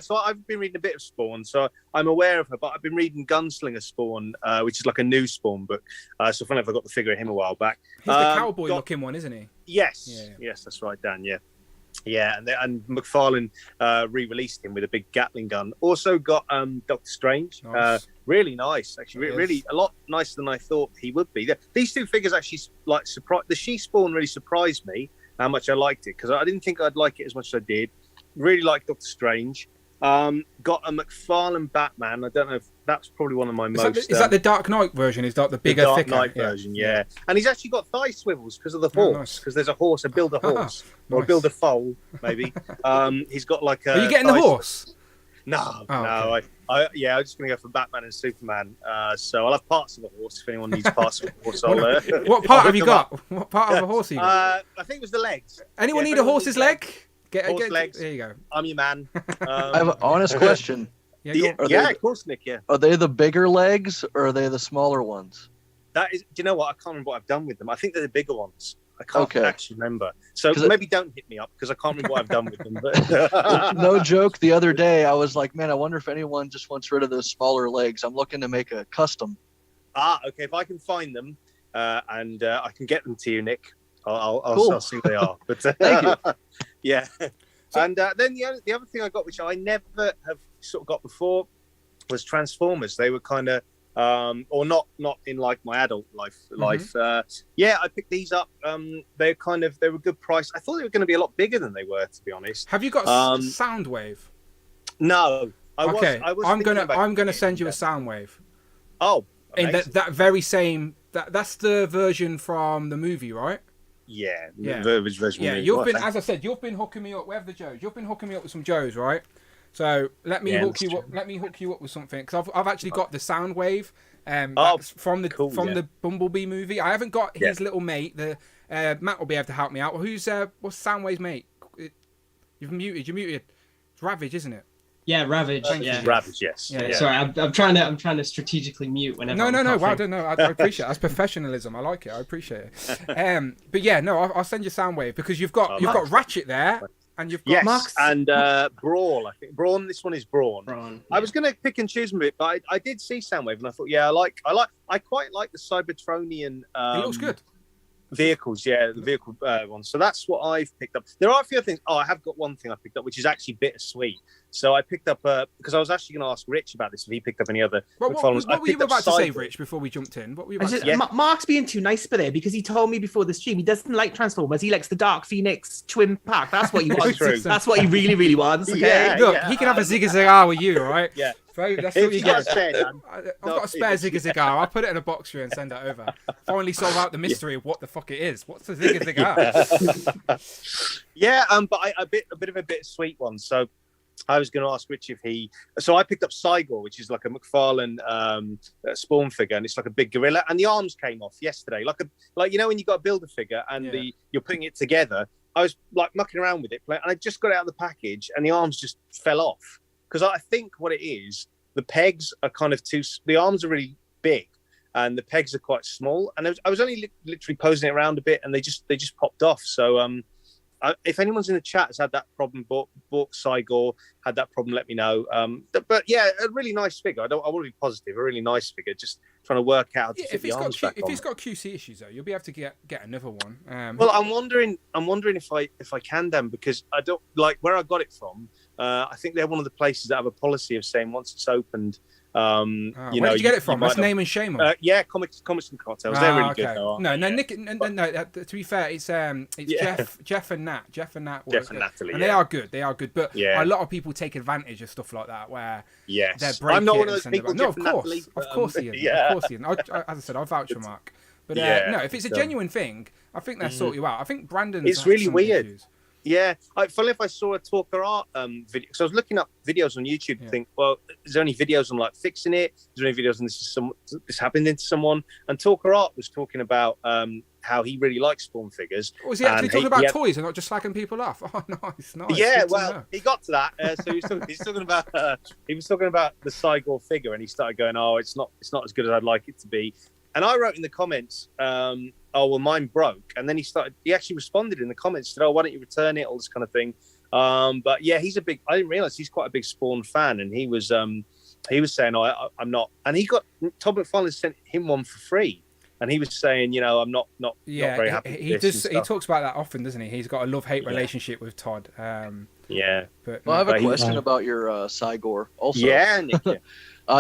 So I've been reading a bit of Spawn, so I'm aware of her. But I've been reading Gunslinger Spawn, which is like a new Spawn book. So funny enough, I got the figure of him a while back. He's the cowboy-looking one, isn't he? Yes. Yeah. Yes, that's right, Dan. Yeah. Yeah, and McFarlane re-released him with a big Gatling gun. Also got Doctor Strange. Nice. Really nice, actually. Really a lot nicer than I thought he would be. These two figures actually surprised. The She-Spawn really surprised me how much I liked it because I didn't think I'd like it as much as I did. Really liked Doctor Strange. Got a McFarlane Batman. I don't know if that's probably one of my most. Is that the Dark Knight version? Is that the bigger, Dark thicker? Knight version? Yeah. And he's actually got thigh swivels because of the horse. Because there's a horse, a build a horse or a build a foal, maybe. He's got like a. Are you getting the horse? No, no. Okay. I'm just going to go for Batman and Superman. So I'll have parts of a horse if anyone needs parts of a horse. What part have you got? What part of a horse have you got? I think it was the legs. Anyone need a horse's leg? Horse legs. There you go. I'm your man. I have an honest question. Of course, Nick. Yeah. Are they the bigger legs or are they the smaller ones? That is. Do you know what? I can't remember what I've done with them. I think they're the bigger ones. I can't actually remember. So maybe don't hit me up because I can't remember what I've done with them. But no joke. The other day I was like, man, I wonder if anyone just wants rid of those smaller legs. I'm looking to make a custom. Okay. If I can find them and I can get them to you, Nick, I'll see who they are. But thank you. Yeah. And then the other thing I got, which I never have sort of got before, was Transformers. They were kind of, or not in like my adult life. I picked these up. They were good price. I thought they were going to be a lot bigger than they were, to be honest. Have you got Soundwave? No. I'm gonna send you a Soundwave. Oh, amazing. In that very same. That's the version from the movie, right? Yeah. You've been, as I said, you've been hooking me up. Where have the Joes? You've been hooking me up with some Joes, right? So let me hook you up. Let me hook you up with something because I've actually got the Soundwave from the Bumblebee movie. I haven't got his little mate. The Matt will be able to help me out. What's Soundwave's mate? You're muted. It's Ravage, isn't it? Yeah, Ravage. Ravage. Yes. Yeah. Sorry, I'm trying to strategically mute whenever. No. Wow, no. I appreciate it. That's professionalism. I like it. I appreciate it. But yeah, no, I'll send you Soundwave because you've got Ratchet there, and you've got Max and Brawl. I think Brawn. This one is Brawn. I was going to pick and choose a bit, but I did see Soundwave, and I thought, I quite like the Cybertronian. It looks good. Vehicles, the vehicle ones. So that's what I've picked up. There are a few other things. I have got one thing I picked up, which is actually bittersweet. So I picked up because I was actually going to ask Rich about this if he picked up any other. What were you about to say, Rich? Before we jumped in, what were you about to say? Mark's being too nice for there because he told me before the stream he doesn't like Transformers. He likes the Dark Phoenix twin pack. That's what he wants. That's what he really, really wants. Okay, look, he can have a Zigga Zagar with you, right? Yeah. That's what you get. I've got a spare Zigga Zagar. I'll put it in a box for you and send it over. Finally solve out the mystery of what the fuck it is. What's the Zigga Zagar? But a bit of a bittersweet one. So I was going to ask Rich if he. So I picked up Cygor, which is like a McFarlane Spawn figure, and it's like a big gorilla. And the arms came off yesterday, like when you got a builder figure and you're putting it together. I was like mucking around with it, and I just got it out of the package, and the arms just fell off. Because I think what it is, the pegs are kind of the arms are really big and the pegs are quite small. And I was only literally posing it around a bit, and they just popped off. So if anyone's in the chat has had that problem, bought Cygor, had that problem, let me know. But yeah, a really nice figure. I want to be positive. A really nice figure. Just trying to work out how to fit the arms back on. If it's got QC issues though, you'll be able to get another one. Well, I'm wondering if I can, Dan, because I don't like where I got it from. I think they're one of the places that have a policy of saying once it's opened. Where did you get it from? That's name and shame. Yeah, comics and cocktails. They're really good. Though, no, Nick. No. To be fair, it's Jeff and Nat. Jeff and Natalie, and they are good. They are good, but a lot of people take advantage of stuff like that where they're breaking. I'm not one of those people. No, of course he is. Of course he is. As I said, I'll vouch for Mark. But no, if it's a genuine thing, I think they'll sort you out. I think Brandon's. It's really weird. Issues. Yeah, funnily if I saw a Talker Art video, because I was looking up videos on YouTube to think, well, is there any videos on like fixing it? Is there any videos on this happened to someone? And Talker Art was talking about how he really likes Spawn figures. Was he actually talking about toys and not just slagging people off? Oh, nice. Yeah, well, he got to that. So he's talking about he was talking about the Cygor figure, and he started going, oh, it's not as good as I'd like it to be. And I wrote in the comments, oh, well, mine broke. And then he actually responded in the comments, said, oh, why don't you return it? All this kind of thing. But yeah, I didn't realize he's quite a big Spawn fan. And he was saying, oh, I'm not. And Todd McFarlane sent him one for free. And he was saying, I'm not very happy with this. He talks about that often, doesn't he? He's got a love-hate relationship with Todd. Yeah. But, I have a question about your Cygor also. Yeah, Nick.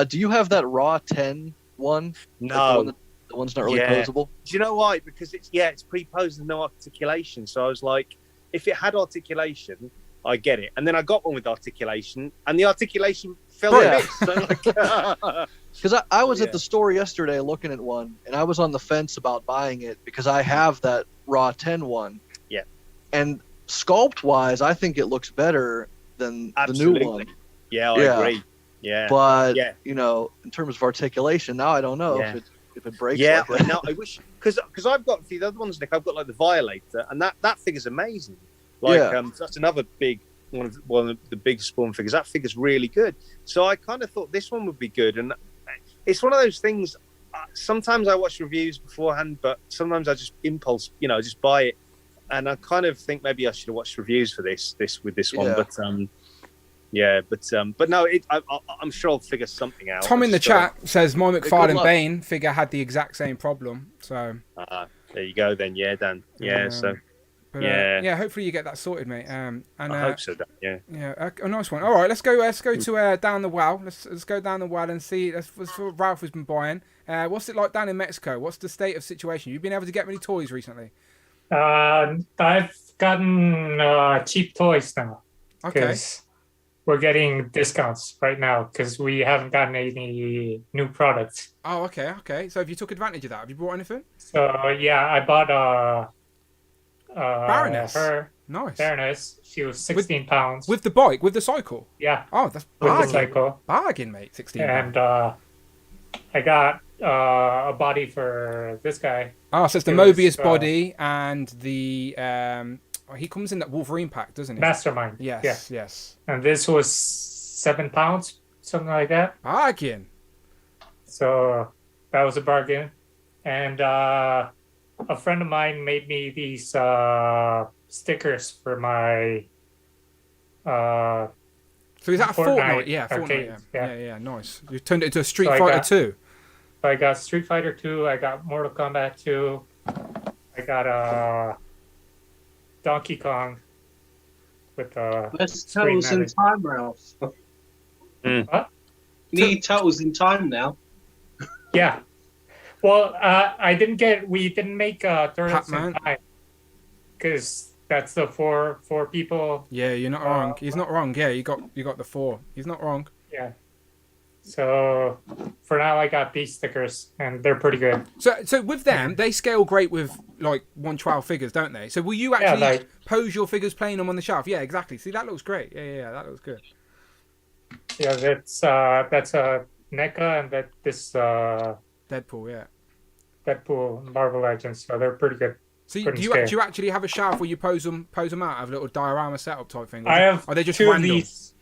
Do you have that Raw 10 one? No. Like the one's not really posable? Do you know why? Because it's pre-posed and no articulation. So I was like, if it had articulation, I get it. And then I got one with articulation, and the articulation fell to bits. So because I was at the store yesterday looking at one, and I was on the fence about buying it because I have that Raw 10 one. Yeah. And sculpt-wise, I think it looks better than the new one. Yeah, I agree. Yeah. But, in terms of articulation, now I don't know if it breaks. Yeah, like that. no, I wish, because I've got the other ones, Nick. I've got like the Violator, and that figure's amazing. Like, that's another big one of the big Spawn figures. That figure's really good. So I kind of thought this one would be good, and it's one of those things. Sometimes I watch reviews beforehand, but sometimes I just impulse, just buy it, and I kind of think maybe I should have watched reviews for this one, but. Yeah, but no, I'm sure I'll figure something out. Tom in the chat says my McFarlane Bane figure had the exact same problem. So there you go then. Yeah, Dan. Yeah, yeah, hopefully you get that sorted, mate. And I hope so, Dan. Yeah. Yeah, a nice one. All right, let's go to down the well. Let's go down the well and see. That's what Ralph has been buying. What's it like down in Mexico? What's the state of situation? You've been able to get many toys recently? I've gotten cheap toys now. Okay. We're getting discounts right now because we haven't gotten any new products. Oh, okay. So have you took advantage of that? Have you bought anything? So yeah, I bought Baroness. Nice. Baroness. She was 16 pounds. With the bike, with the cycle? Yeah. Oh, that's bargain. With the cycle. Bargain, mate. 16 pounds. And I got a body for this guy. Oh, so it's the Mobius body and the... he comes in that Wolverine pack, doesn't he? Mastermind. Yes. And this was 7 pounds, something like that. Bargain. So that was a bargain. And a friend of mine made me these stickers for my. So is that a Fortnite? Yeah, Fortnite. Yeah, nice. You turned it into a Street Fighter 2. So I got Street Fighter 2. I got Mortal Kombat 2. I got Donkey Kong with Let's Turtles in time, Ralph. What? You need Turtles in time now. Yeah. Well, we didn't make Turtles in time because that's the four people. Yeah, you're not wrong. He's not wrong. Yeah, you got the 4. He's not wrong. Yeah. So for now, I got these stickers, and they're pretty good. So with them, they scale great with like 1/12 figures, don't they? So will you actually pose your figures playing them on the shelf? Yeah, exactly. See, that looks great. Yeah, that looks good. Yeah, that's a NECA, and this Deadpool. Yeah. Deadpool Marvel Legends. So they're pretty good. So do you actually have a shelf where you pose them out, have a little diorama setup type thing? I have are they just two random? of these.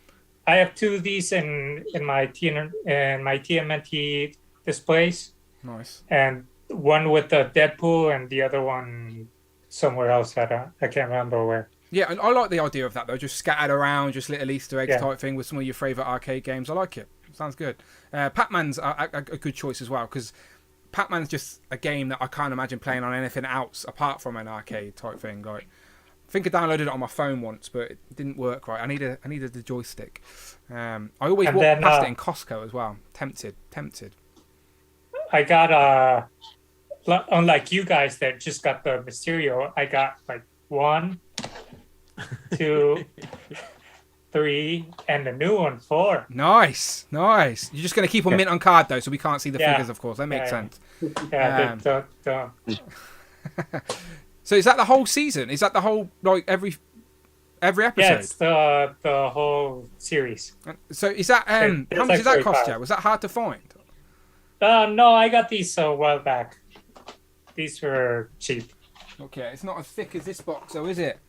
I have two of these in my TMNT displays. Nice. And one with the Deadpool and the other one somewhere else. I can't remember where. Yeah, and I like the idea of that though, just scattered around, just little Easter eggs type thing with some of your favourite arcade games. I like it. Sounds good. Pac-Man's a good choice as well, because Pac-Man's just a game that I can't imagine playing on anything else apart from an arcade type thing. Like, I think I downloaded it on my phone once, but it didn't work right. I needed the joystick. I always walked past it in Costco as well. Tempted. I got unlike you guys that just got the Mysterio, I got like 1, 2, 3, and the new one 4. Nice. You're just going to keep them mint on card though, so we can't see the figures, of course. That makes sense. Yeah, don't. So is that the whole season? Is that the whole, like, every episode? Yeah, it's the whole series. So is that how much does that cost you? Was that hard to find? No, I got these a while back. These were cheap. Okay, it's not as thick as this box, though, is it?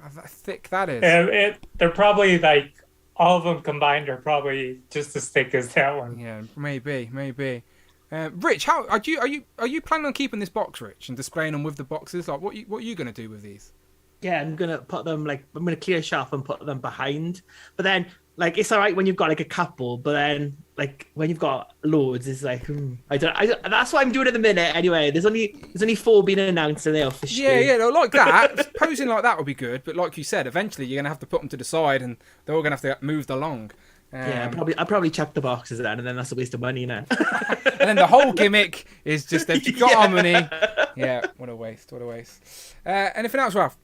God, how thick that is. They're probably like all of them combined are probably just as thick as that one. Yeah, maybe. Rich, how are you planning on keeping this box, Rich, and displaying them with the boxes? Like, what are you gonna do with these? Yeah, I'm gonna put them I'm gonna clear shelf and put them behind. But then, like, it's all right when you've got like a couple, but then like when you've got loads, it's like I don't. That's what I'm doing at the minute. Anyway, there's only 4 being announced, and they're officially. Yeah, like that. Posing like that would be good, but like you said, eventually you're gonna have to put them to the side, and they're all gonna have to move along. I'll probably chuck the boxes then, and then that's a waste of money now. And then the whole gimmick is just they've got our money. Yeah, what a waste. Anything else, Ralph?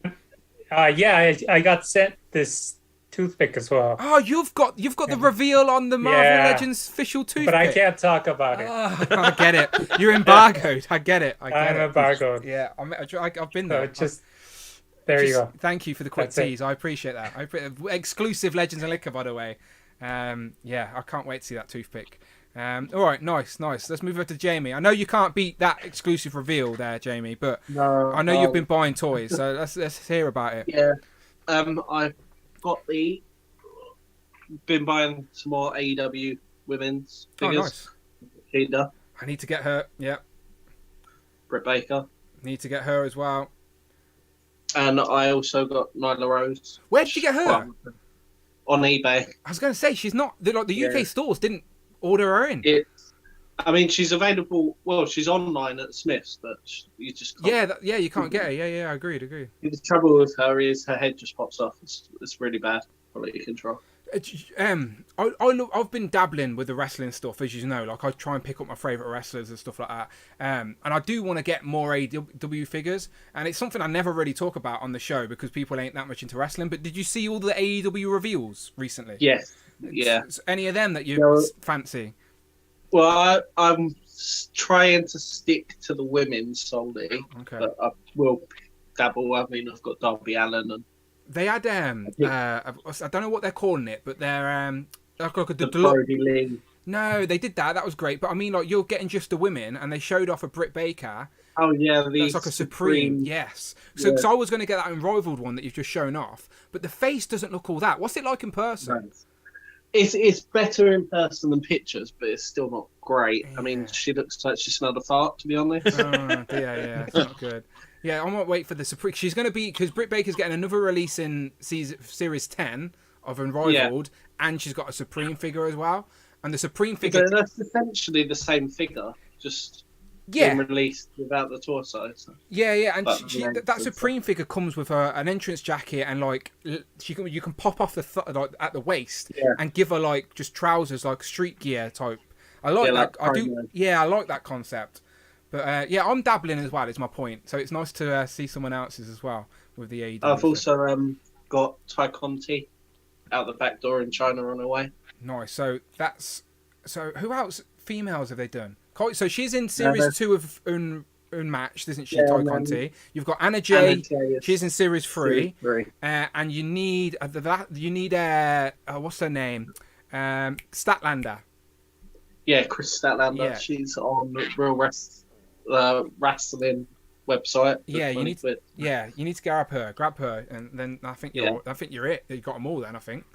I got sent this toothpick as well. Oh, you've got the reveal on the Marvel Legends official toothpick. But I can't talk about it. I get it. You're embargoed. I get it. I'm embargoed. Yeah, I've been there. There you go. Thank you for the quick tease. I appreciate that. Exclusive Legends and Liquor, by the way. I can't wait to see that toothpick. All right, nice. Let's move over to Jamie. I know you can't beat that exclusive reveal there, Jamie, but I know you've been buying toys, so let's hear about it. Yeah, I've been buying some more AEW women's figures. Oh, nice. I need to get her. Yeah. Britt Baker. Need to get her as well. And I also got Nyla Rose. Where did you get her? On eBay. I was going to say she's not the UK stores didn't order her in. She's available. Well, she's online at Smith's, but you just can't. You can't get her. Yeah, I agreed. The trouble with her is her head just pops off. It's really bad quality control. I've been dabbling with the wrestling stuff, as you know. Like, I try and pick up my favourite wrestlers and stuff like that. And I do want to get more AEW figures, and it's something I never really talk about on the show because people ain't that much into wrestling. But did you see all the AEW reveals recently? Yes. Yeah. Any of them that you fancy? Well, I'm trying to stick to the women's solely. Okay. But I will dabble. I mean, I've got Darby Allin and. They had I don't know what they're calling it, but they're like the Brody Lee. No, they did that. That was great. But I mean, like, you're getting just the women, and they showed off a Britt Baker. Oh yeah, that's like a Supreme. Yes. So, because I was going to get that unrivaled one that you've just shown off, but the face doesn't look all that. What's it like in person? Right. It's better in person than pictures, but it's still not great. Yeah. I mean, she looks like she smelled a fart, to be honest. It's not good. Yeah, I might wait for the Supreme. She's going to be, because Britt Baker's getting another release in Series 10 of Unrivaled, and she's got a Supreme figure as well. And the Supreme figure... That's essentially the same figure, just being released without the torso. So. Yeah, and that Supreme figure comes with an entrance jacket, and like you can pop off the at the waist and give her like just trousers, like street gear type. I like that. I do. Yeah, I like that concept. But I'm dabbling as well. Is my point. So it's nice to see someone else's as well with the AEW. I've also got Ty Conti out the back door in China on her way. Nice. So who else? Females have they done? So she's in Series 2 of Unmatched, isn't she? Ty Conti. You've got Anna Jay. She's in Series 3. And you need what's her name? Statlander. Yeah, Chris Statlander. Yeah. She's on the Real Wrestling website. Yeah, you need to grab her, and then I think you're it. You got them all then, I think.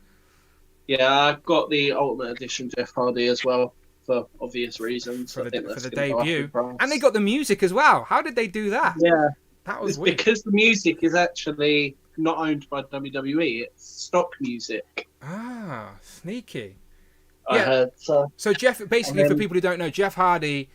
Yeah, I've got the Ultimate Edition Jeff Hardy as well for obvious reasons. For the debut, and they got the music as well. How did they do that? Yeah, that was it's weird. because the music is actually not owned by WWE. It's stock music. Ah, sneaky. I heard so. So Jeff, basically, for people who don't know, Jeff Hardy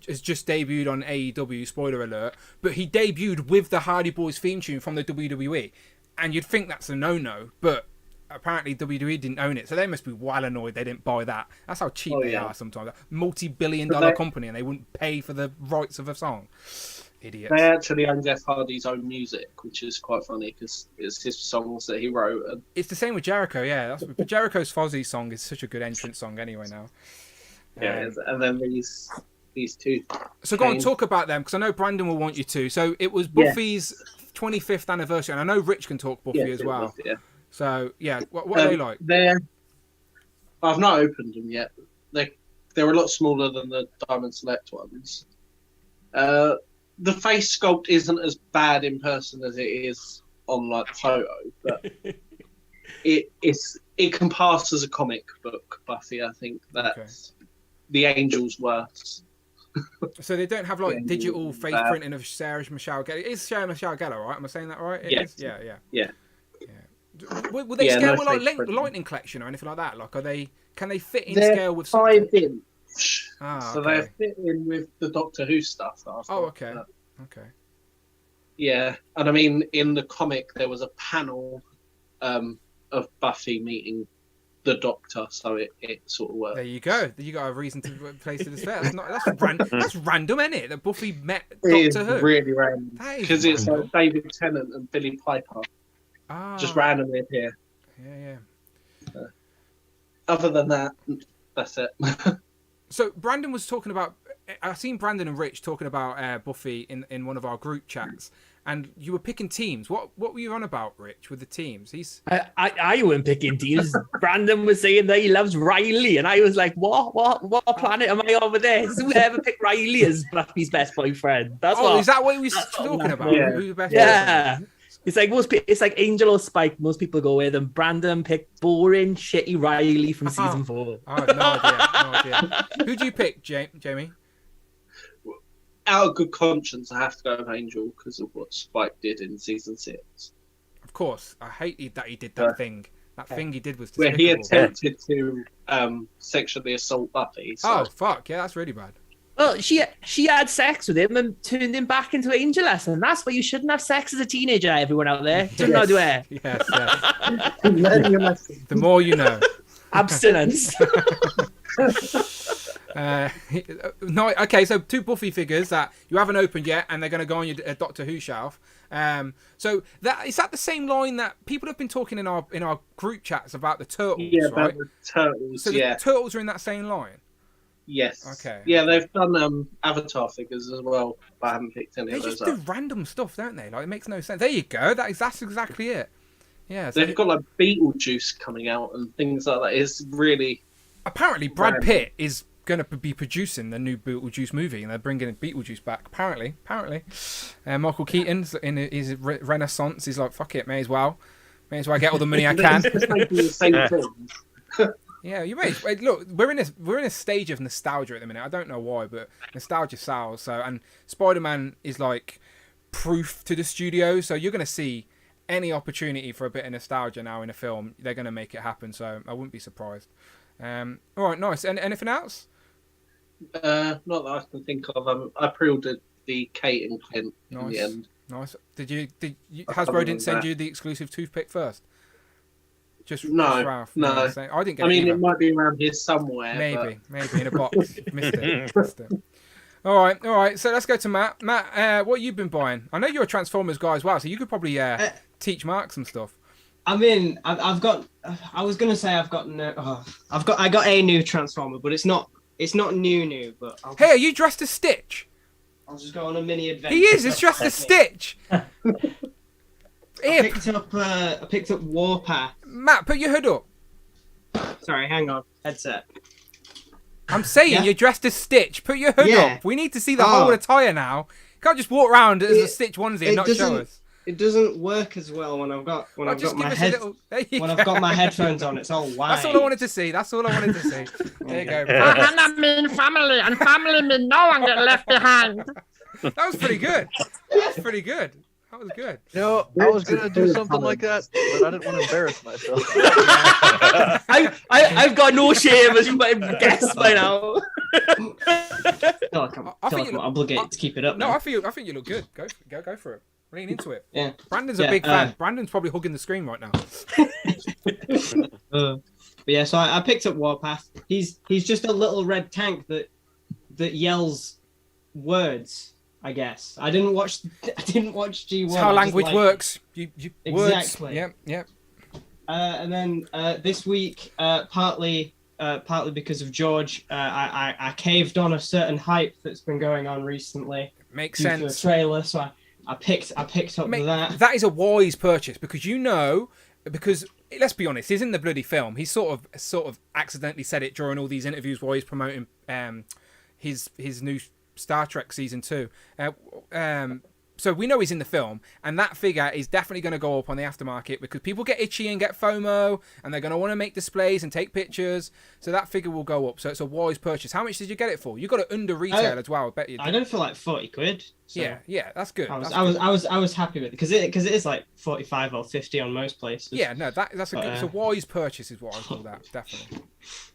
has just debuted on AEW. Spoiler alert! But he debuted with the Hardy Boys theme tune from the WWE, and you'd think that's a no-no, but apparently WWE didn't own it, so they must be well annoyed they didn't buy that. That's how cheap they are sometimes. Multi-billion-dollar company, and they wouldn't pay for the rights of a song. Idiots. They actually own Jeff Hardy's own music, which is quite funny because it's his songs that he wrote. And... It's the same with Jericho, yeah. But Jericho's Fozzy song is such a good entrance song anyway now. Yeah, and then these two. So go on, talk about them, because I know Brandon will want you to. So it was Buffy's 25th anniversary, and I know Rich can talk Buffy as well. Was, yeah. So, yeah, what are they like? I've not opened them yet. They're a lot smaller than the Diamond Select ones. The face sculpt isn't as bad in person as it is on like the photo, but it can pass as a comic book Buffy. I think that's the Angel's worse. So they don't have like digital face printing of Sarah Michelle Gellar. It is Sarah Michelle Gellar, right? Am I saying that right? Yes. Yeah. Will they scale with like Lightning Collection or anything like that? Like, can they fit in scale with something? 5-inch. So they fit in with the Doctor Who stuff. Okay. Yeah, and I mean, in the comic there was a panel of Buffy meeting the Doctor, so it sort of worked. There you go. You got a reason to place it as fair. That's random, isn't it? That Buffy met Doctor Who. It's really random because it's like David Tennant and Billy Piper just randomly appear. Yeah. Other than that, that's it. So Brandon was talking about. I've seen Brandon and Rich talking about Buffy in one of our group chats, and you were picking teams. What were you on about, Rich, with the teams? I wasn't picking teams. Brandon was saying that he loves Riley, and I was like, what planet am I on with this? Whoever picked Riley as Buffy's best boyfriend? Is that what he was talking about? Yeah. Who's the best boyfriend? It's like it's like Angel or Spike. Most people go with, and Brandon picked boring, shitty Riley from season 4. I have no idea. Who do you pick, Jamie? Out of good conscience, I have to go with Angel because of what Spike did in season 6. Of course, I hated that he did that thing. That thing he did was where he attempted to sexually assault Buffy. So. Oh fuck! Yeah, that's really bad. Well, she had sex with him and turned him back into Angelus, and that's why you shouldn't have sex as a teenager. Everyone out there, do not do it. Yes. The more you know. Abstinence. No, okay. So 2 Buffy figures that you haven't opened yet, and they're going to go on your Doctor Who shelf. So is that the same line that people have been talking in our group chats about the Turtles? Yeah, right? about the Turtles. So the Turtles are in that same line. Yes. Okay. Yeah, they've done Avatar figures as well, but I haven't picked any of those up. They just do random stuff, don't they? Like, it makes no sense. There you go. That's exactly it. Yeah. So they've got like Beetlejuice coming out and things like that. It's really. Apparently, Brad Pitt is going to be producing the new Beetlejuice movie, and they're bringing Beetlejuice back. Apparently. Michael Keaton's in his renaissance. He's like, fuck it, may as well get all the money I can. Yeah, you may. Look, we're in a stage of nostalgia at the minute. I don't know why, but nostalgia sells. So, and Spider-Man is like proof to the studio. So you're going to see any opportunity for a bit of nostalgia now in a film. They're going to make it happen. So I wouldn't be surprised. All right, nice. And anything else? Not that I can think of. I pre-ordered the Kate and Clint in the end. Nice. Hasbro didn't send you the exclusive toothpick first? No. Ralph. No. I didn't get it. It might be around here somewhere. Maybe in a box. Missed it. All right. So let's go to Matt. Matt, what have you been buying? I know you're a Transformers guy as well, so you could probably teach Mark some stuff. I mean, I've got. I was gonna say I got a new Transformer, but it's not new. But hey, are you dressed as Stitch? I'll just go on a mini adventure. He is. It's dressed as Stitch. I picked up Warpath. Matt, put your hood up. Sorry, hang on. Headset. I'm saying you're dressed as Stitch. Put your hood up. We need to see the whole attire now. You can't just walk around as a Stitch onesie and not show us. it doesn't work as well when I've got my I've got my headphones on. It's all white. That's all I wanted to see. There you go. I mean family, and family mean no one get left behind. That was pretty good. That was good. You know, I was gonna do something like that, but I didn't want to embarrass myself. I've got no shame, as you might have guessed by now. I think you're obligated to keep it up. No, now. I think you look good. Go for it. Lean into it. Yeah. Brandon's a big fan. Brandon's probably hugging the screen right now. But yeah, so I picked up Warpath. He's just a little red tank that yells words. I guess I didn't watch G1. It's how language works. You exactly. Words. Yep. And then this week, partly because of George, I caved on a certain hype that's been going on recently. Makes sense. To a trailer, so I picked up that. That is a wise purchase because let's be honest, he's in the bloody film. He sort of accidentally said it during all these interviews while he's promoting his new Star Trek season 2. So we know he's in the film, and that figure is definitely going to go up on the aftermarket because people get itchy and get FOMO, and they're going to want to make displays and take pictures. So that figure will go up. So it's a wise purchase. How much did you get it for? You got it under retail as well. I bet you did. I got it for like 40 quid. So yeah, that's good. I was happy with it because it is like 45 or 50 on most places. Yeah, no, that's a good. It's a wise purchase, is what I call that. Definitely.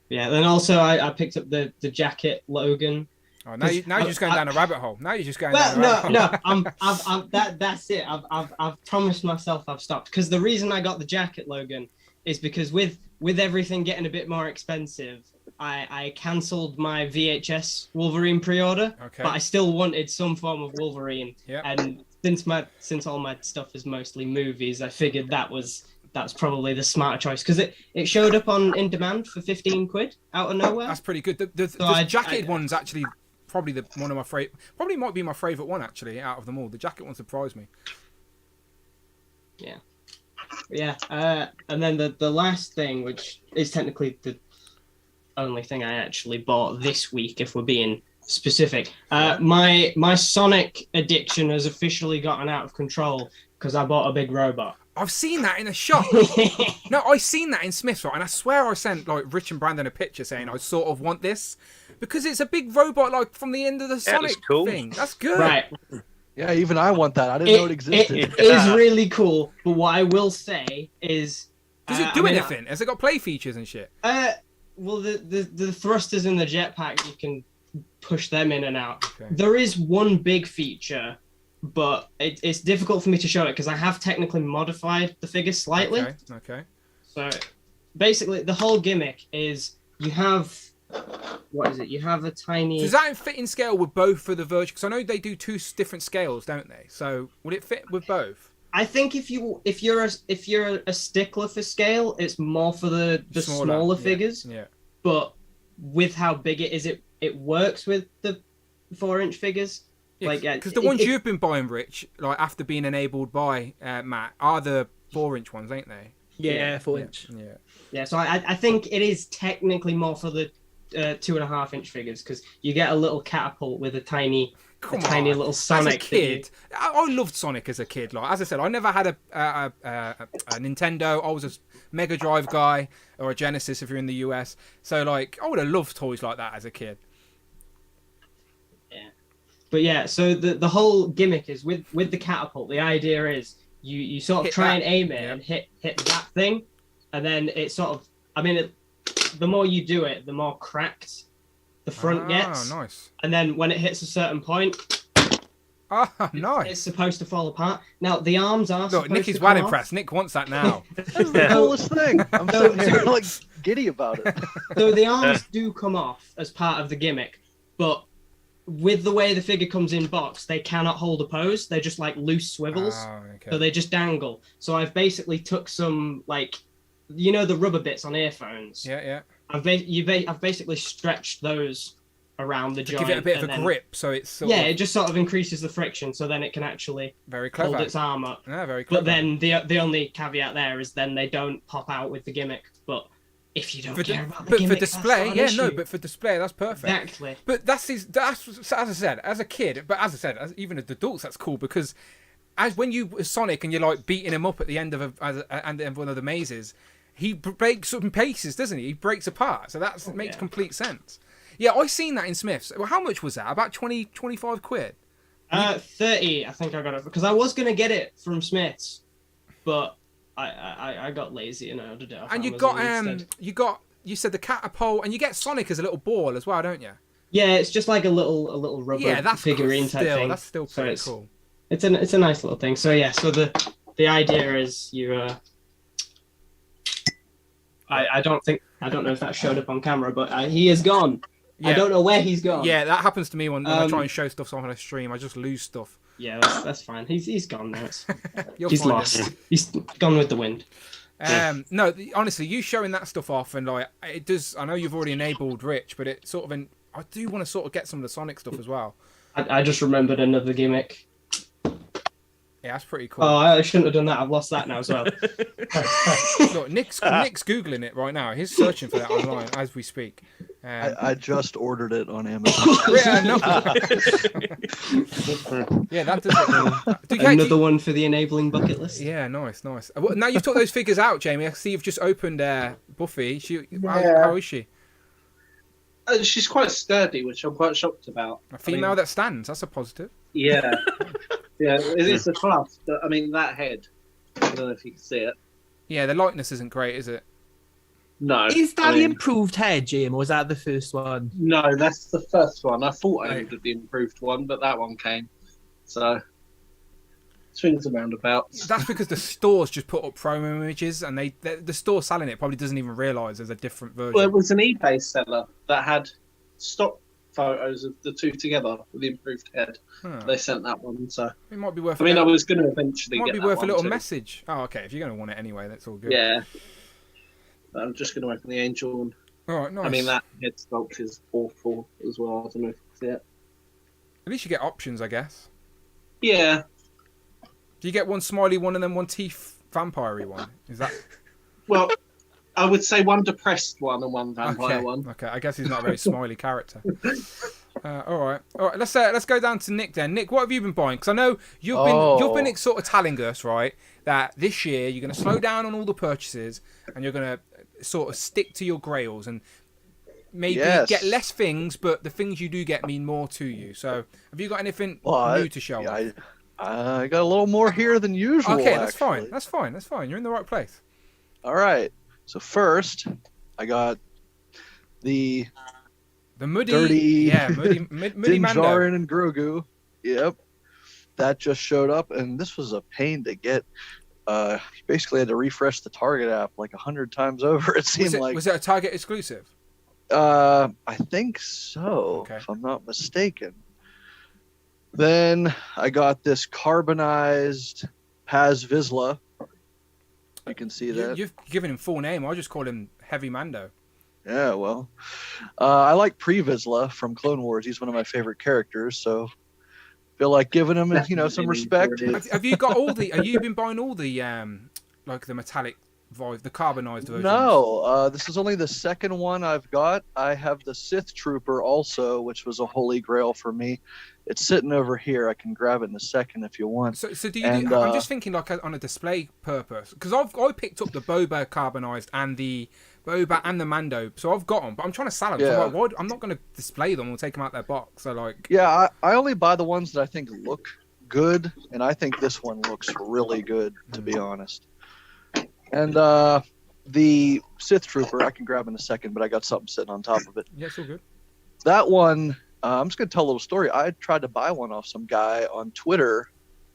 Yeah. Then also I picked up the jacket Logan. Oh, now you're just going down a rabbit hole. Now you're just going down a rabbit hole. That's it. I've promised myself I've stopped because the reason I got the jacket Logan is because with everything getting a bit more expensive, I cancelled my VHS Wolverine pre-order, but I still wanted some form of Wolverine. Yep. And since all my stuff is mostly movies, I figured that's probably the smarter choice because it showed up in demand for 15 quid out of nowhere. That's pretty good. The jacketed one's actually probably one of my favorite. Probably might be my favorite one actually out of them all. The jacket one surprised me. Yeah. And then the last thing, which is technically the only thing I actually bought this week, if we're being specific, my Sonic addiction has officially gotten out of control because I bought a big robot. I've seen that in a shop. No, I seen that in Smith's, right? And I swear I sent like Rich and Brandon a picture saying I sort of want this because it's a big robot like from the end of the Sonic thing. That's good. Right. Yeah, even I want that. I didn't know it existed. It is really cool, but what I will say is... Does it do anything? Has it got play features and shit? Well, the thrusters in the jetpack, you can push them in and out. Okay. There is one big feature, but it's difficult for me to show it because I have technically modified the figure slightly. Okay. So basically, the whole gimmick is you have... What is it? You have a tiny... Does that fit in scale with both for the Virgin? Because I know they do two different scales, don't they? So would it fit with both? I think if you're a stickler for scale, it's more for the smaller figures. Yeah. But with how big it is, it works with the 4-inch figures. Yeah, because the ones you've been buying, Rich, like after being enabled by Matt, are the 4-inch ones, ain't they? Yeah, 4-inch. Yeah. So I think it is technically more for the 2.5-inch figures because you get a little catapult with a tiny little Sonic. As a kid, I loved Sonic as a kid. Like as I said, I never had a Nintendo. I was a Mega Drive guy or a Genesis if you're in the US. So like, I would have loved toys like that as a kid. Yeah, but yeah. So the whole gimmick is with the catapult. The idea is you sort of try and aim it and hit that thing, and then it sort of. I mean, the more you do it, the more cracked the front gets. Oh, nice. And then when it hits a certain point, nice. It's supposed to fall apart. Now, the arms are Look, Nick is well impressed. Nick wants that now. That's the coolest thing. I'm sitting here like giddy about it. So the arms do come off as part of the gimmick, but with the way the figure comes in box, they cannot hold a pose. They're just like loose swivels. So they just dangle. So I've basically took some like... You know the rubber bits on earphones? Yeah. I've basically stretched those around the joint. Give it a bit of a grip, so it's it just sort of increases the friction, so then it can actually hold its arm up. Yeah, very clever. But then the only caveat there is then they don't pop out with the gimmick. But if you don't care about the gimmick, for display, but for display, that's perfect. Exactly. But that's as I said, as a kid, but as I said, even as adults, that's cool because as when you Sonic and you're like beating him up at the end of one of the mazes, he breaks up in pieces, doesn't he? He breaks apart. So that makes complete sense. Yeah, I seen that in Smith's. Well, how much was that? About 20, 25 quid? 30, I think I got it because I was gonna get it from Smith's, but I got lazy and I ordered it off And Amazon instead. you said the catapult, and you get Sonic as a little ball as well, don't you? Yeah, it's just like a little rubber figurine type thing. That's still pretty cool. It's a nice little thing. So yeah, so the idea is you I don't know if that showed up on camera, but he is gone. Yeah. I don't know where he's gone. Yeah, that happens to me when I try and show stuff on a stream. I just lose stuff. Yeah, that's fine. He's gone now. He's lost. He's gone with the wind. No, honestly, you showing that stuff off and like it does. I know you've already enabled Rich, but it sort of. I do want to sort of get some of the Sonic stuff as well. I just remembered another gimmick. Yeah, that's pretty cool. Oh, I shouldn't have done that. I've lost that now as well. Look, Nick's Googling it right now. He's searching for that online as we speak. I just ordered it on Amazon. Yeah, no. Yeah, that does. Another one for the enabling bucket list. Yeah, nice. Now you've took those figures out, Jamie. I see you've just opened Buffy. How is she? She's quite sturdy, which I'm quite shocked about. A female that stands. That's a positive. Yeah. Yeah, it's a plus. But, I mean, that head. I don't know if you can see it. Yeah, the likeness isn't great, is it? No. Is that the improved head, Jim, or was that the first one? No, that's the first one. I thought I ordered the improved one, but that one came. So, swings and roundabouts. That's because the stores just put up promo images, and the store selling it probably doesn't even realise there's a different version. Well, it was an eBay seller that had stock photos of the two together with the improved head. Huh. They sent that one, so it might be worth. I was going to eventually. Might get be worth that a little too. message. Oh, okay. If you're going to want it anyway, that's all good. Yeah. I'm just going to open the Angel one. All right, nice. I mean, that head sculpt is awful as well. I don't know if you can see it. At least you get options, I guess. Yeah. Do you get one smiley one and then one teeth vampire-y one? Is that? Well, I would say one depressed one and one vampire one. Okay, I guess he's not a very smiley character. All right. Let's go down to Nick then. Nick, what have you been buying? Because I know you've been sort of telling us, right, that this year you're going to slow down on all the purchases and you're going to sort of stick to your grails and maybe get less things, but the things you do get mean more to you. So have you got anything new to show off? I got a little more here than usual. Okay, that's fine. That's fine. You're in the right place. All right. So first, I got the muddy, dirty, muddy Mando. Djarin and Grogu. Yep, that just showed up, and this was a pain to get. Basically had to refresh the Target app like 100 times over. It seemed was it a Target exclusive? I think so, if I'm not mistaken. Then I got this carbonized Paz Vizsla. You can see that. You've given him full name. I just call him Heavy Mando. Yeah, well, I like Pre-Vizsla from Clone Wars. He's one of my favorite characters, so feel like giving him, some respect. Have you got all the? Have you been buying all the like the metallic vibe, the carbonized versions? No, this is only the second one I've got. I have the Sith Trooper also, which was a holy grail for me. It's sitting over here. I can grab it in a second if you want. So do you? I'm just thinking like on a display purpose because I picked up the Boba carbonized and the Boba and the Mando, so I've got them, but I'm trying to sell them. Yeah. So I'm not going to display them or take them out their box. So like. Yeah, I only buy the ones that I think look good, and I think this one looks really good, to be honest. And the Sith Trooper, I can grab in a second, but I got something sitting on top of it. Yeah, it's all good. That one, I'm just going to tell a little story. I tried to buy one off some guy on Twitter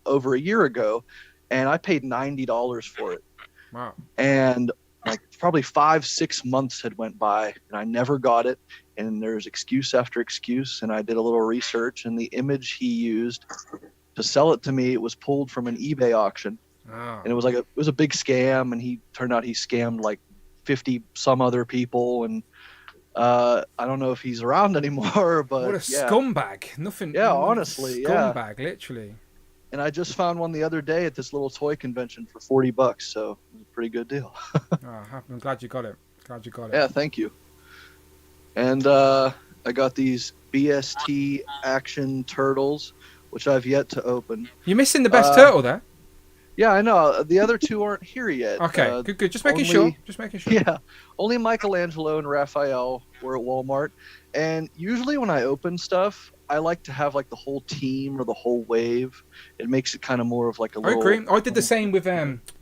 over a year ago, and I paid $90 for it. Wow. And like probably 5-6 months had went by, and I never got it. And there's excuse after excuse, and I did a little research, and the image he used to sell it to me, it was pulled from an eBay auction. Oh. And it was a big scam, and he scammed like 50 some other people, and I don't know if he's around anymore, but what a scumbag. Nothing. Yeah, honestly, scumbag, literally. And I just found one the other day at this little toy convention for $40, so it was a pretty good deal. I'm glad you got it. Yeah, thank you. And I got these BST Action Turtles, which I've yet to open. You're missing the best turtle there. Yeah, I know. The other two aren't here yet. Okay, good. Just making sure. Just making sure. Yeah, only Michelangelo and Raphael were at Walmart. And usually when I open stuff, I like to have like the whole team or the whole wave. It makes it kind of more of like a little... I agree. I did the same with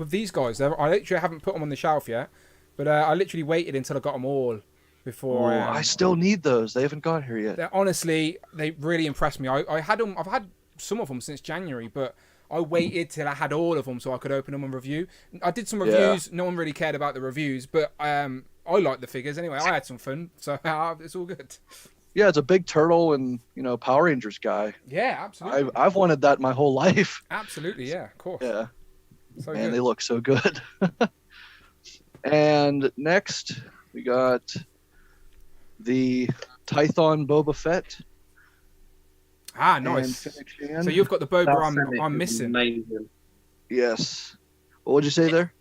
these guys. I literally haven't put them on the shelf yet, but I literally waited until I got them all before. I still need those. They haven't got here yet. Honestly, they really impressed me. I had them. I've had some of them since January, but I waited till I had all of them so I could open them and review. I did some reviews. Yeah. No one really cared about the reviews, but I liked the figures anyway. I had some fun, so it's all good. Yeah, it's a big turtle and, Power Rangers guy. Yeah, absolutely. I've wanted that my whole life. Absolutely, yeah, of course. Yeah. So Man, good. They look so good. And next, we got the Tython Boba Fett. Ah, nice. So you've got the Boba I'm missing. Amazing. Yes. What would you say there?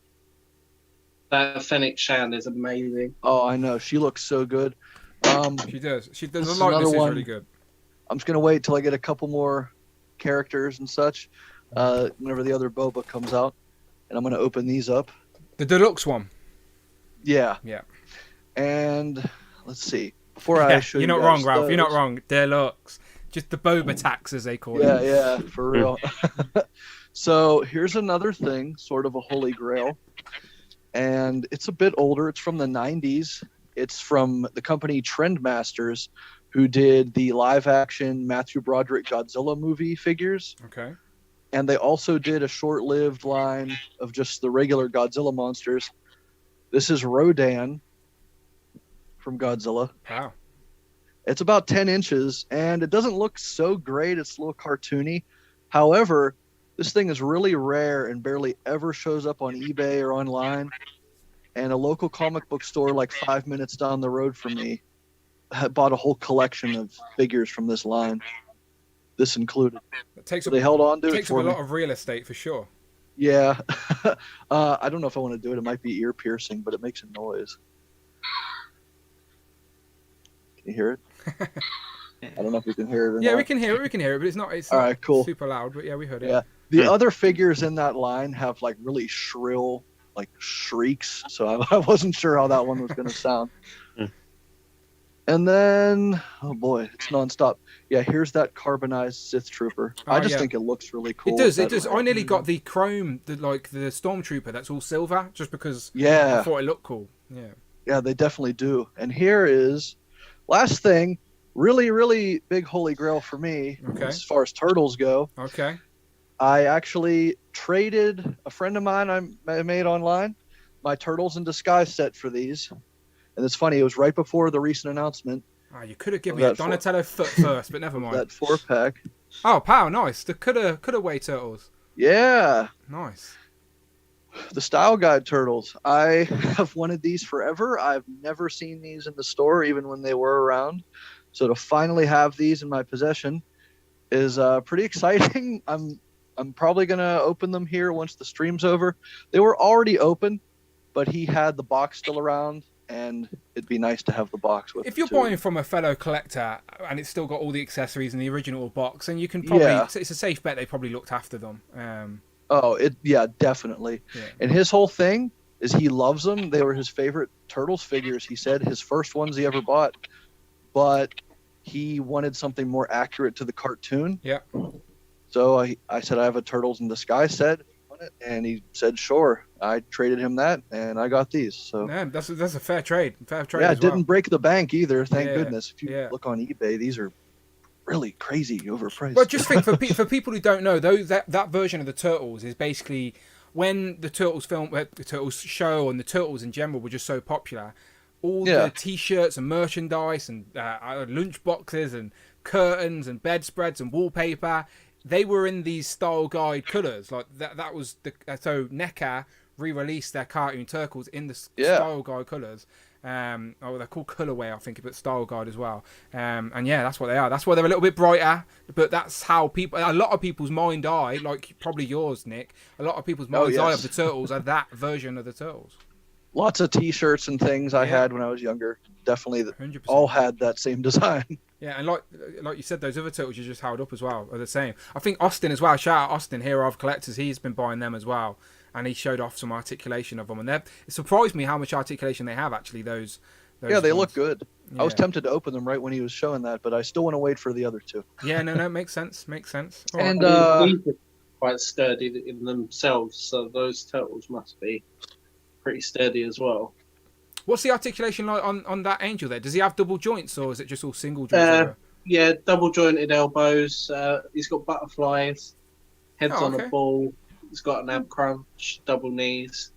That Fennec Shan is amazing. Oh, I know. She looks so good. She does. The likeness is really good. I'm just going to wait till I get a couple more characters and such whenever the other Boba comes out. And I'm going to open these up. The deluxe one? Yeah. Yeah. And let's see. Before I show you You're not wrong, Ralph. You're not wrong. Deluxe. Just the Boba tax, as they call it. Yeah, for real. So here's another thing, sort of a holy grail. And it's a bit older. It's from the 90s. It's from the company Trendmasters, who did the live-action Matthew Broderick Godzilla movie figures. Okay. And they also did a short-lived line of just the regular Godzilla monsters. This is Rodan from Godzilla. Wow. It's about 10 inches, and it doesn't look so great. It's a little cartoony. However, this thing is really rare and barely ever shows up on eBay or online. And a local comic book store like 5 minutes down the road from me had bought a whole collection of figures from this line. This included. They held on to it for me. Takes up a lot of real estate for sure. Yeah. I don't know if I want to do it. It might be ear piercing, but it makes a noise. Can you hear it? I don't know if you can hear it or yeah, not. we can hear it, but it's not All right, cool. super loud, but yeah, we heard it. Yeah. The other figures in that line have like really shrill shrieks, so I wasn't sure how that one was going to sound. And then, oh boy, it's nonstop. Yeah, here's that carbonized Sith Trooper. I just think it looks really cool. It does. I nearly got the chrome, the Stormtrooper that's all silver, just because I thought it looked cool. Yeah. Yeah, they definitely do. And here is, last thing, really, really big holy grail for me as far as turtles go. Okay. I actually traded a friend of mine I made online my Turtles in Disguise set for these. And it's funny, it was right before the recent announcement. Oh, you could have given me a Donatello foot first, but never mind. That 4-pack. Oh, pow, nice. The Cutaway Turtles. Yeah. Nice. The Style Guide Turtles. I have wanted these forever. I've never seen these in the store, even when they were around. So to finally have these in my possession is pretty exciting. I'm probably going to open them here once the stream's over. They were already open, but he had the box still around, and it'd be nice to have the box with If you're buying from a fellow collector and it's still got all the accessories in the original box, then you can probably... Yeah. It's a safe bet they probably looked after them. Definitely. Yeah. And his whole thing is he loves them. They were his favorite Turtles figures, he said, his first ones he ever bought. But he wanted something more accurate to the cartoon. Yeah. So I said, I have a Turtles in Disguise set, and he said, sure. I traded him that, and I got these. So man, that's a fair trade. Yeah, it didn't break the bank either. Thank goodness. If you look on eBay, these are really crazy overpriced. But just think, for people who don't know, that version of the Turtles is basically when the Turtles film, the Turtles show, and the Turtles in general were just so popular. All the T-shirts and merchandise and lunch boxes and curtains and bedspreads and wallpaper. They were in these Style Guide colours. Like that was so NECA re-released their cartoon Turtles in the Style Guide colours. They're called Colorway, I think, but Style Guide as well. And yeah, that's what they are. That's why they're a little bit brighter. But that's how a lot of people's mind eye, like probably yours, Nick. A lot of people's mind's eye of the Turtles are that version of the Turtles. Lots of T-shirts and things I had when I was younger. Definitely, all had that same design. Yeah, and like you said, those other turtles you just held up as well are the same. I think Austin as well. Shout out Austin, Hero of Collectors. He's been buying them as well, and he showed off some articulation of them. And it surprised me how much articulation they have actually. Those yeah, they ones. look good. Yeah. I was tempted to open them right when he was showing that, but I still want to wait for the other two. Yeah, no, makes sense. Makes sense. All And right. These are quite sturdy in themselves, so those turtles must be pretty sturdy as well. What's the articulation like on that angel there? Does he have double joints or is it just all single joints? Yeah, double jointed elbows. He's got butterflies, heads on a ball. He's got an ab crunch, double knees.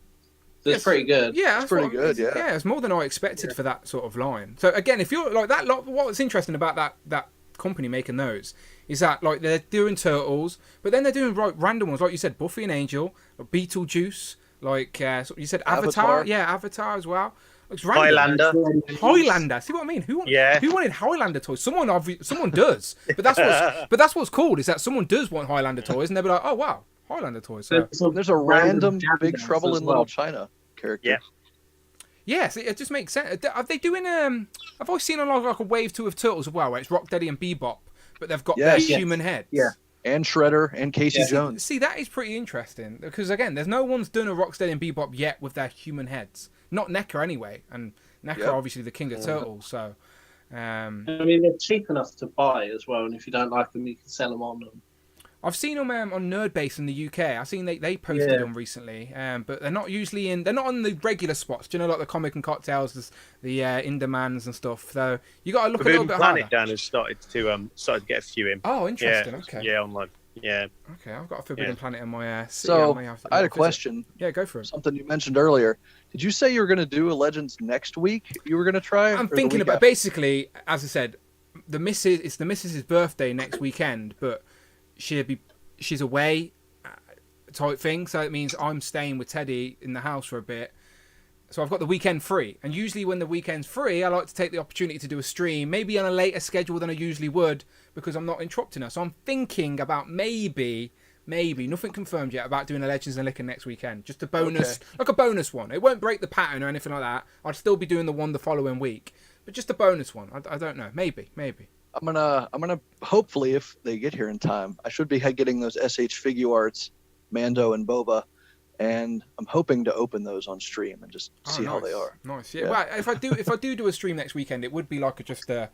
So it's pretty good. Yeah, it's pretty good. Yeah, yeah, it's more than I expected for that sort of line. So again, if you're like that, what's interesting about that company making those is that like they're doing turtles, but then they're doing random ones, like you said, Buffy and Angel, Beetlejuice, like you said, Avatar. Yeah, Avatar as well. Looks random. Highlander. See what I mean? Who wanted Highlander toys? Someone does. But that's what's cool is that someone does want Highlander toys, and they'll be like, oh wow, Highlander toys. So. There's a random Big Trouble in Little China character. Yeah. Yes, it just makes sense. Are they doing I've always seen like a wave 2 of Turtles as well, where it's Rocksteady and Bebop, but they've got their human heads. Yeah. And Shredder and Casey Jones. See, that is pretty interesting because again, there's no one's done a Rocksteady and Bebop yet with their human heads. Not NECA anyway, and NECA obviously the king of turtles. So, I mean, they're cheap enough to buy as well, and if you don't like them, you can sell them on them. I've seen them on Nerdbase in the UK. I've seen they posted them recently, but they're not usually they're not on the regular spots. Do you know, like the Comic and Cocktails, the Indemans and stuff. So you got to look a little bit Planet harder. Dan has started to get a few in. Oh, interesting. Okay. Yeah, online. Yeah. Okay, I've got a Forbidden Planet in my. So I had a question. Yeah, go for it. Something you mentioned earlier. Did you say you were going to do a Legends next week? You were going to try? I'm thinking about basically, as I said, it's the missus's birthday next weekend, but she's away type thing, so it means I'm staying with Teddy in the house for a bit. So I've got the weekend free, and usually when the weekend's free, I like to take the opportunity to do a stream, maybe on a later schedule than I usually would, because I'm not interrupting her. So I'm thinking about maybe, nothing confirmed yet, about doing a Legends and Liquor next weekend. Just a bonus, like a bonus one. It won't break the pattern or anything like that. I'd still be doing the one the following week, but just a bonus one. I don't know. Maybe. I'm gonna hopefully, if they get here in time, I should be getting those SH Figure Arts, Mando and Boba, and I'm hoping to open those on stream and just see how they are. Nice, yeah. Well, if I do a stream next weekend, it would be like just a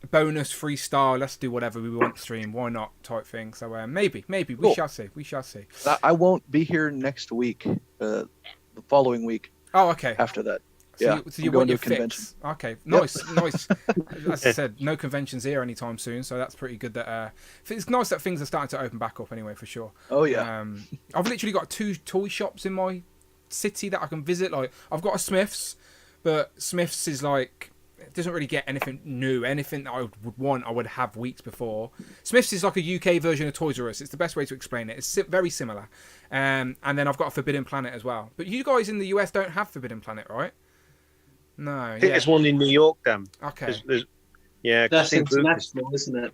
bonus freestyle. Let's do whatever we want stream. Why not? Type thing. So maybe we shall see. We shall see. I won't be here next week. The following week. Oh, okay. After that. So you want your fix. Okay, nice. As I said, no conventions here anytime soon, so that's pretty good. That it's nice that things are starting to open back up anyway, for sure. Oh yeah. I've literally got 2 toy shops in my city that I can visit. Like I've got a Smiths, but Smiths is like it doesn't really get anything new. Anything that I would want, I would have weeks before. Smiths is like a UK version of Toys R Us. It's the best way to explain it. It's very similar. And then I've got a Forbidden Planet as well. But you guys in the US don't have Forbidden Planet, right? No, I think there's one in New York, Dan. Okay. That's international, isn't it?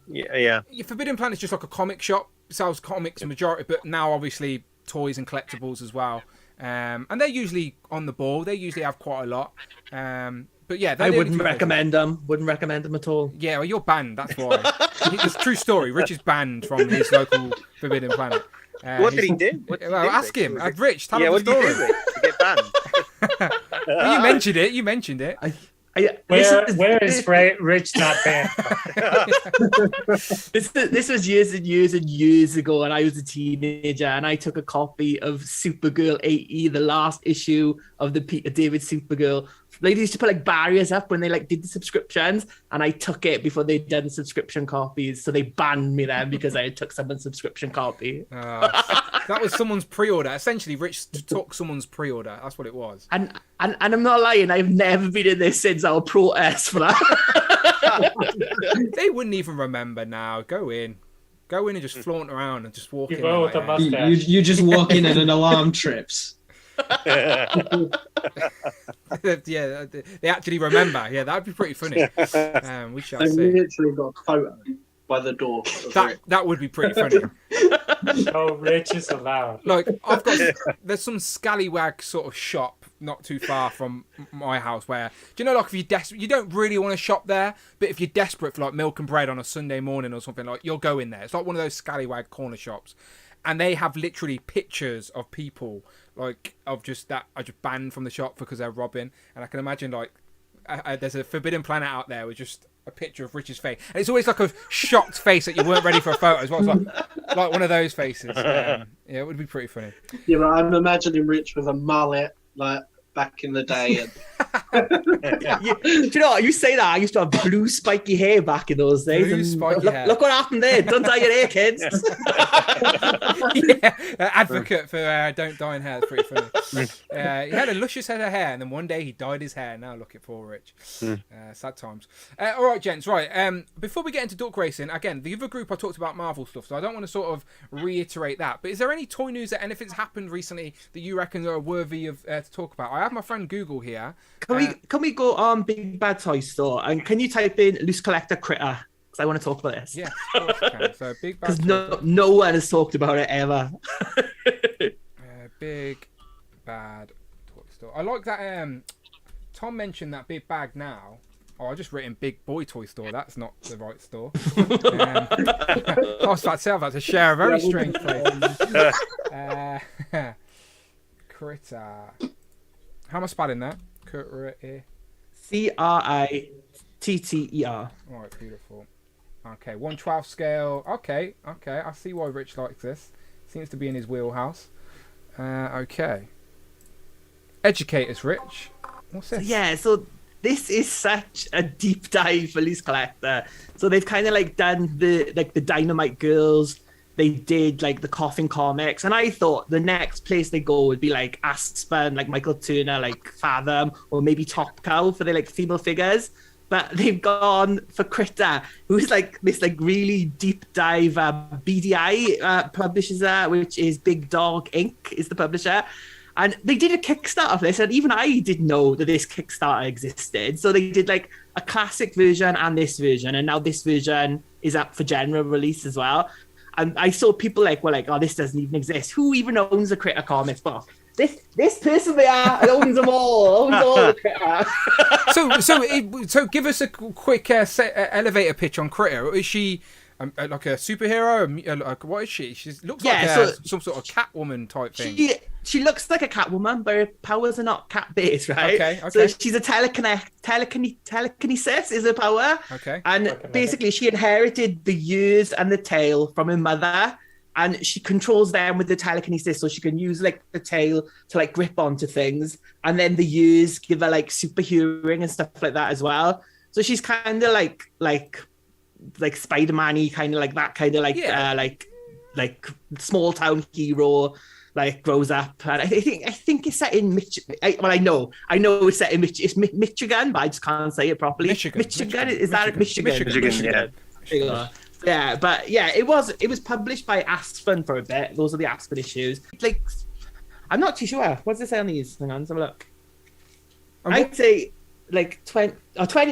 Yeah. Forbidden Planet is just like a comic shop. Sells comics majority, but now obviously toys and collectibles as well. And they're usually on the ball. They usually have quite a lot. But yeah, I wouldn't recommend them. Wouldn't recommend them at all. Yeah, well, you're banned. That's why. It's a true story. Rich is banned from his local Forbidden Planet. What did he do? Ask him. Rich, tell him the what story. did you do, Rich, to get banned? Well, you mentioned it. Where is Rich not banned? This was years and years and years ago, and I was a teenager, and I took a copy of Supergirl 80, the last issue of the Peter David Supergirl. They used to put like barriers up when they like did the subscriptions, and I took it before they'd done subscription copies, so they banned me then because I took someone's subscription copy. That was someone's pre-order. Essentially, Rich took someone's pre-order. That's what it was. And I'm not lying. I've never been in this since. I'll protest for that. They wouldn't even remember now. Go in and just flaunt around and just walk in. With a mustache. You just walk in and an alarm trips. Yeah, they actually remember. Yeah, that'd be pretty funny. We shall They see. literally got a photo by the door. That would be pretty funny. Oh, Rich is allowed. Like there's some scallywag sort of shop not too far from my house. Where do you know, like if you're desperate, you don't really want to shop there, but if you're desperate for like milk and bread on a Sunday morning or something, like you'll go in there. It's like one of those scallywag corner shops, and they have literally pictures of people like of just that are just banned from the shop because they're robbing. And I can imagine like there's a Forbidden Planet out there with just a picture of Rich's face, and it's always like a shocked face that you weren't ready for a photo as well. It's like one of those faces. Yeah, it would be pretty funny. Yeah, but I'm imagining Rich with a mullet like back in the day. And... Do you know what? You say that I used to have blue spiky hair back in those days. Blue spiky hair. Look what happened there. Don't dye your hair, kids. Yeah, advocate for don't dye in hair. It's pretty funny. He had a luscious head of hair, and then one day he dyed his hair. Now look at poor Rich. Sad times. All right, gents. Right. Before we get into Duck Racing, again, the other group I talked about Marvel stuff, so I don't want to sort of reiterate that. But is there any toy news that anything's happened recently that you reckon are worthy of to talk about? I have my friend Google here. Can we go on Big Bad Toy Store and can you type in loose collector critter? Because I want to talk about this. Yeah, of course you can. So Big Bad. Because no one has talked about it ever. Big Bad Toy Store. I like that. Tom mentioned that big bag now. Oh, I just written Big Boy Toy Store. That's not the right store. I was about to say I'm about to share a very strange place. Critter. How am I spelling that? Critter. Critter. Right, beautiful. Okay, 1/12 scale. Okay. I see why Rich likes this. Seems to be in his wheelhouse. Okay. Educators, Rich. What's this? Yeah, so this is such a deep dive for Loose Collector. So they've kind of like done the Dynamite Girls. They did like the Coffin comics, and I thought the next place they go would be like Aspen, like Michael Turner, like Fathom, or maybe Top Cow for their like female figures. But they've gone for Critter, who's like this like really deep dive BDI publishes that, which is Big Dog Inc. is the publisher. And they did a Kickstarter for this, and even I didn't know that this Kickstarter existed. So they did like a classic version and this version, and now this version is up for general release as well. And I saw people like, oh, this doesn't even exist. Who even owns a Critter comics book? This person there owns them all. Owns all the Critter. So give us a quick elevator pitch on Critter. Is she like a superhero? What is she? She looks like some sort of Catwoman type thing. She looks like a Catwoman, but her powers are not cat-based, right? Okay. So she's a telekinesis is her power. Okay. And basically she inherited the ears and the tail from her mother, and she controls them with the telekinesis, so she can use like the tail to like grip onto things, and then the ears give her like super hearing and stuff like that as well. So she's kind of like Spider-Man-y, kind of like that, kind of like like small town hero. Like grows up, and I think it's set in Michigan. I know it's set in It's Michigan, but I just can't say it properly. Michigan. Is that Michigan? Michigan. Yeah, but yeah, it was published by Aspen for a bit. Those are the Aspen issues. Like, I'm not too sure. What's it say on these? Hang on, let's have a look. I'd say like 20.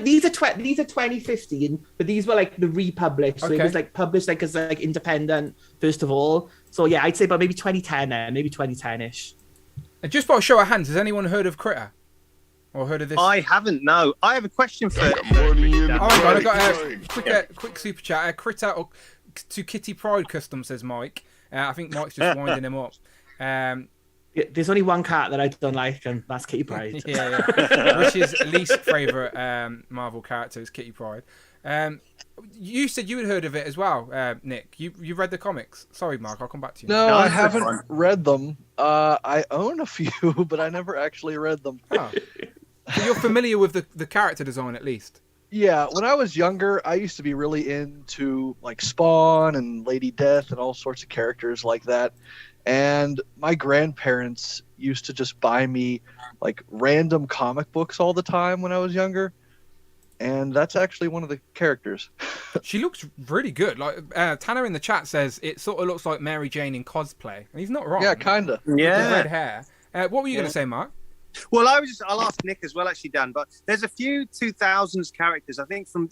These are 2015, but these were like the republished. So it was like published like as like independent first of all. So yeah, I'd say about maybe 2010, maybe 2010-ish. And just by a show of hands, has anyone heard of Critter? Or heard of this? I haven't, no. I have a question for I got a quick super chat. Critter to Kitty Pride Custom, says Mike. I think Mike's just winding him up. There's only one cat that I don't like, and that's Kitty Pryde. Yeah. Rich's least favourite Marvel character is Kitty Pryde. You said you had heard of it as well, Nick. You read the comics. Sorry, Mark, I'll come back to you. No, I haven't read them. I own a few, but I never actually read them. Oh. So you're familiar with the character design at least? Yeah, when I was younger, I used to be really into like Spawn and Lady Death and all sorts of characters like that. And my grandparents used to just buy me like random comic books all the time when I was younger. And that's actually one of the characters. She looks really good. Like Tanner in the chat says, it sort of looks like Mary Jane in cosplay. And he's not wrong. Yeah, kind of. Yeah. Red hair. What were you going to say, Mark? Well, I'll ask Nick as well, actually, Dan. But there's a few 2000s characters, I think, from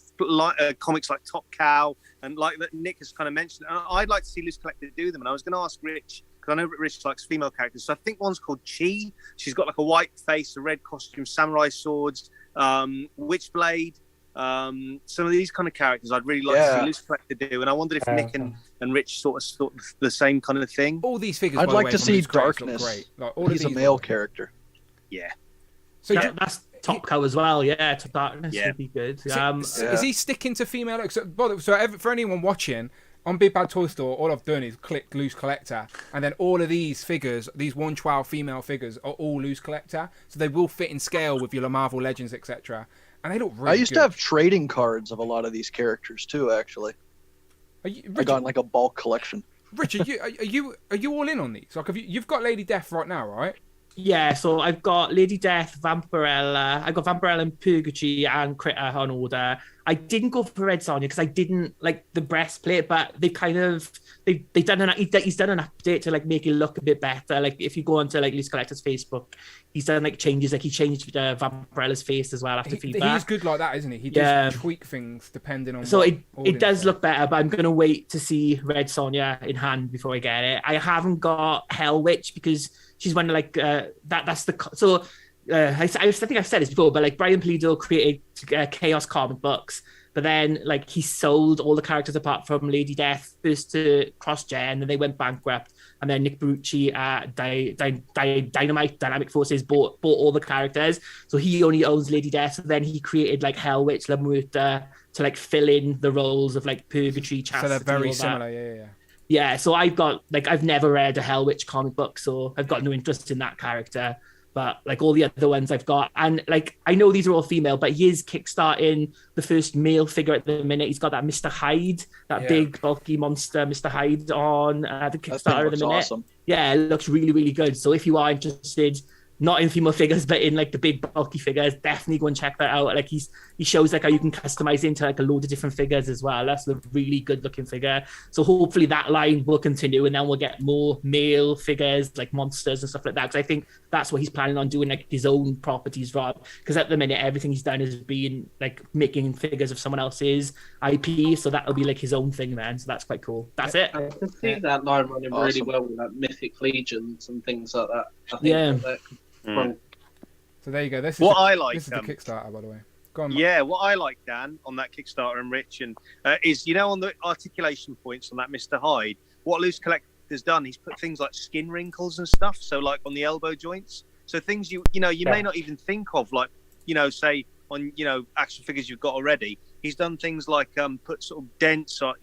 comics like Top Cow and like that Nick has kind of mentioned. And I'd like to see Loose Collector do them. And I was going to ask Rich because I know Rich likes female characters. So I think one's called Chi. She's got like a white face, a red costume, samurai swords, Witchblade. Some of these kind of characters I'd really like to see Loose Collector do, and I wondered if Nick and Rich sort of the same kind of thing. All these figures, I'd by like the way, to from see Loose Collectors Darkness. look great. Like, all He's of a these male look- character. Yeah. So that's Top Cow as well. Yeah, to Darkness Yeah. would be good. Is he sticking to female? For anyone watching on Big Bad Toy Store, all I've done is click Loose Collector, and then all of these figures, these 112 female figures, are all Loose Collector, so they will fit in scale with your Marvel Legends, etc. And they look really. I used to have trading cards of a lot of these characters too. Actually, I got like a bulk collection. Richard, are you all in on these? Like, you've got Lady Death right now, right? Yeah, so I've got Lady Death, Vampirella. I got Vampirella and Purgatory and Critter on order. I didn't go for Red Sonja because I didn't like the breastplate, but they've done he's done an update to like make it look a bit better. Like if you go onto like Loose Collector's Facebook, he's done like changes. Like he changed Vampirella's face as well after feedback. He's good like that, isn't he? He does tweak things depending on. So it does look better, but I'm gonna wait to see Red Sonja in hand before I get it. I haven't got Hell Witch because she's one of like that's the so. I think I've said this before, but like Brian Pulido created Chaos comic books, but then like he sold all the characters apart from Lady Death first to CrossGen, and they went bankrupt. And then Nick Brucci at Dynamic Forces bought all the characters, so he only owns Lady Death. So then he created like Hell Witch, La Muerta to like fill in the roles of like Purgatory, Chastity. So they're very all similar, that. yeah. Yeah, so I've never read a Hell Witch comic book, so I've got no interest in that character. But like all the other ones I've got, and like I know these are all female, but he is kickstarting the first male figure at the minute. He's got that Mr. Hyde, that big bulky monster Mr. Hyde on the Kickstarter at the minute. Awesome. Yeah, it looks really, really good. So if you are interested, not in female figures, but in like the big bulky figures, definitely go and check that out. Like he shows like how you can customize into like a load of different figures as well. That's a really good looking figure. So hopefully that line will continue, and then we'll get more male figures like monsters and stuff like that. Because I think that's what he's planning on doing, like his own properties, Rob. Because at the minute everything he's done is being like making figures of someone else's IP. So that'll be like his own thing then. So that's quite cool. That's it. I can see that line running really well with like Mythic Legions and things like that. I think that So there you go. This is What I like, This is the Kickstarter, by the way. Go on. Yeah, what I like, Dan, on that Kickstarter and Rich, and is on the articulation points on that Mr. Hyde, what Loose Collector's done, he's put things like skin wrinkles and stuff. So like on the elbow joints, so things you may not even think of, like say on action figures you've got already. He's done things like put sort of dents or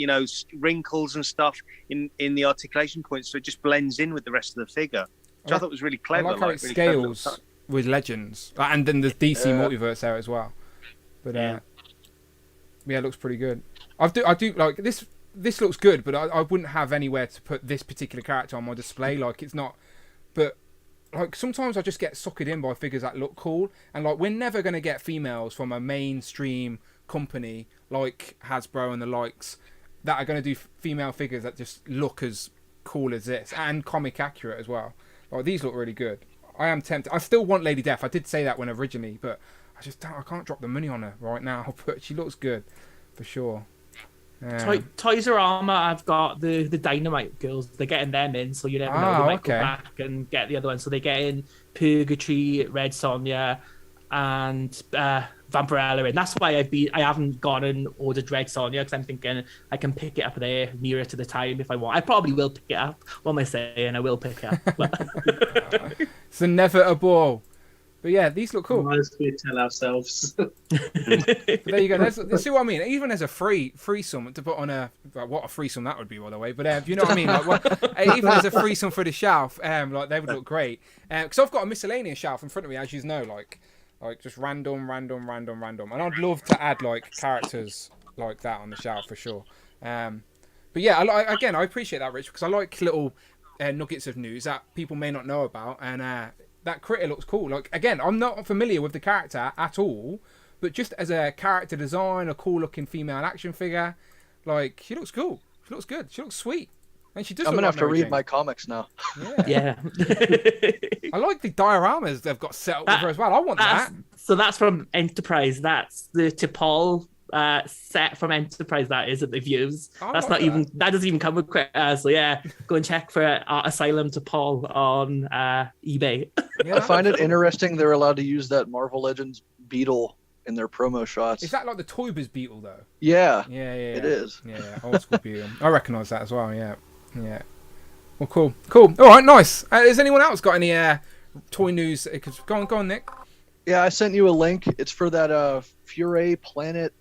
wrinkles and stuff in the articulation points, so it just blends in with the rest of the figure, which I thought was really clever. I like how it scales with Legends, and then the DC multiverse there as well. But yeah, it looks pretty good. I do like this. This looks good, but I wouldn't have anywhere to put this particular character on my display. Like it's not, but like sometimes I just get suckered in by figures that look cool, and like we're never gonna get females from a mainstream company like Hasbro and the likes that are gonna do female figures that just look as cool as this and comic accurate as well. Like these look really good. I am tempted. I still want Lady Death. I did say that when originally, but I can't drop the money on her right now. But she looks good for sure. Toys R Armor, I've got the Dynamite girls. They're getting them in, so you never know. They might go back and get the other one. So they get in Purgatory, Red Sonja, and Vampirella in. That's why I haven't gone and ordered Red Sonja, because I'm thinking I can pick it up there nearer to the time if I want. I probably will pick it up. What am I saying? I will pick it up. It's inevitable. But yeah, these look cool. As we tell ourselves. But there you go. Let's see what I mean. Even as a threesome to put on what a threesome that would be, by the way. But you know what I mean. Like, even as a threesome for the shelf, like they would look great. Because I've got a miscellaneous shelf in front of me, as you know, like just random, and I'd love to add like characters like that on the shelf for sure. But yeah, I appreciate that, Rich, because I like little nuggets of news that people may not know about, and that Critter looks cool. Like again, I'm not familiar with the character at all, but just as a character design, a cool looking female action figure, like she looks cool. She looks good. She looks sweet. And she does. I'm gonna have to read my comics now. Yeah. I like the dioramas they've got set up with her as well. I want that. So that's from Enterprise. That's the T'Pol set from Enterprise that is that they've used. I That's like not even that doesn't even come with credit. So yeah, go and check for Art Asylum to Paul on eBay. Yeah, I find it interesting they're allowed to use that Marvel Legends beetle in their promo shots. Is that like the Toy Biz beetle though? Yeah. Yeah, it is. Yeah, old school beetle. I recognise that as well. Yeah. Well, cool. All right, nice. Has anyone else got any toy news? Go on, Nick. Yeah, I sent you a link. It's for that Fury Planet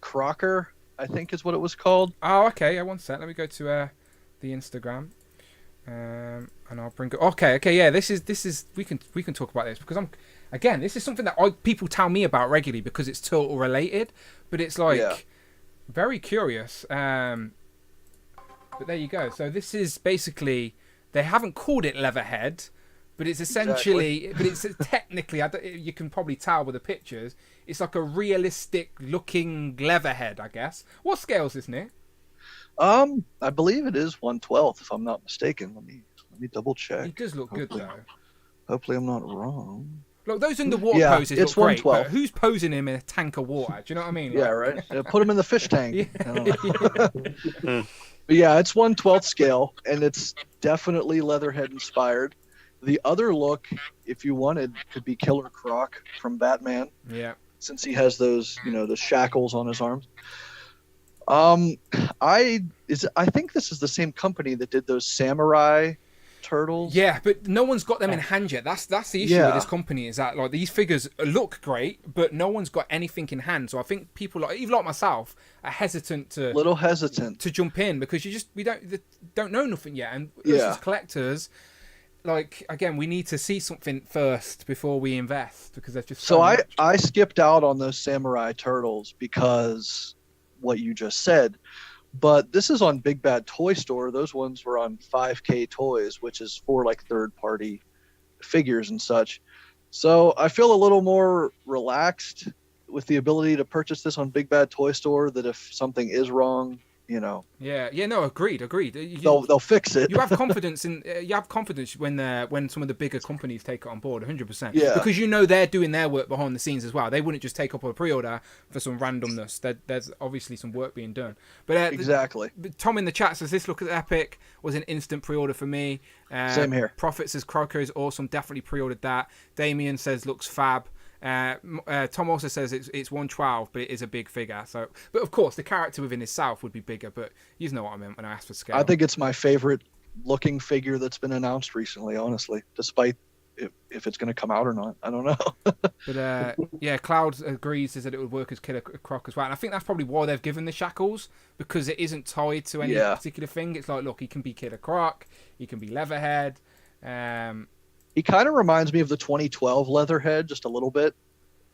Crocker, I think is what it was called. Oh, okay. Yeah, one sec. Let me go to the Instagram, and I'll bring it. Okay. Yeah, this is. We can talk about this because this is something that people tell me about regularly because it's turtle related, but it's like very curious. But there you go. So this is basically, they haven't called it Leatherhead, but it's essentially, but it's technically, you can probably tell with the pictures, it's like a realistic looking Leatherhead, I guess. What scale is this, Nick? I believe it is 1/12, if I'm not mistaken. Let me double check. It does look good though. Hopefully I'm not wrong. Look, those underwater poses it's look great, 1/12. but who's posing him in a tank of water? Do you know what I mean? Yeah, right. Put him in the fish tank. Yeah. But yeah, it's 1/12 scale, and it's definitely Leatherhead inspired. The other look, if you wanted, could be Killer Croc from Batman. Yeah. Since he has those, the shackles on his arms. I think this is the same company that did those samurai turtles. Yeah, but no one's got them in hand yet. That's the issue with this company, is that like these figures look great, but no one's got anything in hand. So I think people even like myself are hesitant to jump in because we don't know nothing yet, and us as collectors, like again, we need to see something first before we invest because there's just so much. I skipped out on those samurai turtles because what you just said. But this is on Big Bad Toy Store. Those ones were on 5K Toys, which is for like third-party figures and such. So I feel a little more relaxed with the ability to purchase this on Big Bad Toy Store. That if something is wrong, Yeah, no, agreed. They'll fix it. You have confidence when some of the bigger companies take it on board, 100%. Yeah. Because they're doing their work behind the scenes as well. They wouldn't just take up a pre-order for some randomness. There's obviously some work being done. But exactly. Tom in the chat says this look epic, was an instant pre-order for me. Same here. Prophet says Crocker is awesome, definitely pre-ordered that. Damien says looks fab. Tom also says it's 1/12, but it is a big figure. So, but of course, the character within itself would be bigger. But you know what I meant when I asked for scale. I think it's my favorite looking figure that's been announced recently. Honestly, despite if it's going to come out or not, I don't know. But Cloud agrees that it would work as Killer Croc as well, and I think that's probably why they've given the shackles, because it isn't tied to any particular thing. It's like, look, he can be Killer Croc, he can be Leatherhead. He kind of reminds me of the 2012 Leatherhead, just a little bit.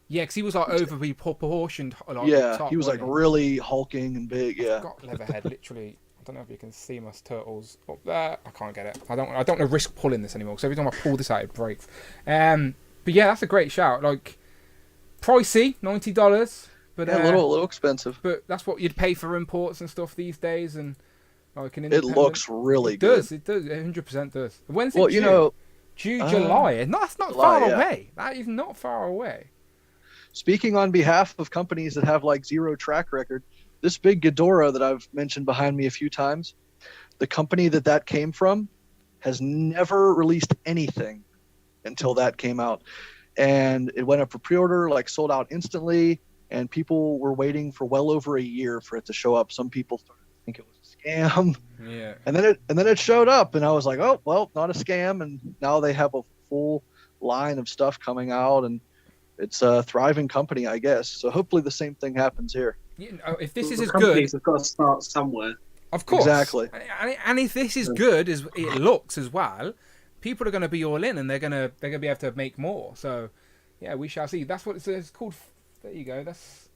Yeah, because he was like overly proportioned. He was like really hulking and big. Yeah. I've got Leatherhead, literally. I don't know if you can see my turtles up there. I can't get it. I don't want to risk pulling this anymore, because every time I pull this out, it breaks. But yeah, that's a great shout. Like, pricey, $90, but a little expensive. But that's what you'd pay for imports and stuff these days, and like an it looks really good. It does. 100% does. When's it due? July. No, that's not far away. That is not far away. Speaking on behalf of companies that have like zero track record, this big Ghidorah that I've mentioned behind me a few times, the company that came from has never released anything until that came out. And it went up for pre-order, like sold out instantly, and people were waiting for well over a year for it to show up. Some people started to think it was a scam. Yeah. And then it showed up, and I was like, oh, well, not a scam. And now they have a full line of stuff coming out, and it's a thriving company, I guess. So hopefully the same thing happens here. If this is as companies good, have got to start somewhere. Of course. Exactly. And if this is good as it looks as well, people are going to be all in, and they're going to be able to make more. So, yeah, we shall see. That's what it's called. There you go. That's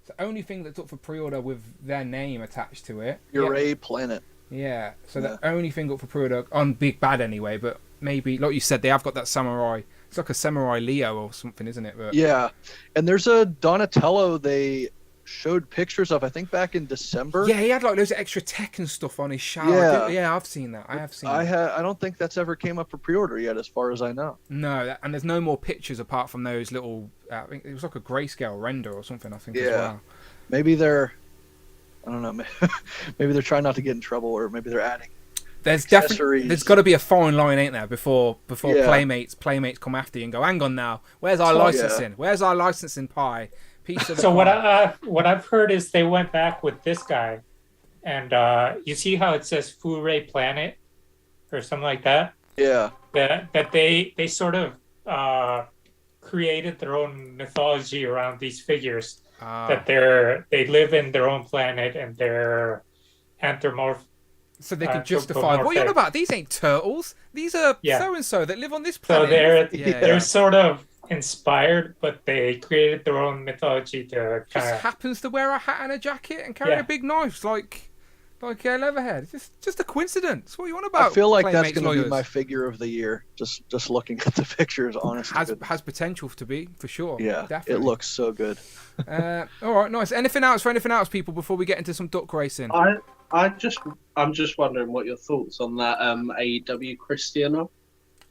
the only thing that's up for pre-order with their name attached to it. Fury Planet. Yeah. So the only thing up for pre-order on Big Bad anyway, but maybe, like you said, they have got that samurai. It's like a samurai Leo or something, isn't it? But... Yeah. And there's a Donatello they showed pictures of, I think back in December. Yeah, he had like loads of extra tech and stuff on his shower. Yeah, I've seen that. I don't think that's ever came up for pre-order yet, as far as I know. No, and there's no more pictures apart from those little. I think it was like a grayscale render or something. I think as well. Maybe they're, I don't know, maybe they're trying not to get in trouble, or maybe they're adding. There's definitely got to be a fine line, ain't there, before Yeah. Playmates come after you and go, hang on now, where's our licensing? Where's our licensing pie? Piece of the So pie. what I've heard is they went back with this guy, and you see how it says Fu-Ray Planet or something like that. Yeah. That they sort of created their own mythology around these figures. That they live in their own planet and they're anthropomorphic. So they can justify. What are you on about? These ain't turtles. These are so and so that live on this planet. So they're sort of inspired, but they created their own mythology to kind Just of. happens to wear a hat and a jacket and carry a big knife, like Leatherhead. Just a coincidence. What are you on about? I feel like that's Playmates going to be lawyers? my figure of the year. Just looking at the pictures, honestly. Has potential to be, for sure. Yeah, definitely. it looks so good. All right, nice. Anything else, people, before we get into some duck racing? I'm just wondering what your thoughts on that AEW Christian are.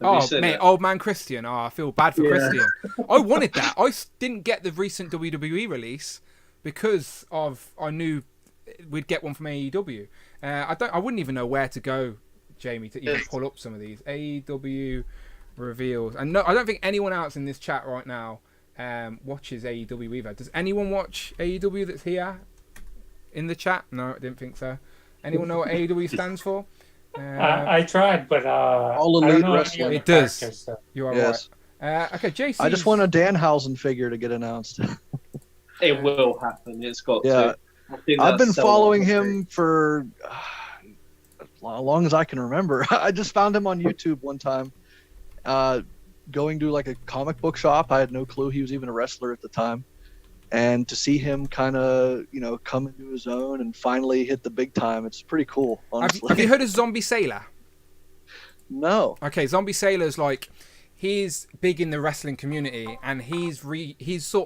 Old man Christian. Oh, I feel bad for Christian. I wanted that. I didn't get the recent WWE release because I knew we'd get one from AEW. I wouldn't even know where to go, Jamie, to even pull up some of these AEW reveals. And no, I don't think anyone else in this chat right now watches AEW either. Does anyone watch AEW that's here in the chat? No, I didn't think so. Anyone know what AEW stands for? I tried, but All Elite Wrestling. It does. You are Yes. right. Okay, Jason. I just want a Danhausen figure to get announced. It will happen. It's got Yeah. to. I think I've been that's following selling. him for as long as I can remember. I just found him on YouTube one time, going to like a comic book shop. I had no clue he was even a wrestler at the time. And to see him kind of, come into his own and finally hit the big time, it's pretty cool, honestly. Have you heard of Zombie Sailor? No. Okay, Zombie Sailor's like, he's big in the wrestling community, and he's releasing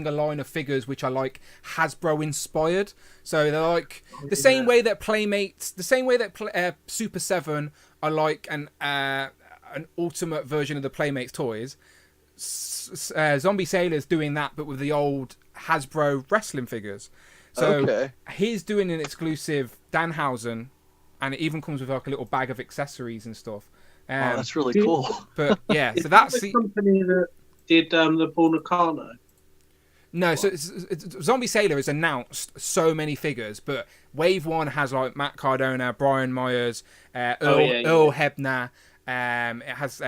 a line of figures which are like Hasbro inspired. So they're like the same way that Playmates, the same way that Super 7 are like an ultimate version of the Playmates toys. Zombie Sailor's doing that, but with the old Hasbro wrestling figures. So he's doing an exclusive Danhausen, and it even comes with like a little bag of accessories and stuff. That's really cool. But yeah, Is so that's the company that did the Paul Nakano. No, so Zombie Sailor has announced so many figures, but Wave 1 has like Matt Cardona, Brian Myers, Earl Hebner. It has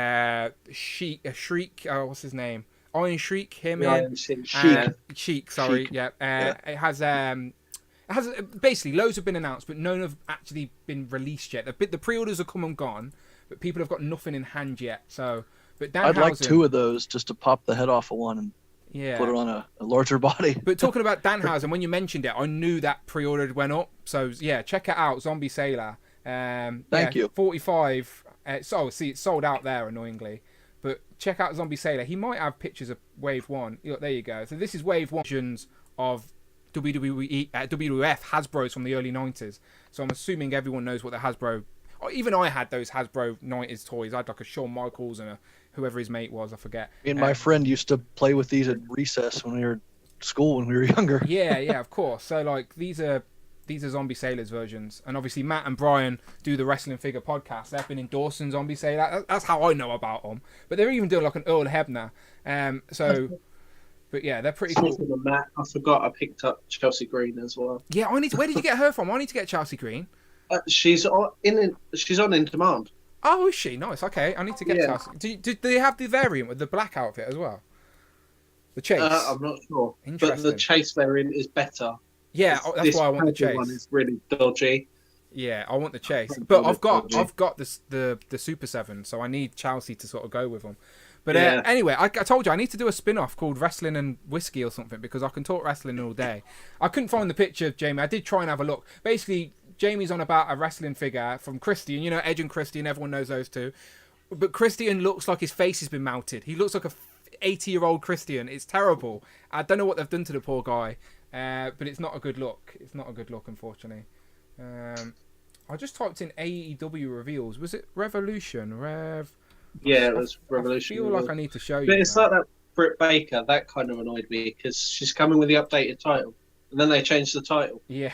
Shriek. What's his name? Iron Shriek. Sheik. Sorry. It has basically loads have been announced, but none have actually been released yet. The pre-orders are come and gone, but people have got nothing in hand yet. So, but I'd like 2 of those just to pop the head off of one and put it on a larger body. But talking about Danhausen, when you mentioned it, I knew that pre-order went up. So yeah, check it out, Zombie Sailor. Thank you. 45. It's sold out there, annoyingly. But check out Zombie Sailor. He might have pictures of Wave 1. There you go. So this is Wave 1 versions of WWF Hasbros from the early 90s. So I'm assuming everyone knows what the Hasbro... Or even I had those Hasbro 90s toys. I had like a Shawn Michaels and whoever his mate was, I forget. Me and my friend used to play with these at recess when we were at school when we were younger. Yeah, of course. So like these are Zombie Sailor's versions, and obviously Matt and Brian do the Wrestling Figure podcast. They've been endorsing Zombie Sailor. That's how I know about them. But they're even doing like an Earl Hebner. But yeah, they're pretty cool. Matt, I forgot I picked up Chelsea Green as well. Yeah, where did you get her from? I need to get Chelsea Green. She's on In Demand. Oh, is she? Nice. Okay, I need to get Chelsea. Do they have the variant with the black outfit as well? The Chase. I'm not sure, but the Chase variant is better. Yeah, that's why I want the Chase. One is really dodgy. Yeah, I want the Chase, but I've got the Super 7, so I need Chelsea to sort of go with them. But anyway, I told you I need to do a spin-off called Wrestling and Whiskey or something, because I can talk wrestling all day. I couldn't find the picture of Jamie. I did try and have a look. Basically, Jamie's on about a wrestling figure from Christian. Edge and Christian, everyone knows those two. But Christian looks like his face has been melted. He looks like a 80-year-old Christian. It's terrible. I don't know what they've done to the poor guy. But it's not a good look. It's not a good look, unfortunately. I just typed in AEW reveals. Was it Revolution? Yeah, it was Revolution. I feel like I need to show you. But it's like that. Britt Baker, that kind of annoyed me because she's coming with the updated title, and then they changed the title. Yeah,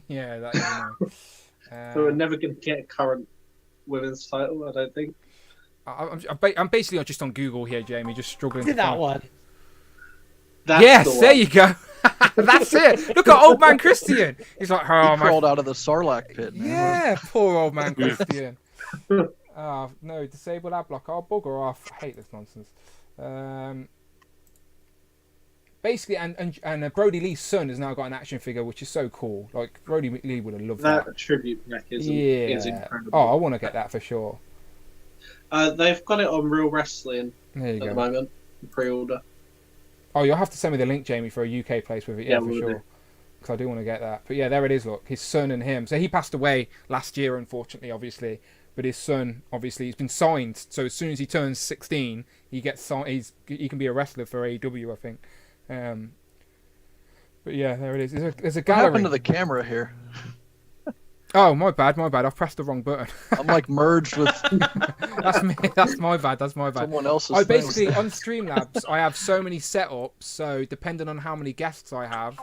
yeah, that is annoying. So we're never going to get a current women's title, I don't think. I'm basically just on Google here, Jamie, just struggling. Did that one? Yes, there you go. That's it. Look at old man Christian. He's like, oh, he crawled out of the Sarlacc pit. Man. Yeah, poor old man Christian. Oh, no, disable ad block. I'll bugger off. I hate this nonsense. Basically, and Brody Lee's son has now got an action figure, which is so cool. Like, Brody Lee would have loved that. That tribute pack is incredible. Oh, I want to get that for sure. They've got it on Real Wrestling There you at go. the moment, pre-order. Oh, you'll have to send me the link, Jamie, for a UK place with it. Yeah, for we'll sure. do. Because I do want to get that. But yeah, there it is, look. His son and him. So he passed away last year, unfortunately, obviously. But his son, obviously, he's been signed. So as soon as he turns 16, he gets signed. He can be a wrestler for AEW, I think. But yeah, there it is. There's a gallery. What happened to the camera here? Oh, my bad. I've pressed the wrong button. I'm like merged with. That's me. That's my bad. Someone else's. I basically on Streamlabs, I have so many setups. So depending on how many guests I have,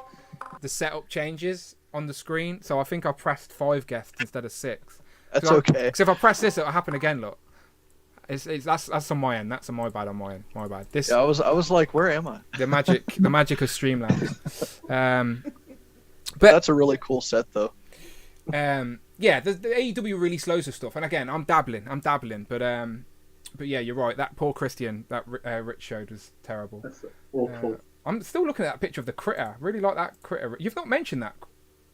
the setup changes on the screen. So I think I pressed 5 guests instead of 6. That's okay. Because if I press this, it'll happen again. Look, that's on my end. That's on my bad. On my end. My bad. This. Yeah, I was like, where am I? The magic of Streamlabs. But that's a really cool set, though. Yeah, the AEW release loads of stuff, and again, I'm dabbling, but yeah, you're right. That poor Christian that Rich showed was terrible. That's awful. I'm still looking at that picture of the critter. Really like that critter. You've not mentioned that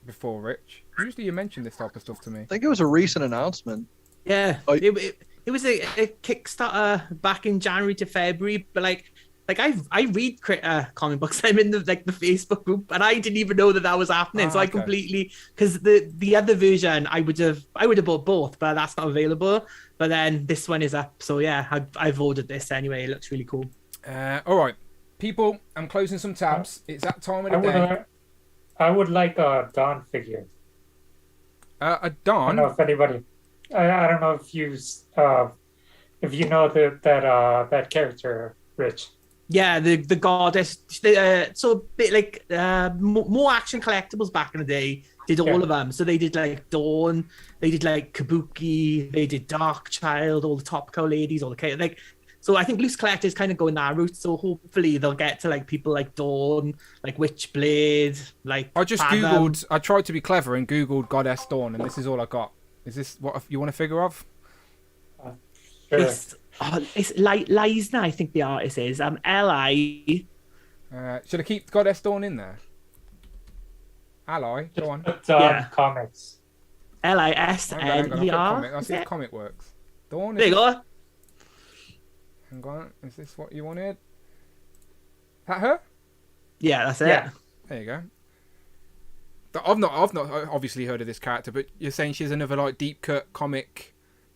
before, Rich. Usually you mention this type of stuff to me. I think it was a recent announcement. Yeah, it was a Kickstarter back in January to February, but like I read comic books. I'm in the Facebook group, and I didn't even know that was happening. So I completely, because the other version I would have bought both, but that's not available. But then this one is up, so yeah, I've ordered this anyway. It looks really cool. All right, people, I'm closing some tabs. It's that time of the day. I would like a Dawn figure. A Dawn? I don't know if anybody. I don't know if you know that character, Rich. Yeah, the goddess. So a bit like more action collectibles back in the day did all of them. So they did like Dawn, they did like Kabuki, they did Darkchild, all the Topco ladies, all the like. So I think loose collectors kind of go in that route. So hopefully they'll get to like people like Dawn, like Witchblade, like. I just Fathom. googled. I tried to be clever and googled Goddess Dawn, and this is all I got. Is this what you want a figure of? Sure. It's Leisner, I think the artist is. Li. Should I keep Goddess Dawn in there? Ally, go on. Comics. Lisner. I'll see if comic works. Dawn. There you go. Hang on. Is this what you wanted? That her? Yeah, that's it. Yeah. There you go. I've not obviously heard of this character, but you're saying she's another like deep cut comic,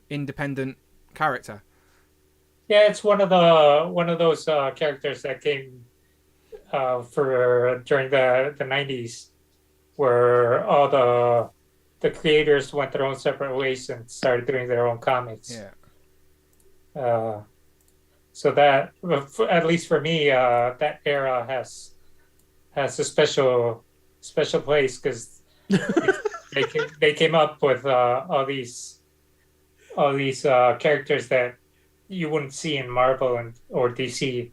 independent character. Yeah, it's one of those characters that came for during the 90s, where all the creators went their own separate ways and started doing their own comics. Yeah. So that, at least for me, that era has a special place because they came up with all these characters that you wouldn't see in Marvel or DC.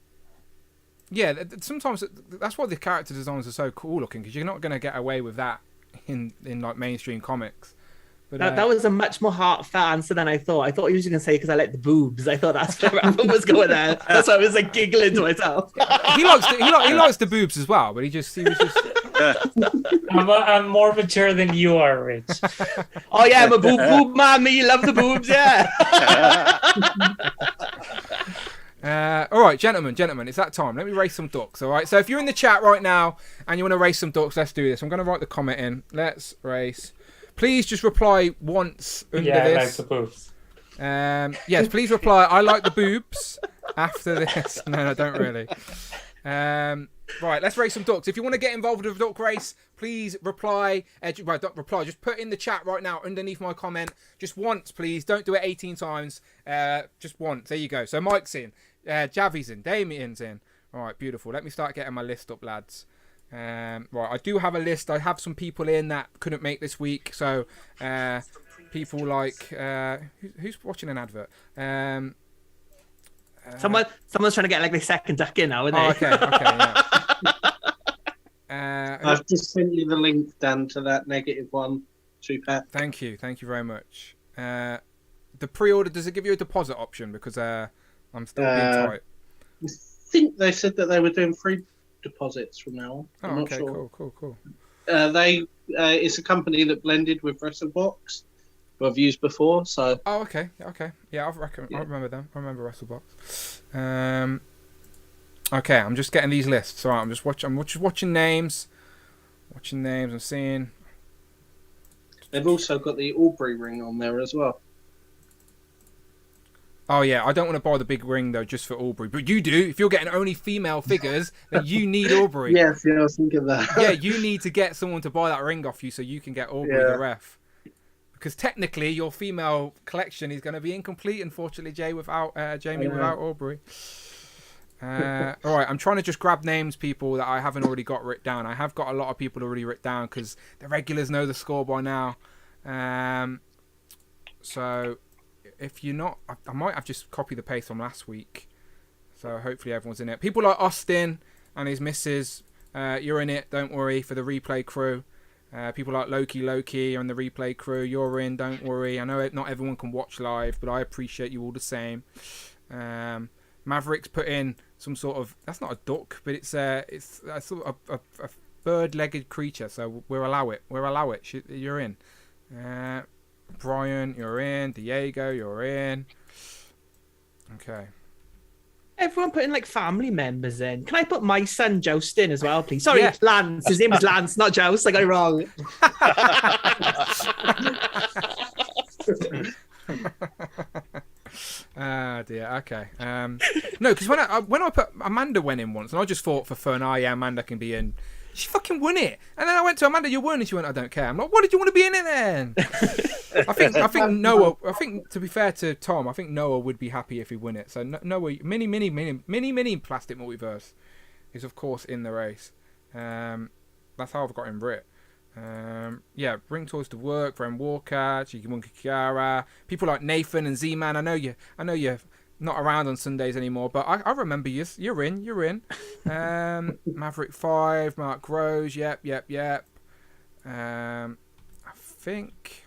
Yeah, sometimes that's why the character designs are so cool looking, because you're not going to get away with that in like mainstream comics. But that was a much more heartfelt answer than I thought. I thought he was going to say because I like the boobs. I thought that's where Apple was going there. That's why I was like giggling to myself. he likes the boobs as well, but he was just. I'm more mature than you are, Rich. Oh yeah, I'm a boob man. Me, you love the boobs, yeah. All right, gentlemen, it's that time. Let me race some ducks. All right, so if you're in the chat right now and you want to race some ducks, let's do this. I'm going to write the comment in. Let's race. Please just reply once under this. Yeah, I like the boobs. Yes, please reply. I like the boobs after this. No, don't really. Right, let's race some ducks. If you want to get involved with a duck race, please reply. Don't reply. Just put in the chat right now underneath my comment. Just once, please. Don't do it 18 times. Just once. There you go. So Mike's in. Javi's in. Damien's in. All right, beautiful. Let me start getting my list up, lads. Right, I do have a list. I have some people in that couldn't make this week. So, people like who's watching an advert? Someone's trying to get like the second duck in now, isn't they? Okay, yeah. I've just sent you the link, Dan, to that -1 2-pack. Thank you very much. The pre-order, does it give you a deposit option? Because I'm still being tight. I think they said that they were doing free deposits from now on. I'm not okay, sure. Cool. It's a company that blended with WrestleBox, who I've used before. So. Oh, okay. Yeah, I remember them. I remember WrestleBox. Okay, I'm just getting these lists. All right, I'm just watching names. I'm seeing. They've also got the Aubrey ring on there as well. Oh yeah, I don't want to buy the big ring though, just for Aubrey. But you do. If you're getting only female figures, then you need Aubrey. Yes, I was thinking that. Yeah, you need to get someone to buy that ring off you so you can get Aubrey the ref. Because technically, your female collection is going to be incomplete, unfortunately, Jamie, without Aubrey. All right, I'm trying to just grab names, people that I haven't already got written down. I have got a lot of people already written down because the regulars know the score by now. So if you're not, I might have just copied the paste from last week. So hopefully everyone's in it. People like Austin and his missus, you're in it. Don't worry, for the replay crew. People like Loki and the replay crew, you're in. Don't worry. I know not everyone can watch live, but I appreciate you all the same. Maverick's put in some sort of, that's not a duck, but it's a sort of a bird-legged creature, so we'll allow it. You're in. Brian, you're in. Diego, you're in. Okay. Everyone putting like family members in. Can I put my son Joust in as well, please? Sorry, Yeah. Lance. His name is Lance, not Joust. I got it wrong. Ah dear. Okay. No, because when I put Amanda went in once, and I just thought for fun, yeah, Amanda can be in. She fucking won it, and then I went to Amanda, you won, and she went, I don't care. I'm like, what did you want to be in it then? I think Noah. I think to be fair to Tom, I think Noah would be happy if he won it. So Noah, mini plastic multiverse is of course in the race. That's how I've got him writ. Yeah, bring toys to work. Bren Walker, Cheeky Monkey Kiara, people like Nathan and Z-Man. I know you're not around on Sundays anymore, but I remember you. You're in. Maverick 5, Mark Rose. Yep. I think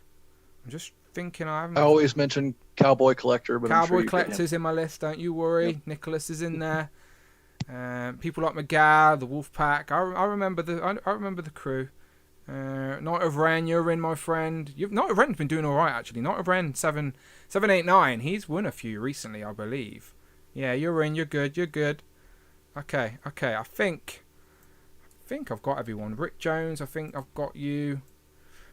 I'm just thinking. I always mention Cowboy Collector, but Cowboy Collector's in my list. Don't you worry. Yep. Nicholas is in there. People like McGath, the Wolf Pack. I remember the crew. Night of Ren, you're in, my friend. Night of Ren's been doing all right actually. Night of Ren 789. He's won a few recently, I believe. Yeah, you're in. You're good. Okay. I think I've got everyone. Rick Jones, I think I've got you.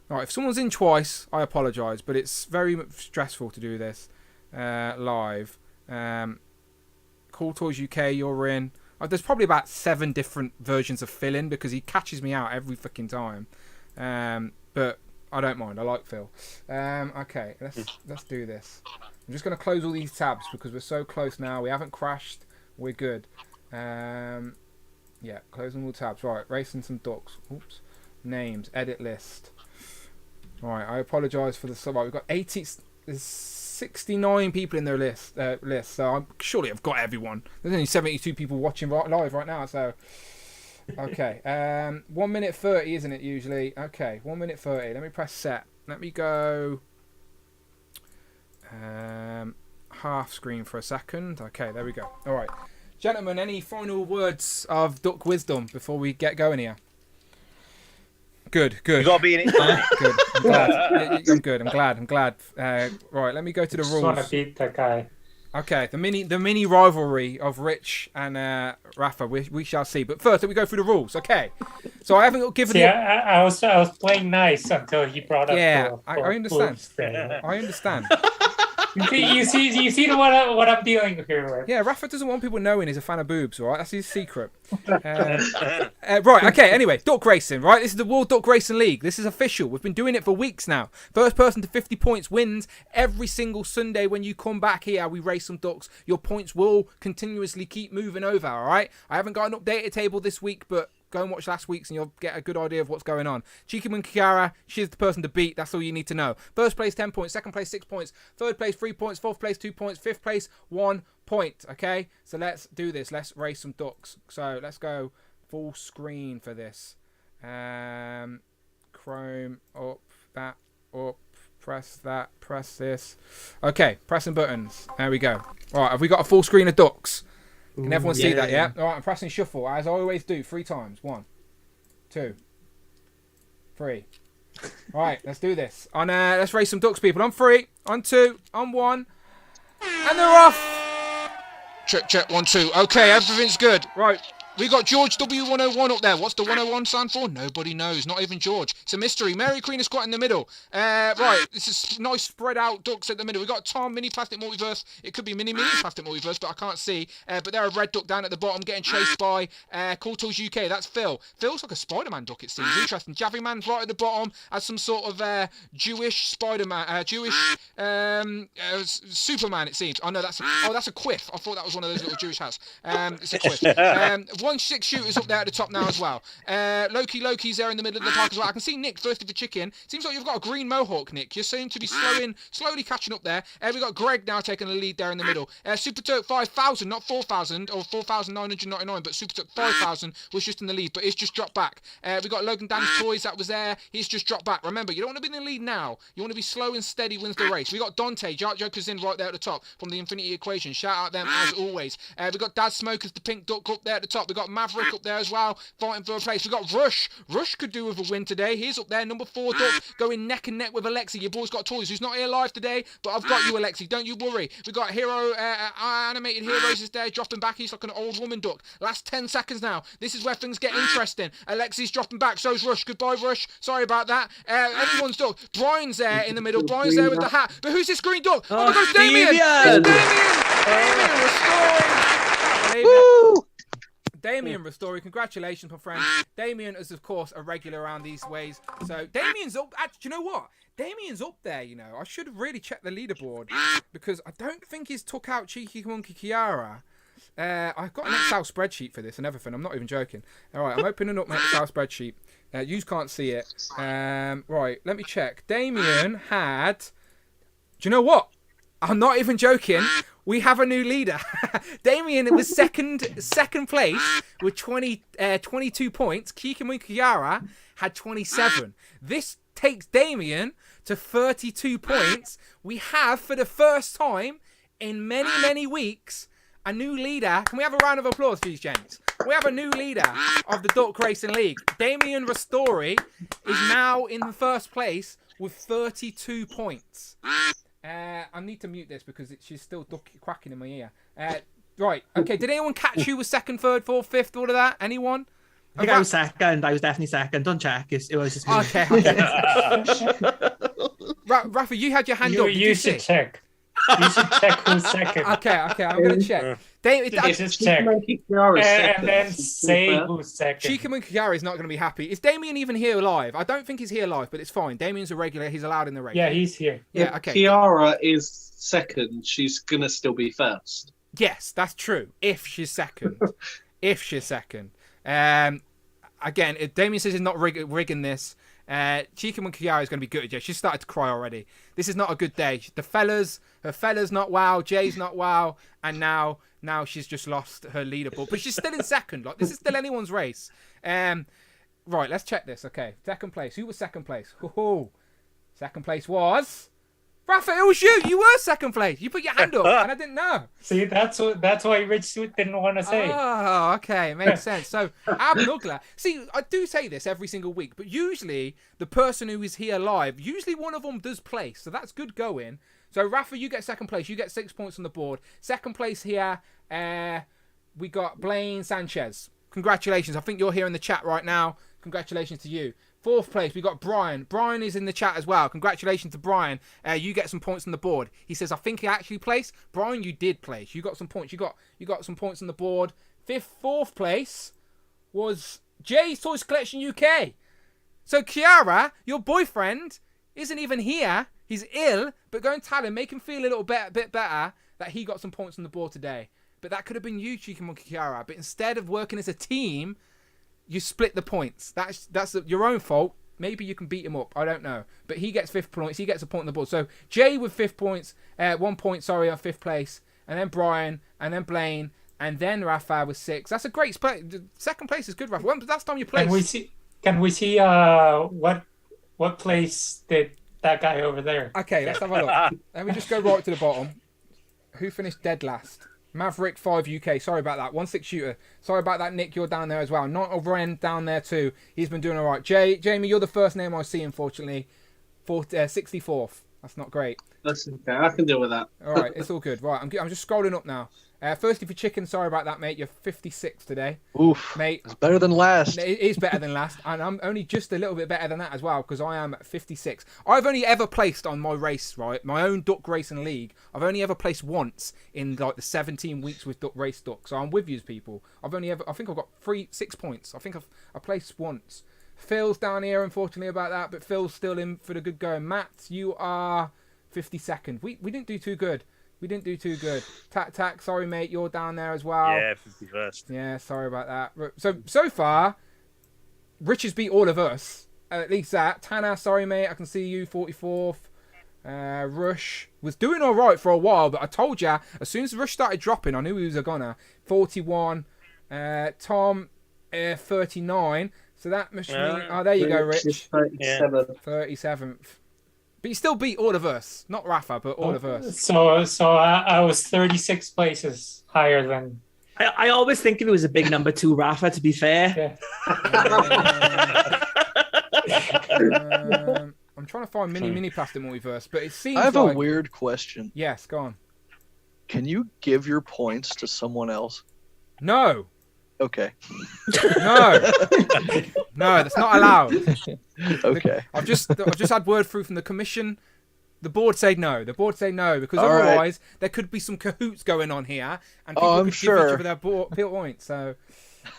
All right, if someone's in twice, I apologise, but it's very stressful to do this live. Cool Toys UK, you're in. There's probably about 7 different versions of Phil in because he catches me out every fucking time. But I don't mind. I like Phil. Okay, let's do this. I'm just going to close all these tabs because we're so close now. We haven't crashed. We're good. Yeah, closing all tabs. Right, racing some ducks. Oops. Names. Edit list. Right, I apologise for the sub. We've got 69 people in their list, so surely I've got everyone. There's only 72 people watching live right now, so okay. 1 minute 30, isn't it usually? Okay, 1 minute 30. Let me press set. Let me go half screen for a second. Okay, there we go. All right, gentlemen, any final words of duck wisdom before we get going here? Good. You got to be in it. Good. I'm glad. I'm glad. Right, let me go to the rules. Just want to beat that guy. Okay, the mini rivalry of Rich and Rafa. We shall see. But first, let me go through the rules. Okay. So I haven't given. See, I was playing nice until he brought up. Yeah, I understand. I understand. You see what I'm dealing with here with. Yeah, Rafa doesn't want people knowing he's a fan of boobs, all right? That's his secret. Right, okay, anyway, duck racing, right? This is the World Duck Racing League. This is official. We've been doing it for weeks now. First person to 50 points wins. Every single Sunday when you come back here, we race some ducks. Your points will continuously keep moving over, all right? I haven't got an updated table this week, but go and watch last week's and you'll get a good idea of what's going on. Chikimon Kiara, she's the person to beat. That's all you need to know. First place, 10 points. Second place, 6 points. Third place, 3 points. Fourth place, 2 points. Fifth place, 1 point. Okay? So let's do this. Let's race some ducks. So let's go full screen for this. Chrome, up, that, up. Press that, press this. Okay, pressing buttons. There we go. All right, have we got a full screen of ducks? Can everyone see that, yeah? All right, I'm pressing shuffle, as I always do, 3 times. 1, 2, 3. All right, let's do this. Let's race some ducks, people. On 3, on 2, on 1. And they're off. Check, 1, 2. Okay, everything's good. Right. We got George W101 up there. What's the 101 stand for? Nobody knows. Not even George. It's a mystery. Mary Queen is quite in the middle. Right. This is nice spread out ducks at the middle. We got Tom, Mini Plastic Multiverse. It could be Mini Plastic Multiverse, but I can't see. But they're a red duck down at the bottom getting chased by Cool Tools UK. That's Phil. Phil's like a Spider-Man duck, it seems. Interesting. Javi Man's right at the bottom as some sort of Jewish Spider-Man. Jewish Superman, it seems. Oh, no, that's a quiff. I thought that was one of those little Jewish hats. It's a quiff. 1-6 shooters up there at the top now as well. Loki's there in the middle of the park as well. I can see Nick thirsty for chicken. Seems like you've got a green mohawk, Nick. You seem to be slowly catching up there. We've got Greg now taking the lead there in the middle. Super Turk 5,000, not 4,000 or 4,999, but Super Turk 5,000 was just in the lead, but it's just dropped back. We've got Logan Dan's Toys that was there. He's just dropped back. Remember, you don't want to be in the lead now. You want to be slow and steady wins the race. We got Dante, Joker's in right there at the top from the Infinity Equation. Shout out them as always. We've got Dad Smokers, the pink duck up there at the top. We've got Maverick up there as well, fighting for a place. We've got Rush. Rush could do with a win today. He's up there, number 4 duck, going neck and neck with Alexi. Your boy's got toys, who's not here live today, but I've got you, Alexi. Don't you worry. We've got Animated Heroes is there, dropping back. He's like an old woman duck. Last 10 seconds now. This is where things get interesting. Alexi's dropping back, so's Rush. Goodbye, Rush. Sorry about that. Everyone's duck. Brian's there in the middle. Brian's there with the hat. But who's this green duck? Oh my God, it's Damien! It's Damien! Damien restoring. Woo! Damien restoring, congratulations, my friend. Damien is, of course, a regular around these ways. So, Damien's up. Actually, you know what? Damien's up there, you know. I should have really checked the leaderboard because I don't think he's took out Cheeky Monkey Kiara. I've got an Excel spreadsheet for this and everything. I'm not even joking. All right, I'm opening up my Excel spreadsheet. You can't see it. Right, let me check. Damien had... Do you know what? I'm not even joking. We have a new leader. Damien was second place with 22 points. Kikimu Kiara had 27. This takes Damien to 32 points. We have, for the first time in many, many weeks, a new leader. Can we have a round of applause, please, gents? We have a new leader of the Duck Racing League. Damien Ristori is now in the first place with 32 points. I need to mute this because she's still quacking in my ear. Right, okay. Did anyone catch who was second, third, fourth, fifth, all of that? Anyone? I think I was second. I was definitely second. Don't check. It was just me. Okay. Rafa, you had your hand up. You should check. You should check who's second. Okay. I'm going to check. Just check. And then say who's second. Chikamun Kiara is not going to be happy. Is Damien even here live? I don't think he's here live, but it's fine. Damien's a regular. He's allowed in the race. Yeah, he's here. Yeah, okay. Kiara is second. She's going to still be first. Yes, that's true. If she's second. Again, if Damien says he's not rigging this, Chikamun Kiara is going to be good. She's started to cry already. This is not a good day. Her fella's not wow. Jay's not wow. And now she's just lost her leaderboard. But she's still in second. Like, this is still anyone's race. Right, let's check this. Okay, second place. Who was second place? Second place was... Rafa, it was you. You were second place. You put your hand up, and I didn't know. See, that's why Rich Suit didn't want to say. Oh, okay, makes sense. So, Abnugla. See, I do say this every single week, but usually the person who is here live, usually one of them does place, so that's good going. So, Rafa, you get second place. You get 6 points on the board. Second place here, we got Blaine Sanchez. Congratulations. I think you're here in the chat right now. Congratulations to you. Fourth place, we got Brian. Brian is in the chat as well. Congratulations to Brian. You get some points on the board. He says, I think he actually placed. Brian, you did place. You got some points. You got some points on the board. Fourth place was Jay's Toys Collection UK. So Kiara, your boyfriend, isn't even here. He's ill, but go and tell him, make him feel a little bit better that he got some points on the board today. But that could have been you, Cheeky Monkey Kiara. But instead of working as a team, you split the points. That's your own fault. Maybe you can beat him up. I don't know. But he gets 5 points. He gets a point on the board. So Jay with 5 points, 1 point, sorry, on 5th place. And then Brian, and then Blaine, and then Rafa with 6. That's a great split. 2nd place is good, Rafa. When was the last time you played? Can we see what place did that guy over there? Okay, let's have a look. Let me just go right to the bottom. Who finished dead last? Maverick 5 UK. Sorry about that. 1-6 shooter. Sorry about that, Nick. You're down there as well. Not over end down there too. He's been doing all right. Jamie, you're the first name I see, unfortunately. 64th. That's not great. That's okay. I can deal with that. All right, it's all good. Right, I'm just scrolling up now. Firstly, for chicken, sorry about that, mate. You're 56 today. Oof, mate. It's better than last. It is better than last, and I'm only just a little bit better than that as well, because I am at 56. I've only ever placed on my race, right, my own duck racing league. I've only ever placed once in like the 17 weeks with duck race duck. So I'm with you, people. I think I've got 6 points. I think I placed once. Phil's down here, unfortunately, about that, but Phil's still in for the good going. Matt, you are 52nd. We didn't do too good. Tac, sorry, mate, you're down there as well. Yeah, 51st. Yeah, sorry about that. So far, Rich has beat all of us. At least that. Tanner, sorry, mate, I can see you, 44th. Rush was doing all right for a while, but I told you, as soon as Rush started dropping, I knew he was a goner. 41. Tom, 39. So that must mean... Oh, there you go, Rich. 37th. But you still beat all of us. Not Rafa, but all of us. So I was 36 places higher than... I always think if it was a big number 2 Rafa, to be fair. Yeah. I'm trying to find mini plastic multiverse, but it seems I have a weird question. Yes, go on. Can you give your points to someone else? No. Okay. No, that's not allowed. Okay. I've just had word through from the commission. The board said no. Because All otherwise right. there could be some cahoots going on here, and people could give each other their points. So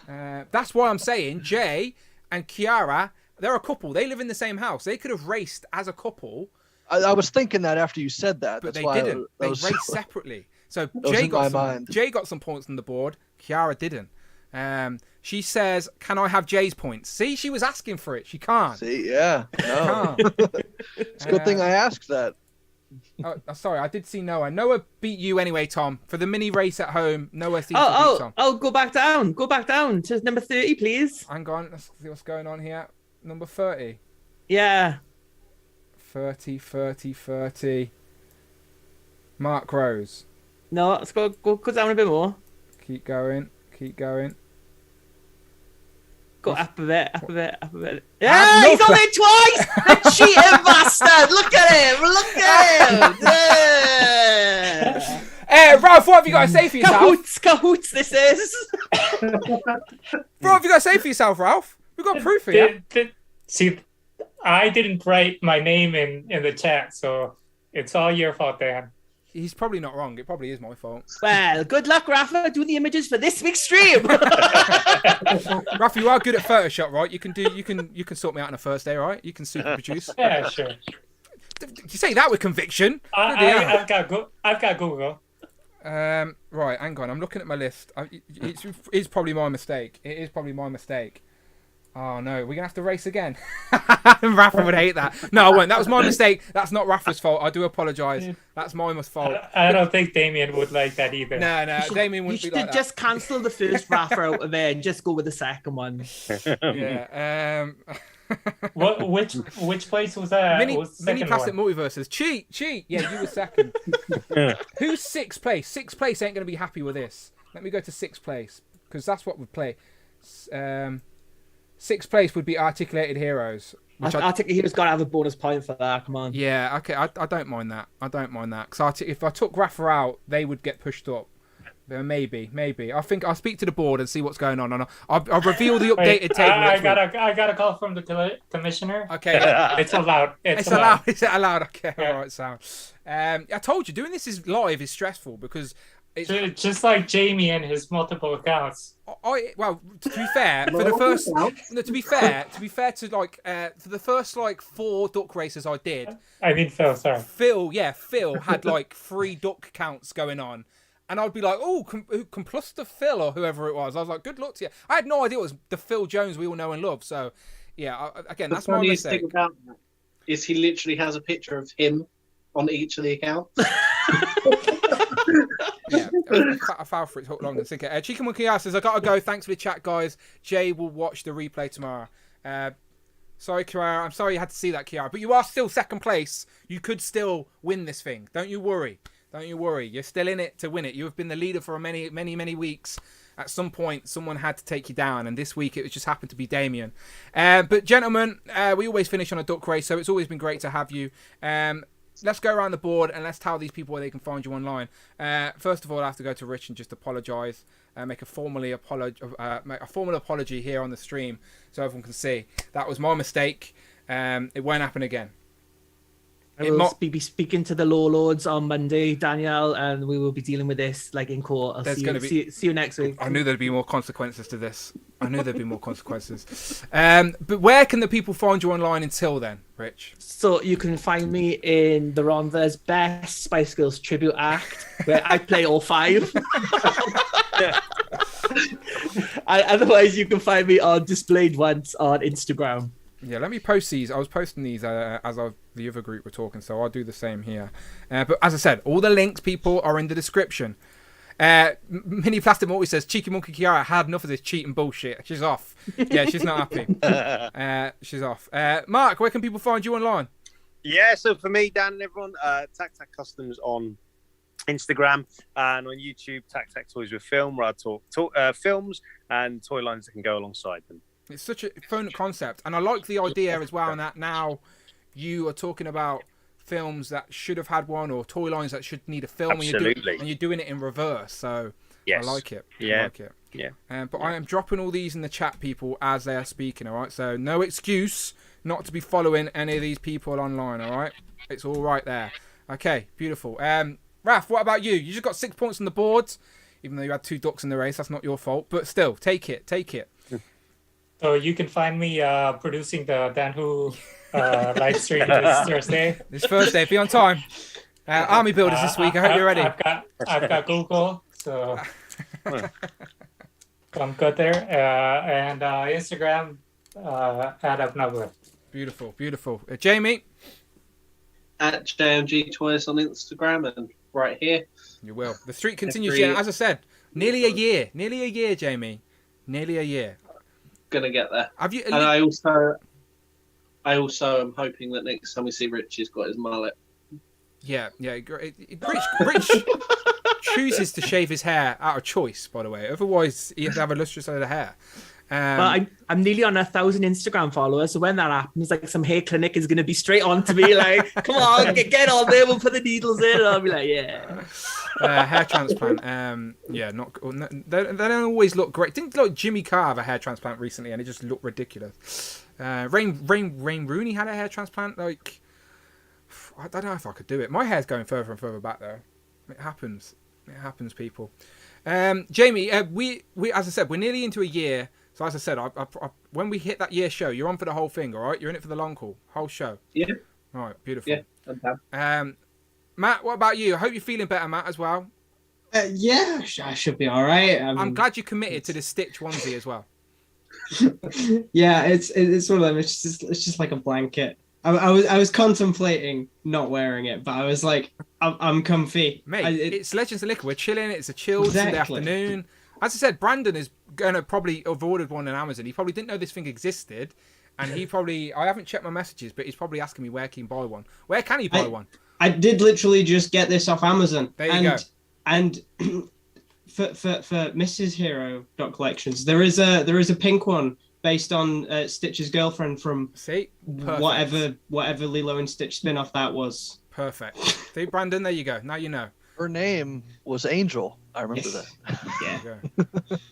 that's why I'm saying Jay and Kiara, they're a couple. They live in the same house. They could have raced as a couple. I was thinking that after you said that. But That's they didn't. They raced separately. So Jay got some points on the board. Kiara didn't. She says, "Can I have Jay's points?" See, she was asking for it. She can't. See, yeah, no. It's a good thing I asked that. Sorry, I did see Noah. Noah beat you anyway, Tom. For the mini race at home, Noah seems to beat Tom. Oh, go back down. Go back down to number 30, please. Hang on, let's see what's going on here. Number 30. Yeah. 30. Mark Rose. No, let's go down a bit more. Keep going. Go up a bit. Yeah, he's on there twice! The cheating bastard! Look at him! Yeah. Ralph, what have you got to say for yourself? Cahoots, this is! What have you got to say for yourself, Ralph? We've got proof here. See, I didn't write my name in the chat, so it's all your fault, Dan. He's probably not wrong. It probably is my fault. Well, good luck, Rafa. Do the images for this week's stream. Rafa, you are good at Photoshop, right? You can sort me out on a first day, right? You can super produce. Yeah, sure. You say that with conviction. I've got Google. Right, hang on. I'm looking at my list. It's probably my mistake. It is probably my mistake. Oh no, we're gonna have to race again. Rafa would hate that. No, I won't. That was my mistake. That's not Rafa's fault. I do apologise. That's my fault. I don't think Damien would like that either. No, Damien wouldn't be like that. Just cancel the first Rafa out of there and just go with the second one. Yeah. Which place was that? Mini plastic multiverses. Cheat. Yeah, you were second. Who's 6th place? 6th place ain't gonna be happy with this. Let me go to 6th place because that's what we play. 6th place would be Articulated Heroes. Articulated Heroes got to have a bonus point for that. Come on. Yeah, okay. I don't mind that. Because if I took Rafa out, they would get pushed up. Maybe. I think I'll speak to the board and see what's going on, and I'll reveal the updated table. I got a call from the commissioner. Okay, it's allowed. It's allowed. Is it allowed? Okay, all right, Sam. I told you doing this is live is stressful because it's just like Jamie and his multiple accounts. Well, to be fair, for the first, to be fair to like for the first like 4 duck races I did. I mean Phil, sorry. Phil had like 3 duck counts going on. And I'd be like, oh, plus the Phil or whoever it was. I was like, good luck to you. I had no idea it was the Phil Jones we all know and love. So, yeah, again, that's my mistake. Thing about that is he literally has a picture of him on each of the accounts. Yeah, I fell for it hook long and sinker. Chica Monkey says, I gotta go. Thanks for the chat, guys. Jay will watch the replay tomorrow. Sorry, Kiara. I'm sorry you had to see that, Kiara. But you are still second place. You could still win this thing. Don't you worry. Don't you worry. You're still in it to win it. You have been the leader for many, many, many weeks. At some point, someone had to take you down, and this week it just happened to be Damien. But gentlemen, we always finish on a duck race, so it's always been great to have you. Let's go around the board and let's tell these people where they can find you online. First of all, I have to go to Rich and just apologise, make a formal apology here on the stream so everyone can see that was my mistake. It won't happen again. I will be speaking to the law lords on Monday, Danielle, and we will be dealing with this like in court. I'll see you next week. I knew there'd be more consequences to this. But where can the people find you online until then, Rich? So you can find me in the Ronda's Best Spice Girls Tribute Act, where I play all 5. Otherwise, you can find me on Displayed Once on Instagram. Yeah, let me post these. I was posting these as the other group were talking, so I'll do the same here. But as I said, all the links, people, are in the description. Mini Plastic Morty says, Cheeky Monkey Kiara had enough of this cheating bullshit. She's off. Yeah, she's not happy. She's off. Mark, where can people find you online? Yeah, so for me, Dan and everyone, Tac Tac Customs on Instagram and on YouTube, Tac Tac Toys with Film, where I talk films and toy lines that can go alongside them. It's such a fun concept, and I like the idea as well. And that now you are talking about films that should have had one, or toy lines that should need a film. Absolutely. And you're doing it in reverse. So yes. I like it. Yeah. I like it. Yeah. But I am dropping all these in the chat, people, as they are speaking. All right. So no excuse not to be following any of these people online. All right. It's all right there. Okay. Beautiful. Raph, what about you? You just got 6 points on the board, even though you had 2 ducks in the race. That's not your fault, but still, take it. So you can find me producing the Dan Who live stream this Thursday. This Thursday, be on time. Army Builders this week. I hope you're ready. I've got Google, so I'm good there. And Instagram, @Abnubler. Beautiful. Jamie? At JMG Toys on Instagram and right here. You will. The streak continues, yeah, as I said. Nearly a year, Jamie. Nearly a year. Gonna get there. Have you? And I also am hoping that next time we see Rich, he's got his mullet. Yeah. Rich chooses to shave his hair out of choice, by the way. Otherwise, he has to have a lustrous head of hair. Well, I'm nearly on 1,000 Instagram followers, so when that happens, like some hair clinic is going to be straight on to me, like, come on, get on there, we'll put the needles in, and I'll be like, yeah. Hair transplant, they don't always look great. Didn't like Jimmy Carr have a hair transplant recently, and it just looked ridiculous. Rain Rooney had a hair transplant. Like, I don't know if I could do it. My hair's going further and further back though. It happens, people. Jamie, we as I said, we're nearly into a year. So as I said, I when we hit that year show, you're on for the whole thing, all right? You're in it for the long haul, whole show. Yeah. All right, beautiful. Yeah, I'm down. Matt, what about you? I hope you're feeling better, Matt, as well. Yeah, I should be all right. I'm glad you committed to the Stitch onesie as well. Yeah, it's one of them. It's just like a blanket. I was contemplating not wearing it, but I was like, I'm comfy. Mate, it's Legends of Liquor. We're chilling. It's a chilled Sunday afternoon. As I said, Brandon is going to probably have ordered one on Amazon. He probably didn't know this thing existed. And I haven't checked my messages, but he's probably asking me where can he buy one. Where can he buy one? I did literally just get this off Amazon. There you go. And for Mrs. Hero Collections, there is a pink one based on Stitch's girlfriend from whatever Lilo and Stitch spin-off that was. Perfect. See, Brandon, there you go. Now you know. Her name was Angel. I remember that.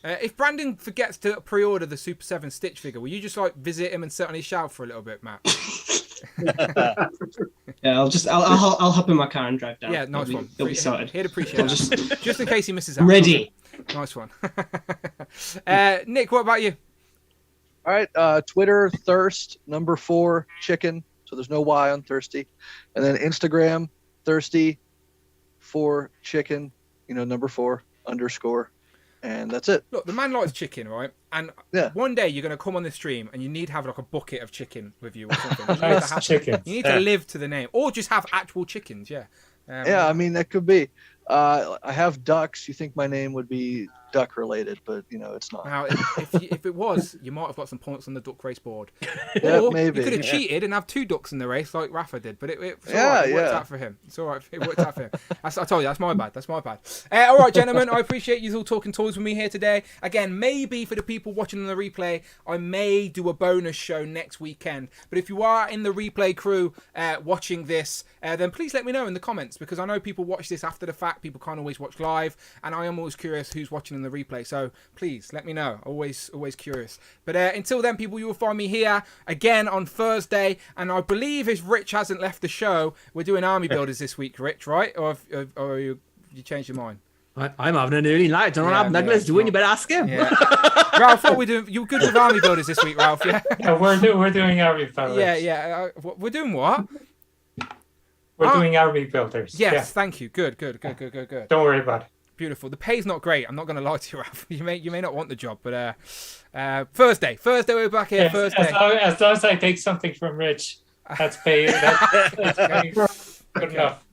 Yeah. If Brandon forgets to pre-order the Super 7 Stitch figure, will you just like visit him and sit on his shelf for a little bit, Matt? Yeah, I'll hop in my car and drive down. Yeah, nice one. It'll be sorted. He'd appreciate that. Just in case he misses out. Ready. Nice one. Nick, what about you? All right, Twitter, Thirst, 4, chicken. So there's no Y on Thirsty. And then Instagram, Thirsty, 4, chicken, 4, _. And that's it. Look, the man likes chicken, right? And one day you're going to come on the stream and you need to have like a bucket of chicken with you or something. You need to live to the name. Or just have actual chickens, yeah. Yeah, I mean, that could be. I have ducks. You think my name would be duck related, but it's not. Now, if it was, you might have got some points on the duck race board. Yeah, or maybe. You could have cheated and have 2 ducks in the race like Rafa did, but it's all right. It worked out for him. It's all right. It worked out for him. I told you, that's my bad. That's my bad. All right, gentlemen, I appreciate you all talking toys with me here today. Again, maybe for the people watching on the replay, I may do a bonus show next weekend. But if you are in the replay crew watching this, then please let me know in the comments, because I know people watch this after the fact. People can't always watch live, and I am always curious who's watching in the replay. So please let me know. Always curious. But until then, people, you will find me here again on Thursday. And I believe if Rich hasn't left the show, we're doing army builders this week, Rich, right? Or you changed your mind? I'm having an early night. Don't know what happened. Douglas doing. You better ask him. Yeah. Ralph, what are we doing? You're good with army builders this week, Ralph. Yeah. Yeah, we're doing army builders. Yeah. We're doing what? We're doing army builders. Yes, yeah. Thank you. Good. Don't worry about it. Beautiful. The pay's not great. I'm not going to lie to you, Ralph. You may not want the job, but Thursday we're back here. Yes, Thursday. As long as I take something from Rich, that's pay. That's good enough.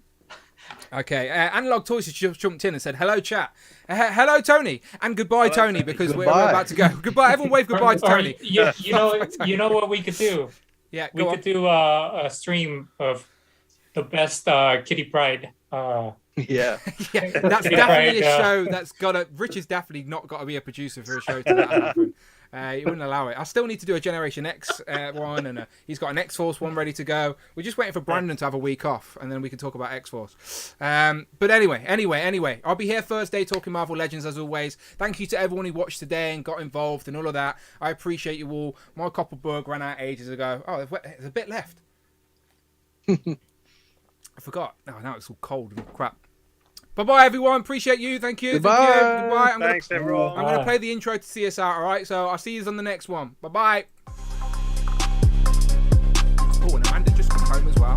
Okay. Analog Toys just jumped in and said, "Hello, chat. Hello, Tony, and goodbye, Tony, because we're about to go. Goodbye. Everyone, wave goodbye to Tony. You know what we could do? Yeah, we could do a stream of the best Kitty Pride. Yeah, that's definitely a show that's got to. Rich has definitely not got to be a producer for a show to that happen. He wouldn't allow it. I still need to do a Generation X one, and he's got an X-Force one ready to go. We're just waiting for Brandon to have a week off, and then we can talk about X-Force. But anyway, I'll be here Thursday talking Marvel Legends as always. Thank you to everyone who watched today and got involved and all of that. I appreciate you all. My Copperberg ran out ages ago. Oh, there's a bit left. I forgot. Oh, now it's all cold and crap. Bye-bye, everyone. Appreciate you. Thank you. Goodbye. Thank you. Goodbye. Thanks, everyone. I'm going to play the intro to see us out, all right? So I'll see you on the next one. Bye-bye. Oh, and Amanda just come home as well.